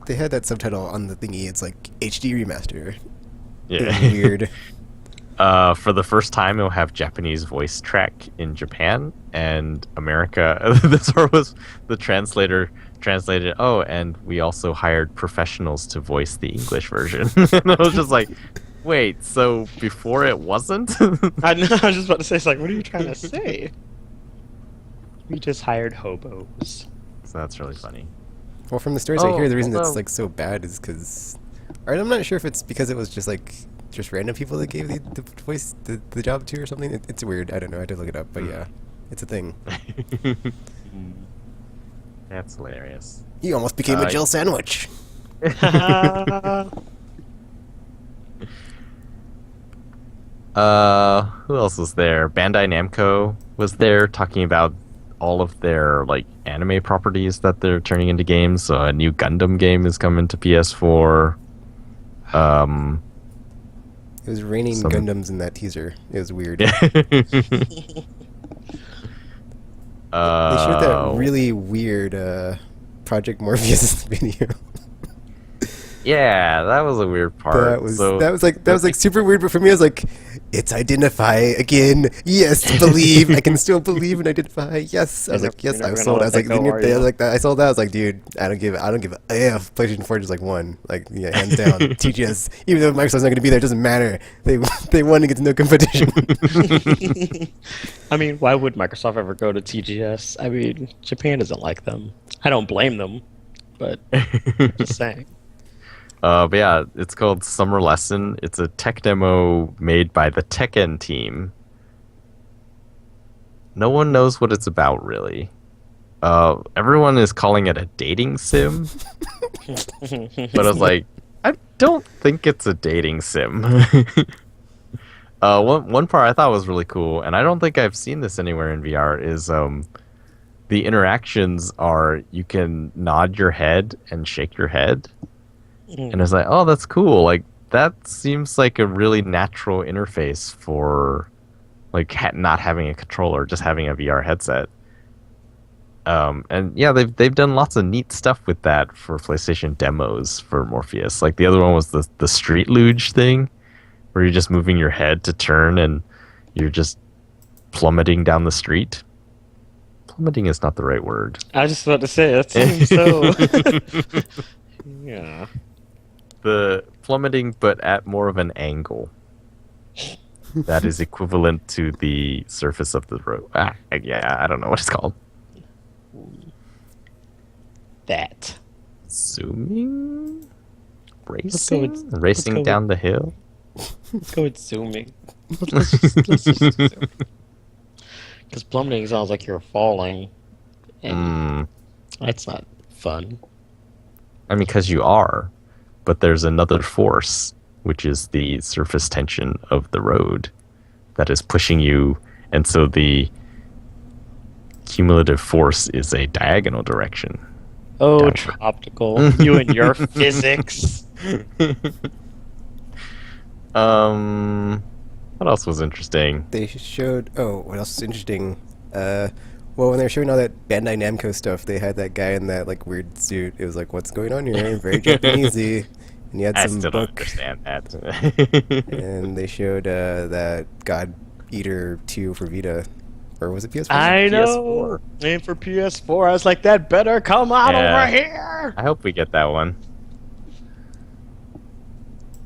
They had that subtitle on the thingy. It's like HD remaster. Yeah. It was weird. For the first time, it'll have Japanese voice track in Japan and America. This was the translator translated. Oh, and we also hired professionals to voice the English version. And I was just like, wait, so before it wasn't? I know, I was just about to say, it's like, what are you trying to say? We just hired hobos. So that's really funny. Well, from the stories I hear, the reason although- it's like so bad is because, or I'm not sure if it's because it was just like just random people that gave the voice the job to or something. It's weird. I don't know. I had to look it up, but yeah, it's a thing. That's hilarious. You almost became a Jill sandwich. Who else was there? Bandai Namco was there talking about all of their like anime properties that they're turning into games. So a new Gundam game is coming to PS4. It was raining Some- Gundams in that teaser. It was weird. Yeah. They showed that really weird Project Morpheus video. Yeah, that was a weird part. That was like super weird, but for me, I was like, it's identify again. Yes, believe. I can still believe and identify. Yes, I was like, yes, I was sold. I was like, I sold that. I was like, dude, I don't give a F. PlayStation 4 just like won, like yeah, hands down. TGS, even though Microsoft's not going to be there, it doesn't matter. They won against no competition. I mean, why would Microsoft ever go to TGS? I mean, Japan doesn't like them. I don't blame them, but just saying. But yeah, it's called Summer Lesson. It's a tech demo made by the Tekken team. No one knows what it's about, really. Everyone is calling it a dating sim. But I was like, I don't think it's a dating sim. One part I thought was really cool, and I don't think I've seen this anywhere in VR, is the interactions are you can nod your head and shake your head. And it's like, oh, that's cool. Like, that seems like a really natural interface for, like, not having a controller, just having a VR headset. And yeah, they've done lots of neat stuff with that for PlayStation demos for Morpheus. Like, the other one was the street luge thing, where you're just moving your head to turn and you're just plummeting down the street. Plummeting is not the right word. I was just about to say, that seems so... Yeah. The plummeting, but at more of an angle. That is equivalent to the surface of the road. Yeah, I don't know what it's called. That. Zooming? Let's go Racing with down the hill? Let's go with zooming. Let's just zoom. Because plummeting sounds like you're falling. And that's not fun. I mean, because you are. But there's another force, which is the surface tension of the road that is pushing you. And so the cumulative force is a diagonal direction. Oh, Downward. Trioptical. You and your physics. What else was interesting? They showed. Oh, what else is interesting? Well, when they were showing all that Bandai Namco stuff, they had that guy in that like weird suit. It was like, what's going on here? Very Japanesey. And he had I some still don't book. understand that. And they showed that God Eater 2 for Vita. Or was it PS4? I know. And for PS4, I was like, that better come out Yeah. over here. I hope we get that one.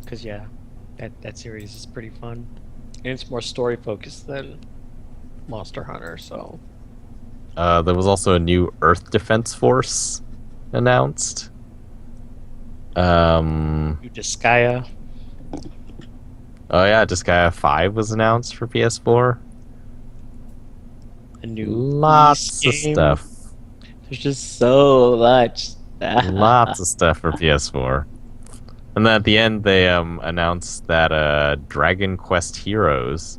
Because, yeah, that series is pretty fun. And it's more story focused than Monster Hunter, so. There was also a new Earth Defense Force announced. New Disgaea. Oh yeah, Disgaea 5 was announced for PS4. A new Lots of game. stuff. There's just so much. Lots of stuff for PS4. And then at the end, they announced that Dragon Quest Heroes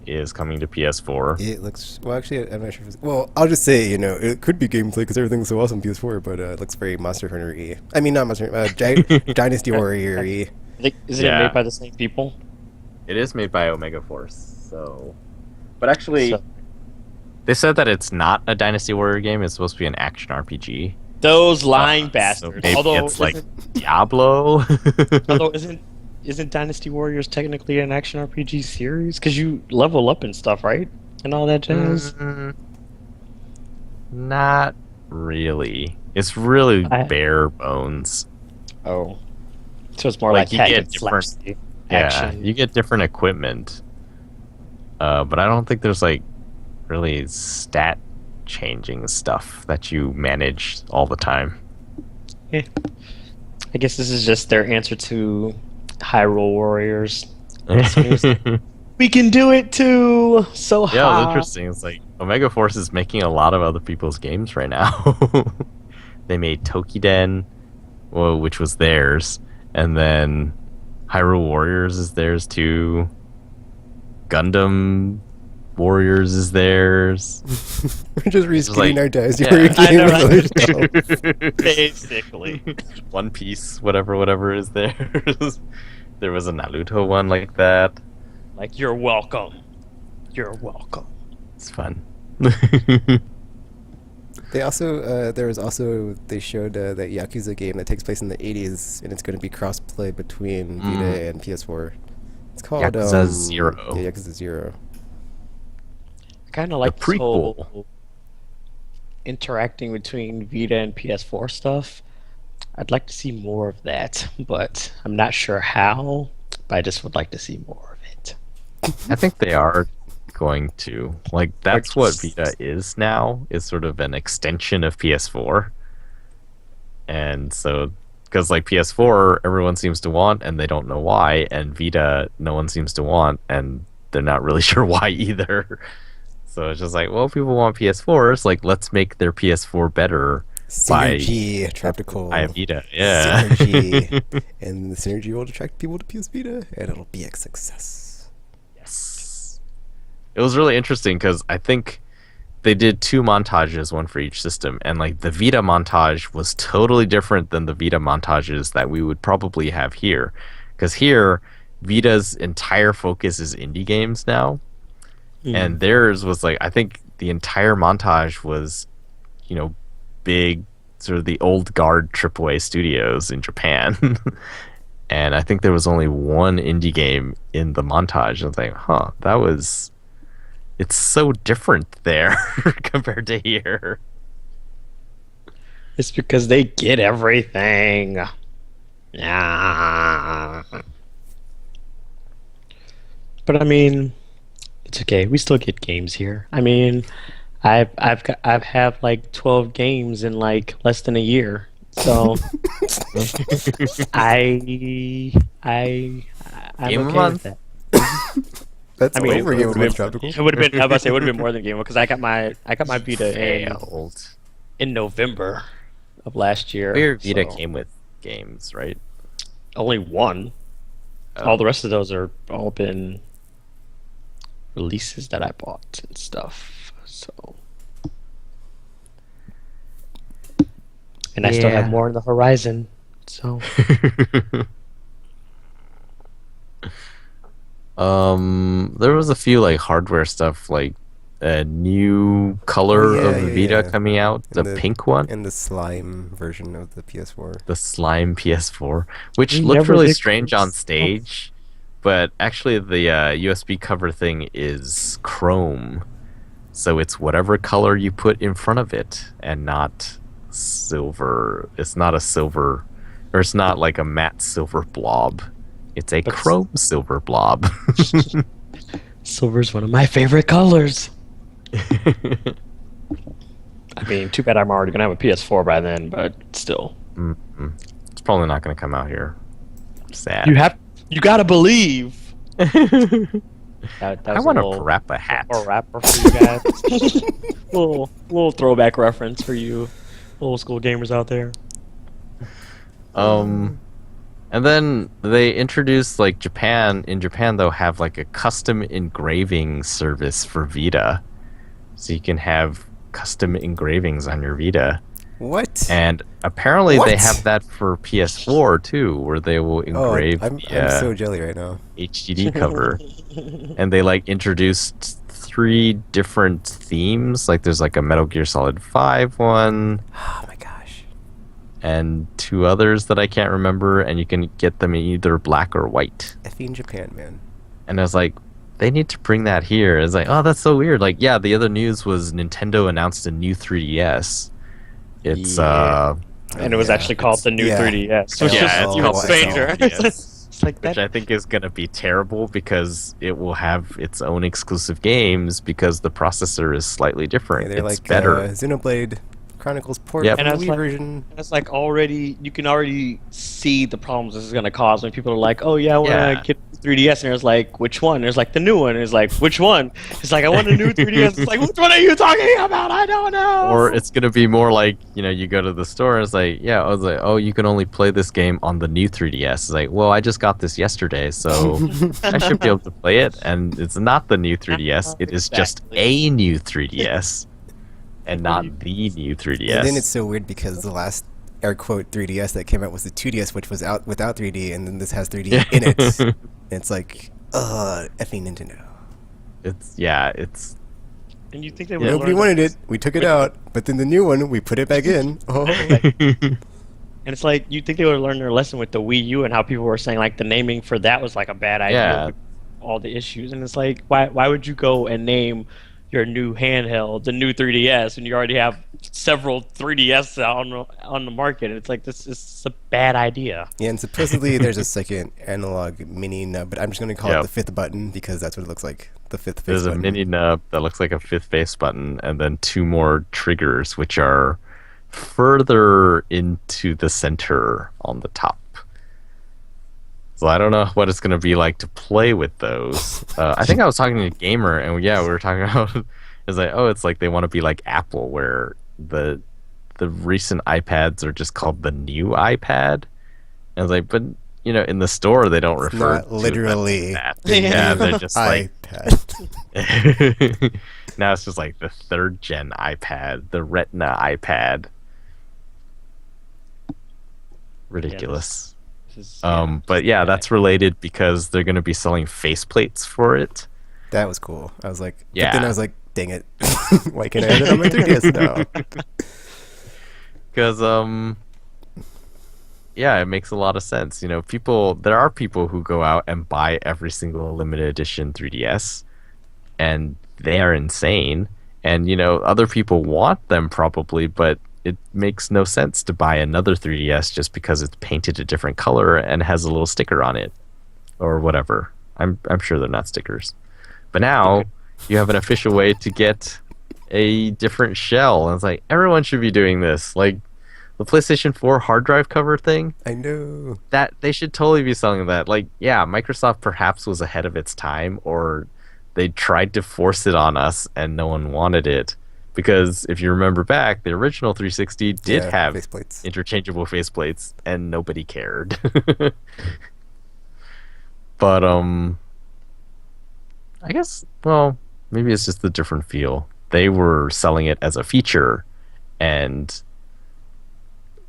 is coming to PS4. It looks well. Actually, I'm not sure. Well, I'll just say, it could be gameplay because everything's so awesome on PS4, but it looks very Monster Hunter-y. I mean, not Monster Dynasty Warrior-y. Isn't it made by the same people? It is made by Omega Force, so. But actually, they said that it's not a Dynasty Warrior game. It's supposed to be an action RPG. Those lying So bastards. maybe Although it's like Diablo. although isn't Dynasty Warriors technically an action RPG series? Because you level up and stuff, right? And all that jazz. Not really. It's really bare bones. Oh, so it's more Like, like you hack get and different- slash Yeah, action. you get different equipment. But I don't think there's like really stat changing stuff that you manage all the time. I guess this is just their answer to Hyrule Warriors. We can do it too. So Yeah, hot. it's interesting. It's like Omega Force is making a lot of other people's games right now. They made Tokiden, which was theirs, and then Hyrule Warriors is theirs too. Gundam Warriors is theirs. We're just reskinning our Dynasty yeah, Warrior I game know, with right? other stuff. Basically. One Piece, whatever is theirs. There was a Naruto one like that. Like, you're welcome. You're welcome. It's fun. They also they showed that Yakuza game that takes place in the 80s, and it's going to be cross-play between Vita and PS4. It's called Yakuza 0. Yeah, Yakuza 0. I kind of like The this prequel. whole interacting between Vita and PS4 stuff. I'd like to see more of that, but I'm not sure how. But I just would like to see more of it. I think they are going to. Like, that's what just- Vita is now, is sort of an extension of PS4. And so, because like PS4, everyone seems to want, and they don't know why, and Vita, no one seems to want, and they're not really sure why either. So it's just like, well, people want PS4s, like, let's make their PS4 better. Synergy, Trioptical. By Vita, yeah. Synergy. And the synergy will attract people to PS Vita, and it'll be a success. Yes. It was really interesting because I think they did 2 montages, one for each system, and like the Vita montage was totally different than the Vita montages that we would probably have here. Because here, Vita's entire focus is indie games now, and theirs was like, I think the entire montage was, you know, big sort of the old guard AAA studios in Japan. And I think there was only one indie game in the montage. I was like, it's so different there compared to here. It's because they get everything. Yeah. But I mean, it's okay. We still get games here. I mean, I've had like 12 games in like less than a year. So I'm Game okay a month? with that. That's I mean, over it here would've with been- Tropical. It would have been. I was about to say it would have been more than game because I got my Vita Failed. in November of last year. Your Vita so came with games, right? only one. Oh. All the rest of those are all been releases that I bought and stuff. So, and I still have Yeah. more on the horizon. So There was a few like hardware stuff, like a new color Oh, yeah, of the yeah, Vita yeah. coming out, the And pink one, And the slime version of the PS4. the slime PS4, which We looked never really did strange on those. stage, but actually the USB cover thing is chrome, so it's whatever color you put in front of it, and not silver. It's not a silver, or it's not like a matte silver blob. It's a But- chrome silver blob. silver's one of my favorite colors. I mean, too bad I'm already gonna have a PS4 by then, but still. Mm-mm. It's probably not going to come out here. Sad. You gotta believe. That I was want a a little Parappa hat. or rapper for you guys. little throwback reference for you old school gamers out there. And then they introduced like Japan. In Japan, they'll have like a custom engraving service for Vita, so you can have custom engravings on your Vita. What? And apparently they What? have that for PS4 too, where they will engrave I'm the so jelly right now. HDD cover. And they like introduced 3 different themes. Like there's like a Metal Gear Solid 5 one, Oh my gosh. and 2 others that I can't remember, and you can get them in either black or white. Effing Japan, man. And I was like, they need to bring that here. It's like, oh, that's so weird. Like, yeah, the other news was Nintendo announced a new 3DS. It's Yeah. And it was yeah, actually called the new yeah. 3DS, which Yeah, is it's even called stranger. Yes. It's like which that. I think is going to be terrible because it will have its own exclusive games because the processor is slightly different. Yeah, they're it's like better. Xenoblade Chronicles port Yep. from And the I was Wii like- version. It's like you can already see the problems this is going to cause when people are like, oh yeah, I want to Yeah. get 3DS, and it's like, which one? There's like the new one. It's like, which one? It's like, I want a new 3DS. It's like, which one are you talking about? I don't know. Or it's going to be more like, you go to the store and it's like, yeah, I was like, oh, you can only play this game on the new 3DS. It's like, well, I just got this yesterday, so I should be able to play it. And it's not the new 3DS. It is just a new 3DS and not the new 3DS. And then it's so weird because the last air quote 3DS that came out was the 2DS, which was out without 3D, and then this has 3D in it. And it's like, effing Nintendo. It's And you think they would Nobody wanted it. We took it out, but then the new one, we put it back in. Oh. And it's like you think they would have learned their lesson with the Wii U and how people were saying like the naming for that was like a bad idea. Yeah. With all the issues, and it's like why would you go and name your new handheld the new 3DS when you already have several 3DS on the market? And it's like this is a bad idea. Yeah, and supposedly there's a second analog mini nub, but I'm just going to call it the fifth button because that's what it looks like. The fifth face There's button. a mini nub that looks like a fifth face button, and then 2 more triggers, which are further into the center on the top. So I don't know what it's going to be like to play with those. I think I was talking to a gamer, and we were talking about it's like, it's like they want to be like Apple, where the recent iPads are just called the new iPad. And I was like, but in the store they don't refer not literally to that. Yeah, they're just like iPad. now it's just like the 3rd gen iPad, the Retina iPad. Ridiculous. But that's related because they're going to be selling faceplates for it. That was cool. I was like, yeah. But then I was like, dang it. Why can't I have it on my 3DS now? Because, it makes a lot of sense. There are people who go out and buy every single limited edition 3DS, and they are insane. And, other people want them probably, but it makes no sense to buy another 3DS just because it's painted a different color and has a little sticker on it or whatever. I'm sure they're not stickers. But now you have an official way to get a different shell. And it's like, everyone should be doing this. Like the PlayStation 4 hard drive cover thing. I know. That they should totally be selling that. Like, yeah, Microsoft perhaps was ahead of its time, or they tried to force it on us and no one wanted it. Because if you remember back, the original 360 did have faceplates. Interchangeable faceplates, and nobody cared. But I guess, maybe it's just a different feel. They were selling it as a feature, and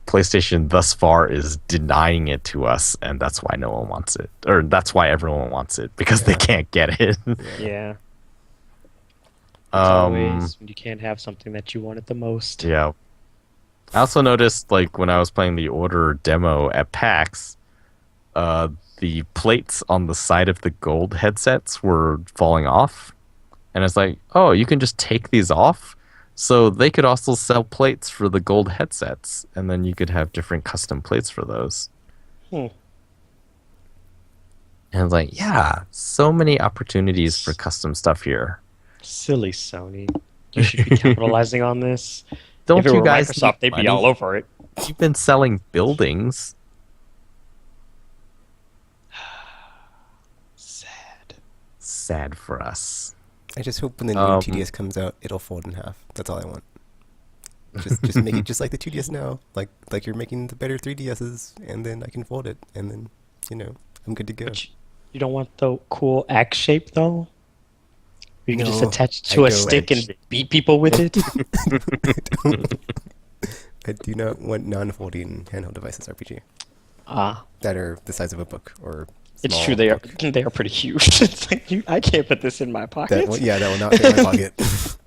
PlayStation thus far is denying it to us, and that's why no one wants it. Or that's why everyone wants it, because they can't get it. Yeah. It's always when you can't have something that you wanted the most. Yeah. I also noticed, like, when I was playing the Order demo at PAX, the plates on the side of the gold headsets were falling off. And it's like, you can just take these off? So they could also sell plates for the gold headsets, and then you could have different custom plates for those. And it's like, so many opportunities for custom stuff here. Silly Sony. You should be capitalizing on this. Don't if it you were guys Microsoft, they'd be all over it. You've been selling buildings. Sad for us. I just hope when the new 2DS comes out, it'll fold in half. That's all I want. Just make it just like the 2DS now. Like you're making the better 3DSs, and then I can fold it, and then, I'm good to go. But you don't want the cool axe shape, though? You can just No, attach it to a stick and beat people with it? I do not want non-folding handheld devices, RPG. That are the size of a book or It's small true, they book. are pretty huge. It's like, I can't put this in my pocket. That will not fit in my pocket. 'Cause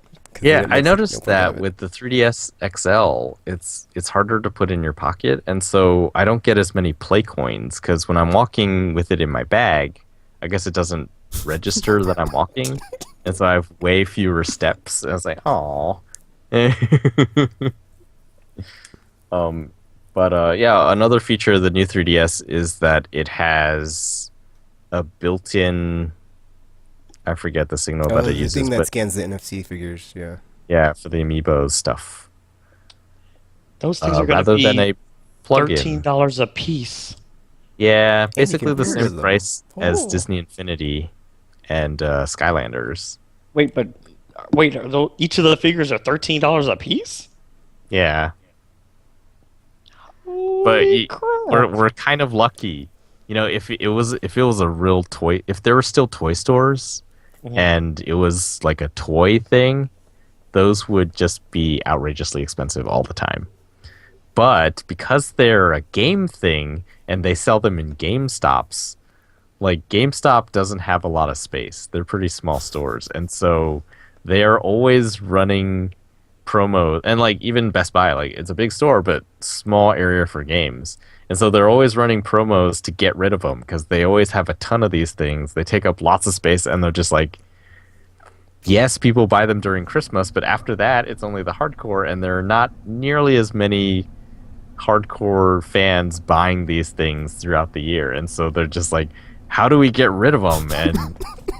Yeah, then it I makes no noticed point to that have it. with the 3DS XL, it's harder to put in your pocket, and so I don't get as many play coins, because when I'm walking with it in my bag, I guess it doesn't register that I'm walking, and so I have way fewer steps. And I was like, "Aw." Another feature of the new 3DS is that it has a built-in, I forget the signal that it the uses, thing that but scans the NFC figures, for the amiibo stuff. Those things are going Rather to than be a plug-in. $13 a piece. Yeah, you basically can the reorder same them. price as Oh. Disney Infinity and Skylanders. Wait, each of the figures are $13 a piece? Yeah, but Holy crap. we're kind of lucky. If it was a real toy, if there were still toy stores and it was like a toy thing, those would just be outrageously expensive all the time. But because they're a game thing and they sell them in GameStops, like GameStop doesn't have a lot of space. They're pretty small stores, and so they are always running promos. And like even Best Buy, like it's a big store but small area for games, and so they're always running promos to get rid of them because they always have a ton of these things. They take up lots of space, and they're just like, yes, people buy them during Christmas, but after that, it's only the hardcore, and there are not nearly as many hardcore fans buying these things throughout the year, and so they're just like, how do we get rid of them? And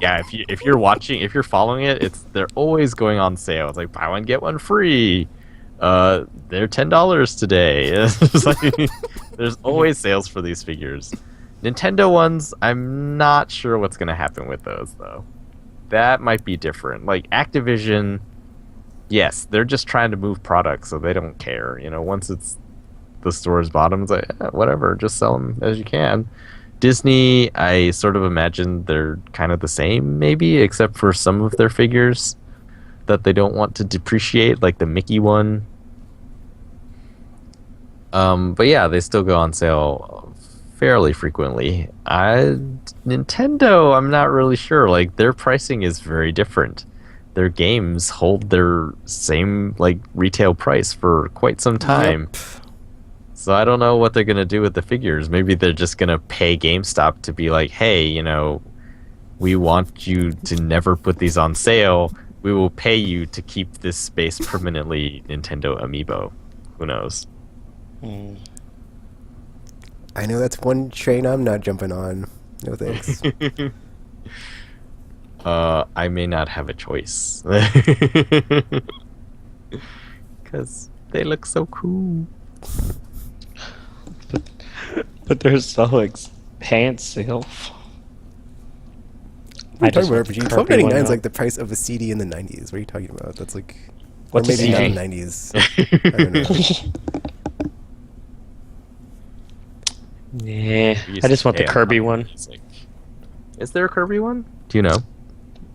yeah, if you're following it, they're always going on sale. It's like buy one get one free. They're $10 today. It's like, there's always sales for these figures. Nintendo ones, I'm not sure what's gonna happen with those though. That might be different. Like Activision, yes, they're just trying to move products, so they don't care. You know, once it's the store's bottom, it's like whatever, just sell them as you can. Disney, I sort of imagine they're kind of the same, maybe, except for some of their figures that they don't want to depreciate, like the Mickey one. But yeah, they still go on sale fairly frequently. Nintendo, I'm not really sure. Like their pricing is very different. Their games hold their same like retail price for quite some time. Yep. So I don't know what they're going to do with the figures. Maybe they're just going to pay GameStop to be like, hey, you know, we want you to never put these on sale. We will pay you to keep this space permanently Nintendo Amiibo. Who knows? I know that's one train I'm not jumping on. No thanks. I may not have a choice. Because they look so cool. But they're so expensive. What are you talking about, RPG? $12.99 is like the price of a CD in the 90s. What are you talking about? That's like... What's or maybe a CD? not 90s. I don't know. Yeah, I just want the Kirby one. Is there a Kirby one? Do you know?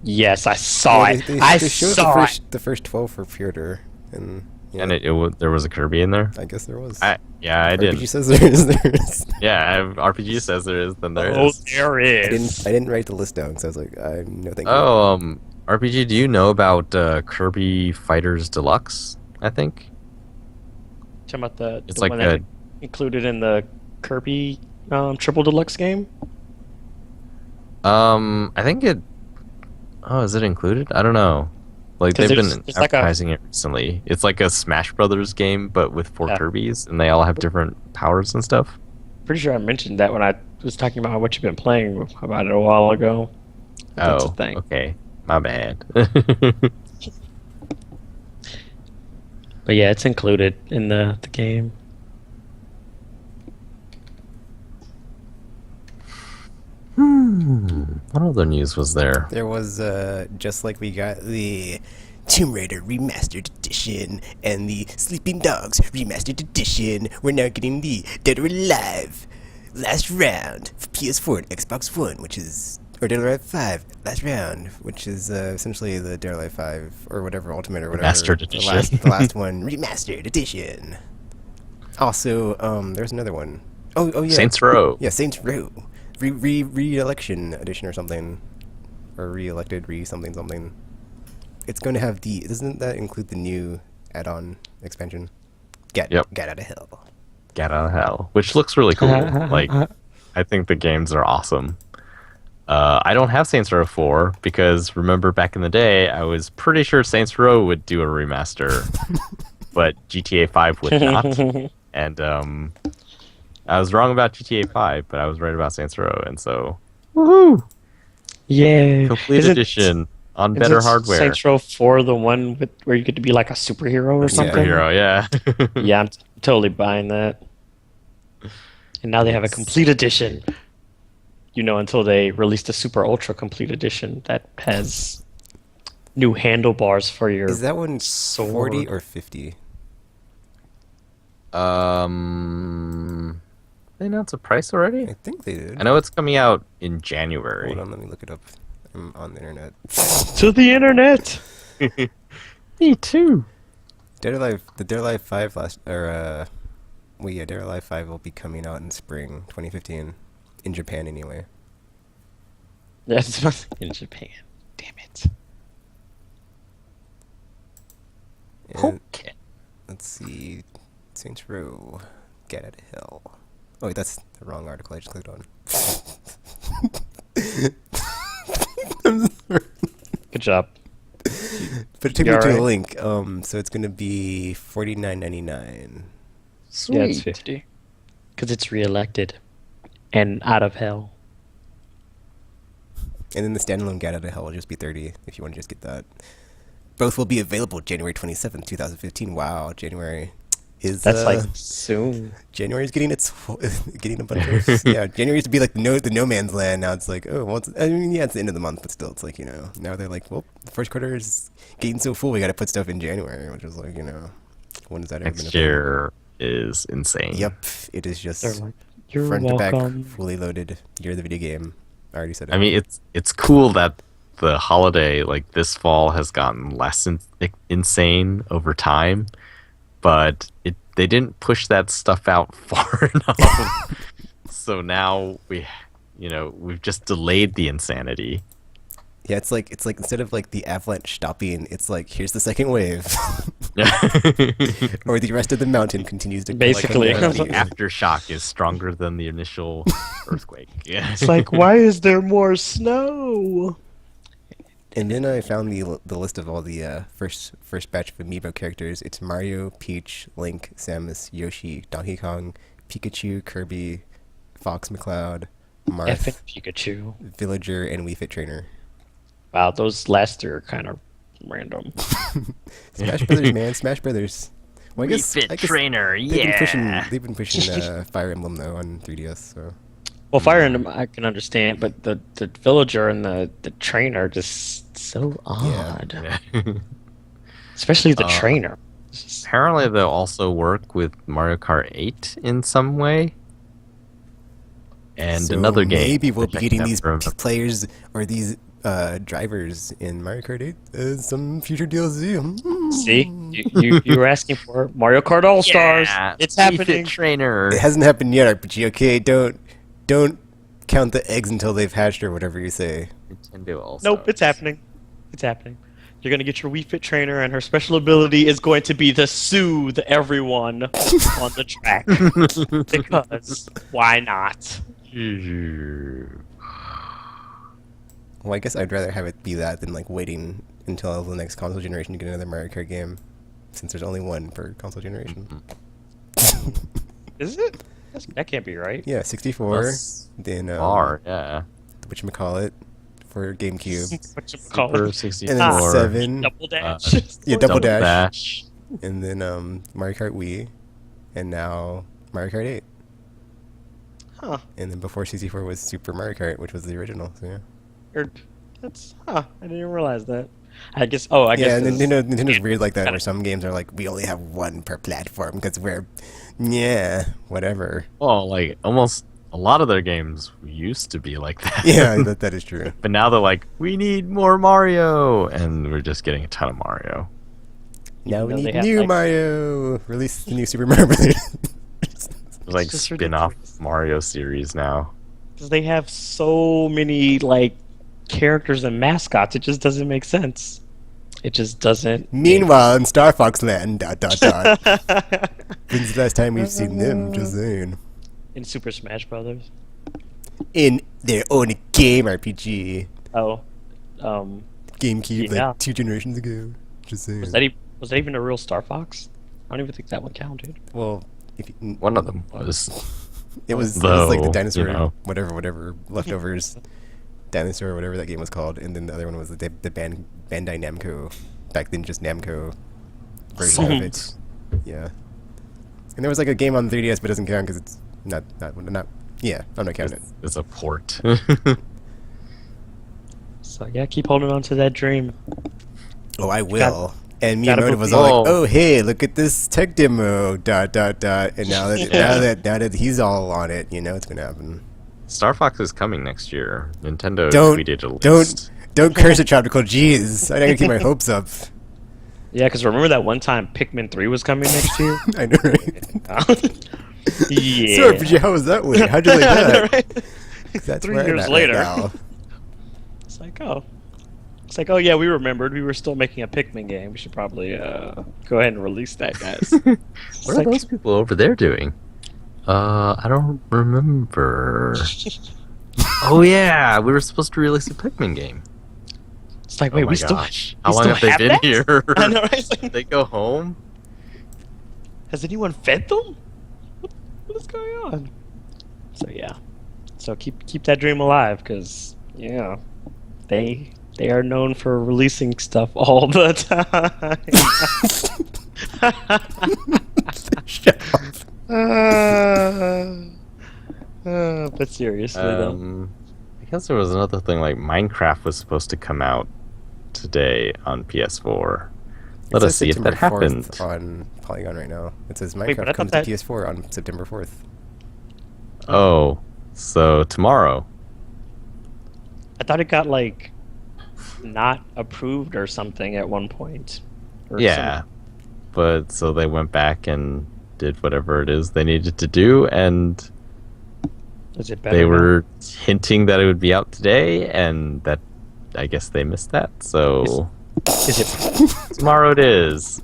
Yes, I saw it. I saw the first 12 for pre-order, and yeah. And there was a Kirby in there. I guess there was. I didn't. RPG says there is. There is. Yeah, RPG says there is. Then there is. Oh, there is. I didn't write the list down, so I was like, I'm no thank you. Oh, RPG, do you know about Kirby Fighters Deluxe? I think. Talking about the it's the like one that included in the Kirby Triple Deluxe game. I think it. Oh, is it included? I don't know. Like they've been advertising it recently. It's like a Smash Brothers game, but with four Kirbys, and they all have different powers and stuff. Pretty sure I mentioned that when I was talking about what you've been playing about it a while ago. That's a thing. Okay, my bad. But yeah, it's included in the game. What other news was there? There was, just like we got the Tomb Raider Remastered Edition and the Sleeping Dogs Remastered Edition, we're now getting the Dead or Alive Last Round for PS4 and Xbox One, which is, or Dead or Alive 5 Last Round, which is essentially the Dead or Alive 5 or whatever, Ultimate or whatever. Remastered Edition. The last one, Remastered Edition. Also, there's another one. Oh yeah. Saints Row. Yeah, Saints Row. Re-election edition or something, or re-elected something. It's going to have doesn't that include the new add-on expansion? Get out of hell. Get out of hell, which looks really cool. Like, I think the games are awesome. I don't have Saints Row 4 because remember back in the day, I was pretty sure Saints Row would do a remaster, but GTA 5 would not. And I was wrong about GTA 5, but I was right about Saints Row, and so woohoo! Yeah, complete edition on better hardware. Saints Row 4, the one where you get to be like a superhero or something. Superhero, yeah. Yeah, I'm totally buying that. And now they have a complete edition. You know, until they released a super ultra complete edition that has new handlebars for your. Is that one sword. 40 or 50? They announced a price already? I think they did. I know it's coming out in January. Hold on, let me look it up. I'm on the internet. To the internet! Me too. The Dead or Alive 5 last, or Well, yeah, Dead or Alive 5 will be coming out in spring 2015, in Japan anyway. That's in Japan. Damn it. And Okay. let's see, Saints Row, Get Out of Hell. Oh wait, that's the wrong article I just clicked on. Good job. But it took You me to a alright? link. So it's gonna be $49.99. Yeah, it's 50. Because it's reelected. And out of hell. And then the standalone Get Out of Hell will just be 30 if you want to just get that. Both will be available January 27th, 2015. Wow, January is That's like soon. January's getting getting a bunch of yeah. January used to be like the no man's land. Now it's like, oh well, I mean, yeah, it's the end of the month, but still, it's like, you know, now they're like, well, the first quarter is getting so full, we got to put stuff in January, which is like, you know, when is that ever Next gonna year is insane. Yep, it is just They're like, you're front to welcome. back, fully loaded. Year of the video game. I already said it. I mean, it's cool that the holiday like this fall has gotten less insane over time, but they didn't push that stuff out far enough. So now we've just delayed the insanity. Yeah, it's like instead of like the avalanche stopping, it's like here's the second wave, or the rest of the mountain continues to Basically. come down The on you. aftershock is stronger than the initial earthquake. Yeah. It's like, why is there more snow? And then I found the list of all the first batch of Amiibo characters. It's Mario, Peach, Link, Samus, Yoshi, Donkey Kong, Pikachu, Kirby, Fox McCloud, Marth, Effing Pikachu. Villager, and Wii Fit Trainer. Wow, those last three are kind of random. Smash Brothers, man, Smash Brothers. Well, I guess Trainer, they've been pushing Fire Emblem though on 3DS. So Well, Fire Emblem I can understand, but the villager and the trainer are just so odd. Yeah. Especially the trainer. It's just- Apparently, they'll also work with Mario Kart 8 in some way. And so another game. maybe we'll be that I getting can't these remember. players or these drivers in Mario Kart 8 as some future DLC. See, you were asking for Mario Kart All Stars. Yeah, It's Wii Fit happening. Trainer. It hasn't happened yet, RPG. Okay, don't count the eggs until they've hatched or whatever you say. Nintendo also. Nope, it's happening. It's happening. You're gonna get your Wii Fit Trainer, and her special ability is going to be to soothe everyone on the track. Because why not? Well, I guess I'd rather have it be that than like waiting until the next console generation to get another Mario Kart game, since there's only one per console generation. Is it? That can't be right. Yeah, 64. That's Then yeah. whatchamacallit for GameCube. Super 64. And then 7. Double dash. Yeah, Double Dash. Dash. And then Mario Kart Wii. And now Mario Kart 8. Huh. And then before 64 was Super Mario Kart, which was the original. So yeah. That's I didn't even realize that. I guess. Oh, I Yeah, guess. and Nintendo's weird like that, kinda- where some games are like, we only have one per platform because we're, yeah, whatever. Well, like almost a lot of their games used to be like that. Yeah, that is true. But now they're like, we need more Mario, and we're just getting a ton of Mario. Now we though they need have, new like- Mario. Release the new Super Mario Brothers. There's like just spin-off ridiculous. Mario series now. Because they have so many like characters and mascots, it just doesn't make sense. It just doesn't. Meanwhile, in Star Fox Land, ... When's the last time we've seen them? Just saying. In Super Smash Brothers. In their own game RPG. Oh, GameCube, Yeah. like 2 generations ago. Just saying. was that even a real Star Fox? I don't even think that one counted. Well, if you, One of them was. it was like the Though, dinosaur, you know. whatever, leftovers dinosaur, whatever that game was called, and then the other one was the Bandai Namco, back then just Namco version of it. Yeah, and there was like a game on 3DS, but it doesn't count because it's not. Yeah, I'm not counting it. It's a port. So yeah, keep holding on to that dream. Oh, I will. And gotta Miyamoto was believe- all like, Oh. "Oh, hey, look at this tech demo." ... And now that he's all on it, you know it's gonna happen. Star Fox is coming next year. Nintendo Don't tweeted a list. don't curse at Tropical. Jeez, I'm not gonna keep my hopes up. Yeah, because remember that one time Pikmin 3 was coming next year? I know, right? Yeah. So RPG, how was that weird? How'd you like I know, that? right? 'Cause that's 3 where I'm years at later. right now. It's like, oh. It's like, oh yeah, we remembered. We were still making a Pikmin game. We should probably go ahead and release that, guys. What are those people over there doing? I don't remember. Oh yeah, we were supposed to release a Pikmin game. It's like, Oh wait, my we still gosh. we How long still have they been that? here? I know, right? It's like, They go home? has anyone fed them? What is going on? So yeah, so keep that dream alive, because yeah, they are known for releasing stuff all the time. Shut up. But seriously though, I guess there was another thing, like Minecraft was supposed to come out today on PS4. Let It us says see if that September 4th happened. on Polygon right now. It says Wait, but I Minecraft thought comes to that- PS4 on September 4th. Oh, so tomorrow. I thought it got like not approved or something at one point. Or Yeah, but so they went back and did whatever it is they needed to do, and Is it better? they now? were hinting that it would be out today, and that I guess they missed that. So Is it? tomorrow it is.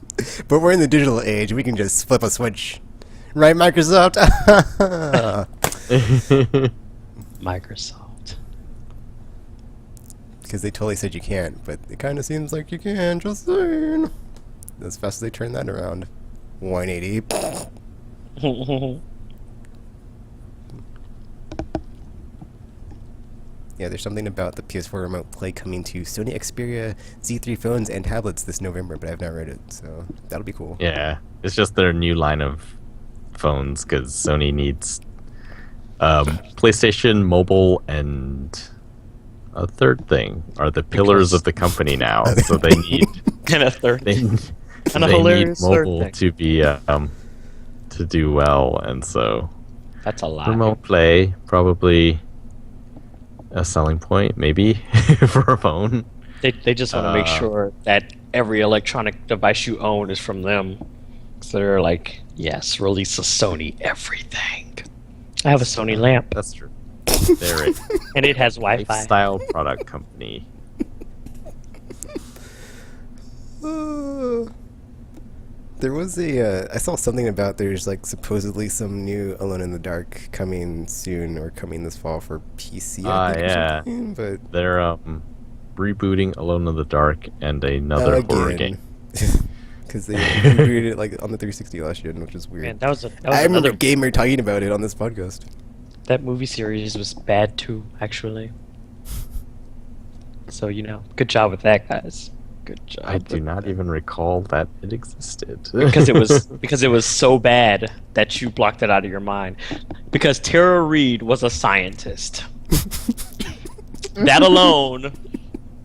But we're in the digital age. We can just flip a switch. Right, Microsoft? Microsoft. Because they totally said you can't, but it kind of seems like you can, just saying. As fast as they turn that around. 180. Yeah, there's something about the PS4 Remote Play coming to Sony Xperia Z3 phones and tablets this November, but I've not read it, so that'll be cool. Yeah, it's just their new line of phones because Sony needs PlayStation, mobile, and a third thing are the pillars of the company now. So they need And a third. they, And a they need hilarious third mobile thing. to be to do well, and so That's a lot. remote play probably a selling point maybe for a phone. They just want to make Uh, sure that every electronic device you own is from them. So they're like, yes, release a Sony everything. I have a Sony lamp, That's true. They're a and it has Wi-Fi. lifestyle product company. There was I saw something about there's like supposedly some new Alone in the Dark coming soon or coming this fall for PC. I think, or Yeah. something, but They're rebooting Alone in the Dark and another horror game. Because they rebooted it like on the 360 last year, which is weird. Man, that was I remember another. Gamer talking about it on this podcast. That movie series was bad too, actually. So good job with that, guys. Good job. I do with not that. even recall that it existed. because it was so bad that you blocked it out of your mind. Because Tara Reid was a scientist. That alone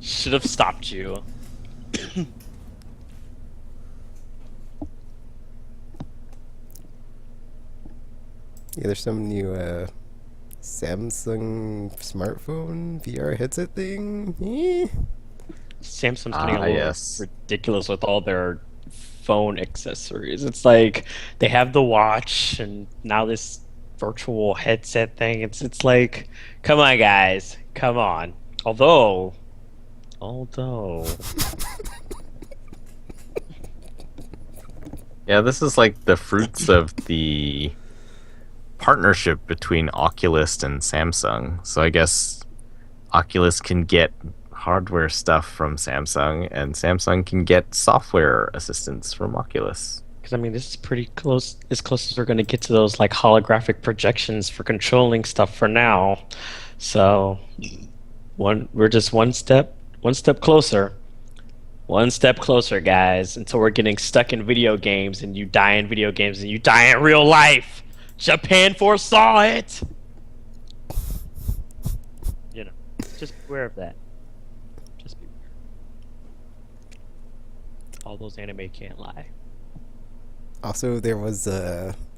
should have stopped you. Yeah, there's some new Samsung smartphone VR headset thing. Samsung's getting a little yes. ridiculous with all their phone accessories. It's like they have the watch and now this virtual headset thing. It's like, come on, guys, come on. Although, Yeah, this is like the fruits of the partnership between Oculus and Samsung. So I guess Oculus can get hardware stuff from Samsung, and Samsung can get software assistance from Oculus. because I mean, this is pretty close, as close as we're going to get to those like holographic projections for controlling stuff for now. So, we're just one step closer. One step closer, guys, until we're getting stuck in video games and you die in video games and you die in real life. Japan foresaw it. Just beware of that. Just beware. All those anime can't lie. Also, there was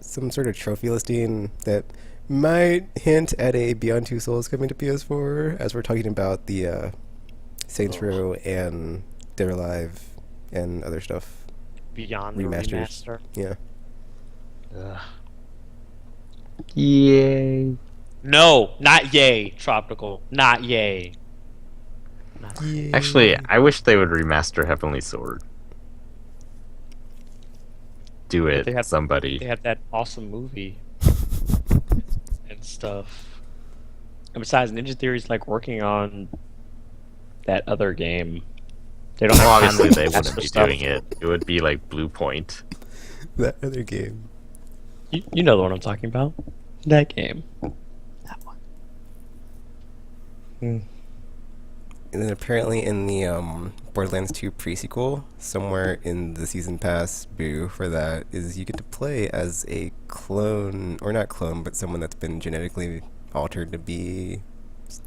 some sort of trophy listing that might hint at a Beyond Two Souls coming to PS4, as we're talking about the Saints Row and Dead or Alive and other stuff. Beyond the Remasters. remaster. Yeah. Ugh. Yay. No, not yay, Tropical. Not yay. Actually, I wish they would remaster Heavenly Sword. Do But it, they have somebody. They have that awesome movie and stuff. And besides, Ninja Theory's like working on that other game. They don't Well, have time obviously to they remaster wouldn't be stuff. doing it. It would be like Blue Point. That other game. You know the one I'm talking about. That game. That one. And then apparently in the Borderlands 2 pre-sequel, somewhere in the season pass for that, is you get to play as a clone, or not clone, but someone that's been genetically altered to be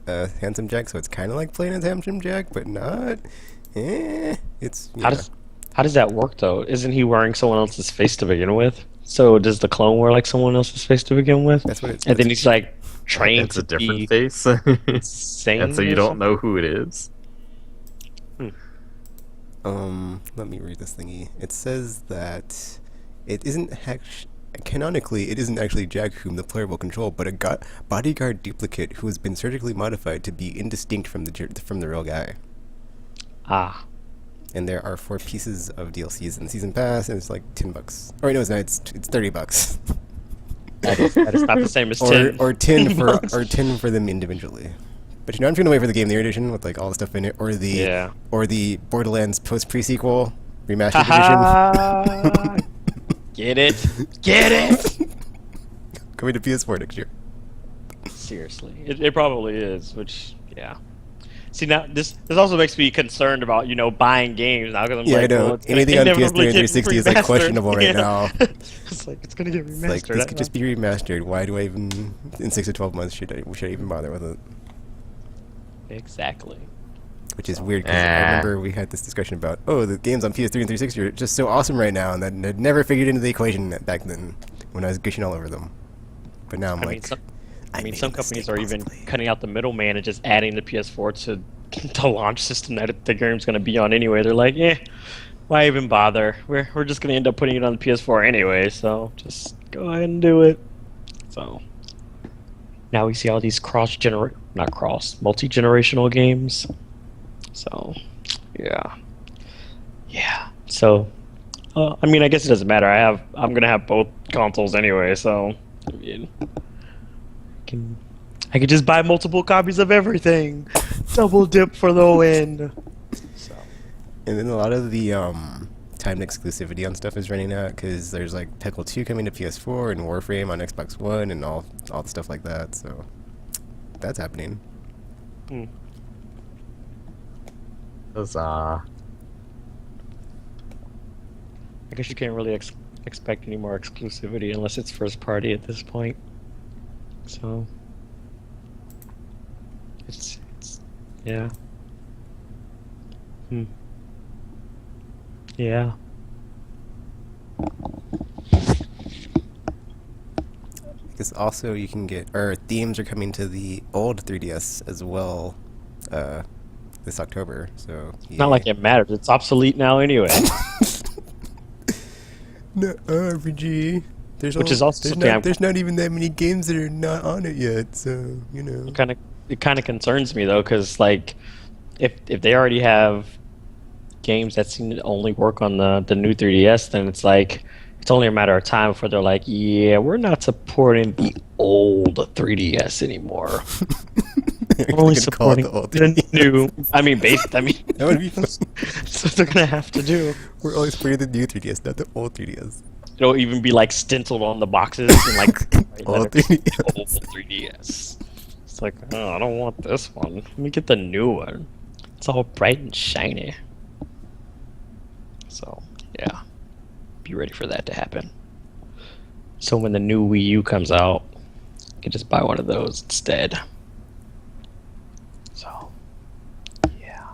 Handsome Jack. So it's kind of like playing as Handsome Jack, but not. It's How does that work though? Isn't he wearing someone else's face to begin with? So does the clone wear like someone else's face to begin with? That's what it's. And then he's like trained It's a to different be face. insane. And so you or don't something? know who it is. Let me read this thingy. It says that it isn't canonically, it isn't actually Jack whom the player will control, but a bodyguard duplicate who has been surgically modified to be indistinct from the real guy. Ah, And there are 4 pieces of DLCs in the season pass, and it's like $10. Or no, it's not. It's $30. that is not the same as 10. or 10 for them individually. But I'm just gonna wait for the Game of the Year edition with like all the stuff in it, or the Borderlands post pre-sequel remastered edition. Get it. Coming to PS4 next year. Seriously, it probably is. Which, yeah. See, now this also makes me concerned about buying games now, because I'm Yeah, like, I know. well, it's gonna Anything on PS3 and inevitably get 360 is like remastered. questionable right Yeah. now. It's like it's gonna get remastered. It's like this I could don't just be remastered. Why do I even in 6 to 12 months should I even bother with it? know. Exactly. Which is weird because I remember we had this discussion about the games on PS3 and 360 are just so awesome right now, and that I'd never figured into the equation back then when I was gushing all over them. But now I'm Some companies are even cutting out the middleman and just adding the PS4 to the launch system that the game's going to be on anyway. They're like, why even bother? We're just going to end up putting it on the PS4 anyway, so just go ahead and do it. So now we see all these multi-generational games. So yeah. So I guess it doesn't matter. I'm going to have both consoles anyway, so I mean, I could just buy multiple copies of everything. Double dip for the win. So. And then a lot of the timed exclusivity on stuff is running out because there's like Tekken 2 coming to PS4 and Warframe on Xbox One and all the stuff like that. So that's happening. Huzzah. I guess you can't really expect any more exclusivity unless it's first party at this point. So it's yeah. Yeah. Because also you can get themes are coming to the old 3DS as well this October. So It's not like it matters. It's obsolete now anyway. No, RPG. Which is also something there's not even that many games that are not on it yet. So It kind of concerns me though, because like if they already have games that seem to only work on the new 3DS, then it's like it's only a matter of time before they're like, yeah, we're not supporting the old 3DS anymore. We're only supporting the new. That would be fun. That's what they're gonna have to do. We're always playing the new 3DS, not the old 3DS. It'll even be like stenciled on the boxes and like Old 3DS. Old 3DS. It's like, oh, I don't want this one. Let me get the new one. It's all bright and shiny. So yeah, be ready for that to happen. So when the new Wii U comes out, you can just buy one of those instead. So yeah.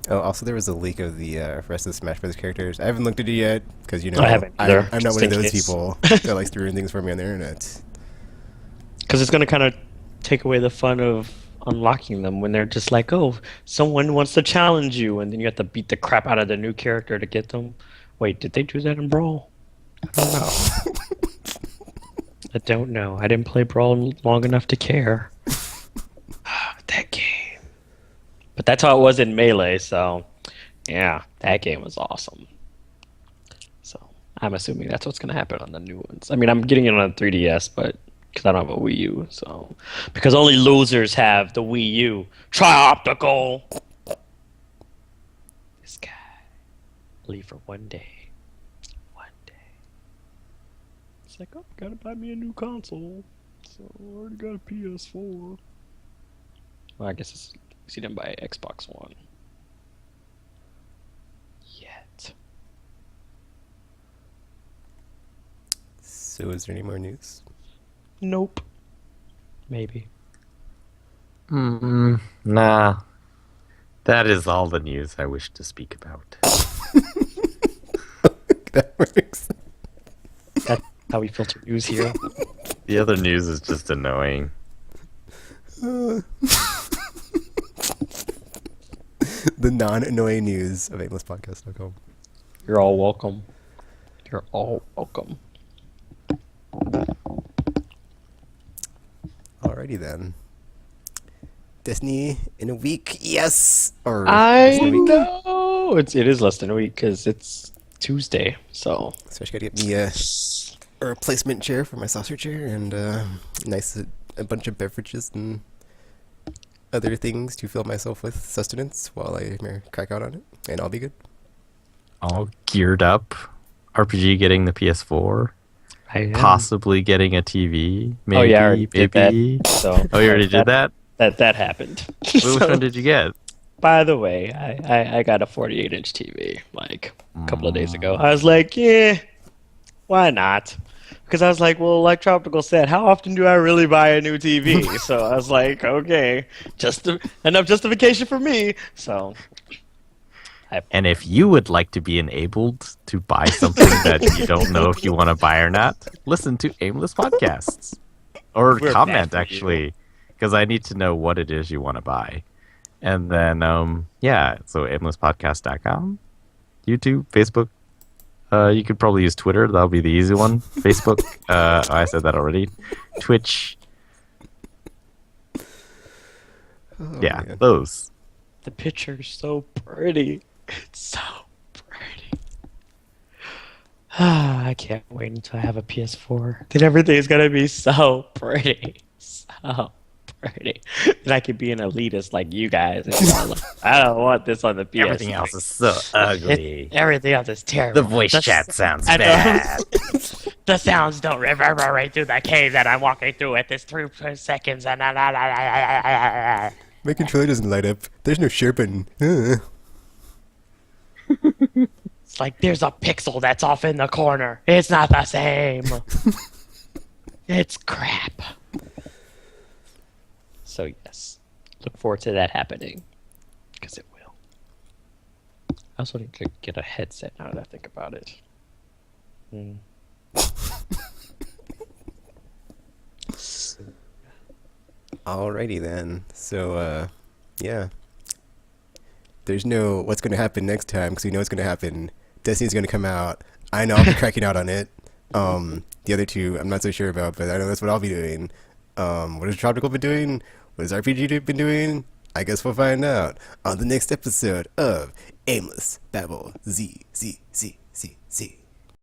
Oh, also there was a leak of the rest of the Smash Bros. Characters. I haven't looked at it yet because I haven't either, I'm not just one of in those case. people that likes to ruin things for me on the internet. Because it's going to kind of take away the fun of unlocking them when they're just like, oh, someone wants to challenge you, and then you have to beat the crap out of the new character to get them. Wait, did they do that in Brawl? I don't know. I don't know. I didn't play Brawl long enough to care. That game. But that's how it was in Melee, so yeah, that game was awesome. So I'm assuming that's what's going to happen on the new ones. I mean, I'm getting it on 3DS, but because I don't have a Wii U, so because only losers have the Wii U. Trioptical. This guy. Leave for one day. One day. It's like, oh, gotta buy me a new console. So I already got a PS4. Well, I guess it's, he didn't buy an Xbox One. Yet. So is there any more news? Nope. Maybe. Nah. That is all the news I wish to speak about. That works. That's how we filter news here. The other news is just annoying. The non-annoying news of aimlesspodcast.com. You're all welcome. You're all welcome. Alrighty then. Destiny in a week, yes. Or I less than a week. know it is less than a week because it's Tuesday. So So I just gotta get me a replacement chair for my saucer chair and a bunch of beverages and other things to fill myself with sustenance while I crack out on it, and I'll be good. All geared up. RPG getting the PS4. I am. Possibly getting a TV. Maybe, Oh yeah, I already did maybe. that. So Oh, you already did that? That happened. Which So, one did you get? by the way, I got a 48-inch TV like a couple of days ago. I was like, yeah, why not? Because I was like, well, like Tropical said, how often do I really buy a new TV? So I was like, okay, just enough justification for me. So And if you would like to be enabled to buy something that you don't know if you want to buy or not, listen to Aimless Podcasts. Or We're comment, bad for you. actually, because I need to know what it is you want to buy. And then, so aimlesspodcast.com, YouTube, Facebook. You could probably use Twitter. That'll be the easy one. Facebook. I said that already. Twitch. Yeah, man. those. the picture's so pretty. It's so pretty. I can't wait until I have a PS4. Then everything's gonna be so pretty. So pretty. And I could be an elitist like you guys. And you're all like, I don't want this on the PS4. Everything else is so ugly. Everything else is terrible. The voice That's- chat sounds I know. bad. The sounds don't reverberate through the cave that I'm walking through at this 3 seconds. My controller doesn't light up. There's no share button. It's like there's a pixel that's off in the corner. It's not the same. It's crap. So yes, look forward to that happening, because it will. I also need to get a headset now that I think about it. Alrighty then. So, yeah. There's no what's going to happen next time because we know what's going to happen. Destiny's going to come out. I know I'll be cracking out on it. The other two, I'm not so sure about, but I know that's what I'll be doing. What has Tropical been doing? What has RPG been doing? I guess we'll find out on the next episode of Aimless Babble Z.